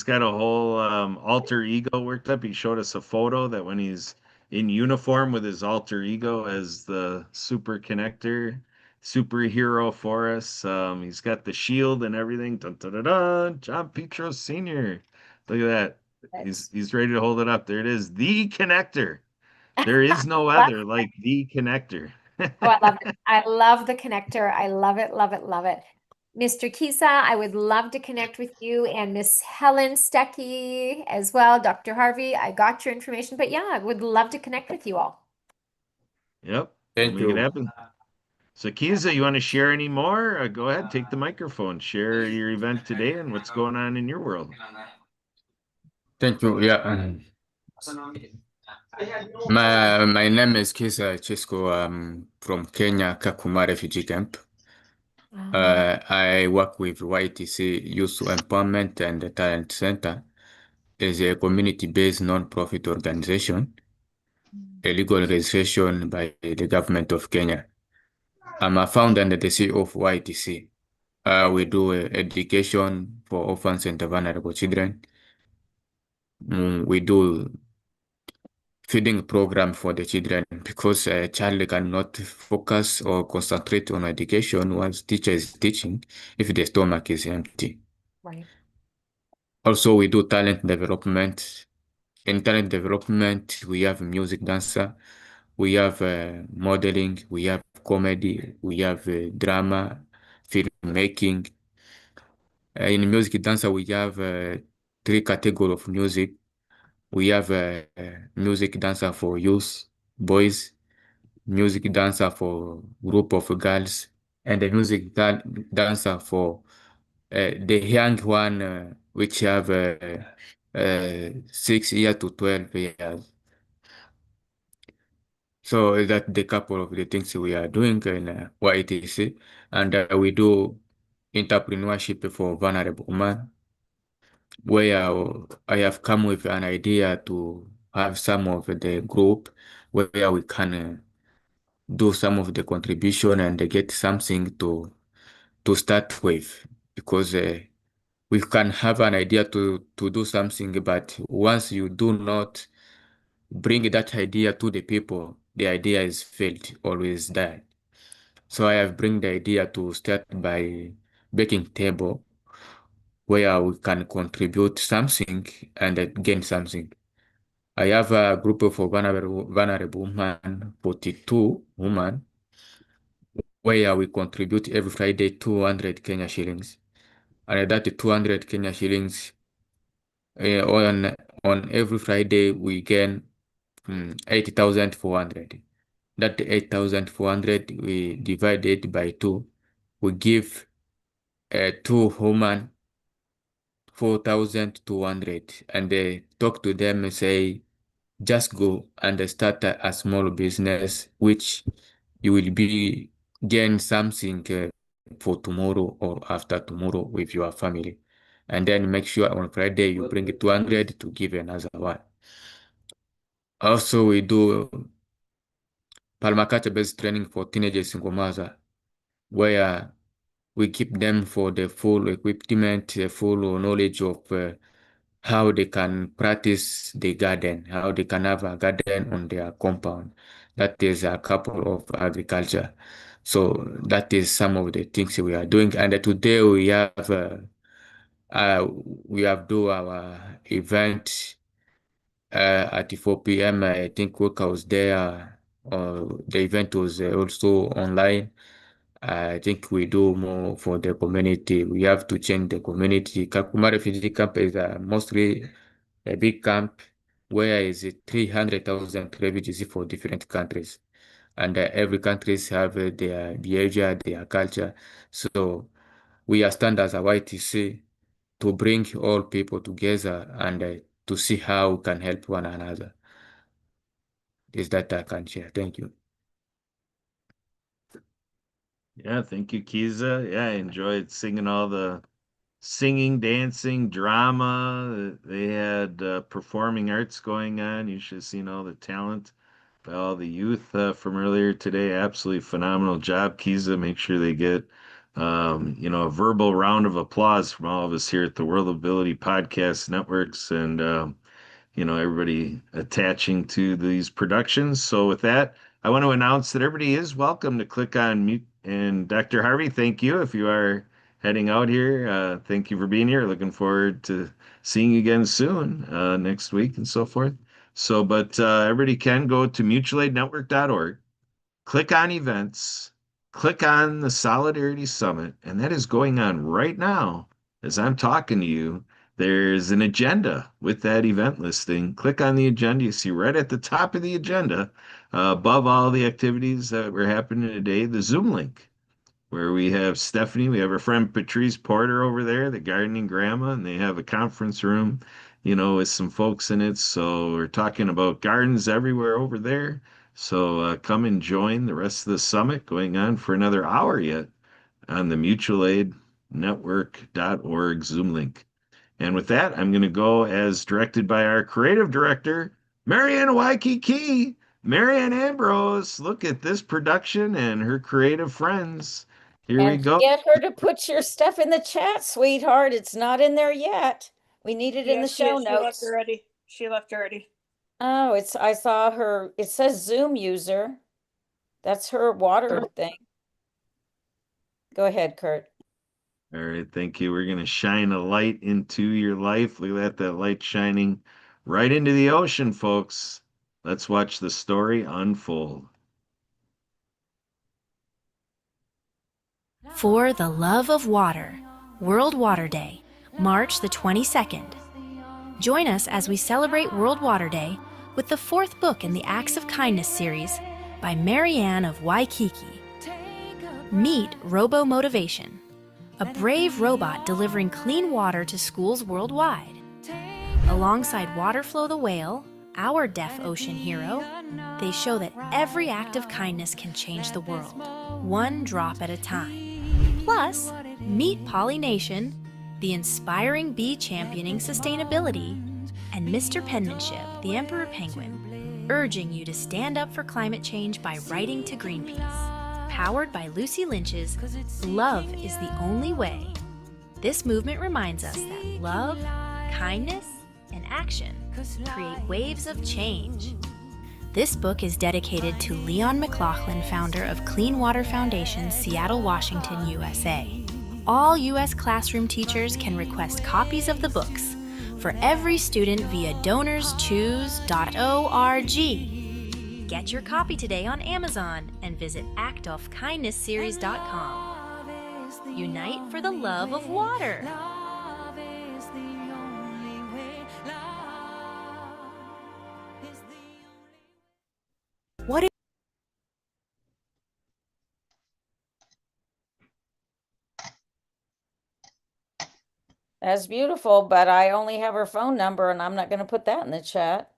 [SPEAKER 2] got a whole alter ego worked up. He showed us a photo that when he's in uniform with his alter ego as the super connector, superhero for us. He's got the shield and everything. Dun, dun, dun, dun, John Petros Sr. Look at that. He's ready to hold it up. There it is. The connector. There is no
[SPEAKER 10] Love
[SPEAKER 2] other like the connector.
[SPEAKER 10] Oh, I love it. I love the connector. I love it, love it, love it. Mr. Kisa, I would love to connect with you and Miss Helen Stecky as well. Dr. Harvey, I got your information, but yeah, I would love to connect with you all.
[SPEAKER 2] Yep, we'll
[SPEAKER 11] Thank
[SPEAKER 2] make it
[SPEAKER 11] you.
[SPEAKER 2] happen. So, Kiza, you want to share any more? Go ahead, take the microphone. Share your event today and what's going on in your world.
[SPEAKER 11] Thank you. Yeah. My name is Kisa Chisco. From Kenya, Kakuma refugee camp. I work with YTC Youth Empowerment and the Talent Center. Is a community-based non-profit organization, a legal registration by the government of Kenya. I'm a founder and the CEO of YTC. We do education for orphans and vulnerable children. We do feeding program for the children because a child cannot focus or concentrate on education once teacher is teaching if the stomach is empty.
[SPEAKER 10] Right.
[SPEAKER 11] Also, we do talent development. In talent development, we have music dancer, we have modeling, we have comedy, we have drama, filmmaking. In music dancer, we have three categories of music. We have music dancer for youth, boys, music dancer for group of girls, and the dancer for the young one, which have 6 years to 12 years. So that the couple of the things we are doing in YTC, and we do entrepreneurship for vulnerable women, where I have come with an idea to have some of the group where we can do some of the contribution and get something to to start with, because we can have an idea to do something, but once you do not bring that idea to the people, the idea is failed, always die. So I have bring the idea to start by baking table where we can contribute something and gain something. I have a group of vulnerable women, 42 women, where we contribute every Friday 200 Kenya shillings. And that 200 Kenya shillings, on every Friday we gain 8,400. That 8,400 we divide it by two. We give two women 4,200, and talk to them and say, just go and start a small business, which you will be gain something for tomorrow or after tomorrow with your family. And then make sure on Friday you bring 200 to give another one. Also, we do permaculture-based training for teenagers single mother, where we keep them for the full equipment, the full knowledge of how they can practice the garden, how they can have a garden on their compound. That is a couple of agriculture. So that is some of the things we are doing. And today we have do our event at 4 p.m. I think work was there. The event was also online. I think we do more for the community. We have to change the community. Kakuma refugee camp is mostly a big camp where is 300,000 refugees for different countries. And every countries have their behavior, their culture. So we are stand as a YTC to bring all people together and to see how we can help one another. Is that I can share. Thank you.
[SPEAKER 2] Yeah, thank you, Kiza. Yeah, I enjoyed singing all the singing, dancing, drama. They had performing arts going on. You should have seen all the talent by all the youth from earlier today. Absolutely phenomenal job, Kiza. Make sure they get, a verbal round of applause from all of us here at the World Ability Podcast Networks and, everybody attaching to these productions. So with that, I want to announce that everybody is welcome to click on mute. And Dr. Harvey, thank you. If you are heading out here, thank you for being here. Looking forward to seeing you again soon, next week and so forth. So, but everybody can go to mutualaidnetwork.org, click on events, click on the Solidarity Summit, and that is going on right now as I'm talking to you. There's an agenda with that event listing. Click on the agenda. You see right at the top of the agenda, above all the activities that were happening today, the Zoom link where we have Stephanie, we have our friend Patrice Porter over there, the gardening grandma, and they have a conference room, with some folks in it. So we're talking about gardens everywhere over there. So come and join the rest of the summit going on for another hour yet on the mutualaidnetwork.org Zoom link. And with that, I'm going to go as directed by our creative director, Marianne Waikiki. Marianne Ambrose, look at this production and her creative friends. Here we
[SPEAKER 1] And
[SPEAKER 2] go.
[SPEAKER 1] get her to put your stuff in the chat, sweetheart. It's not in there yet. We need it in the show
[SPEAKER 7] She left
[SPEAKER 1] notes.
[SPEAKER 7] already. She left already.
[SPEAKER 1] Oh, I saw her. It says Zoom user. That's her water thing. Go ahead, Kurt.
[SPEAKER 2] All right, thank you. We're going to shine a light into your life. Look at that light shining right into the ocean, folks. Let's watch the story unfold.
[SPEAKER 12] For the Love of Water, World Water Day, March the 22nd. Join us as we celebrate World Water Day with the fourth book in the Acts of Kindness series by Marianne of Waikiki. Meet Robo Motivation, a brave robot delivering clean water to schools worldwide. Alongside Waterflow the whale, our deaf ocean hero, they show that every act of kindness can change the world, one drop at a time. Plus, meet Pollination, the inspiring bee championing sustainability, and Mr. Penmanship, the Emperor Penguin, urging you to stand up for climate change by writing to Greenpeace. powered by Lucy Lynch's Love is the Only Way. This movement reminds us that love, kindness, and action create waves of change. This book is dedicated to Leon McLaughlin, founder of Clean Water Foundation, Seattle, Washington, USA. All U.S. classroom teachers can request copies of the books for every student via donorschoose.org. Get your copy today on Amazon and visit actoffkindnessseries.com. Unite for the love of water. What is
[SPEAKER 1] That's beautiful, but I only have her phone number and I'm not going to put that in the chat.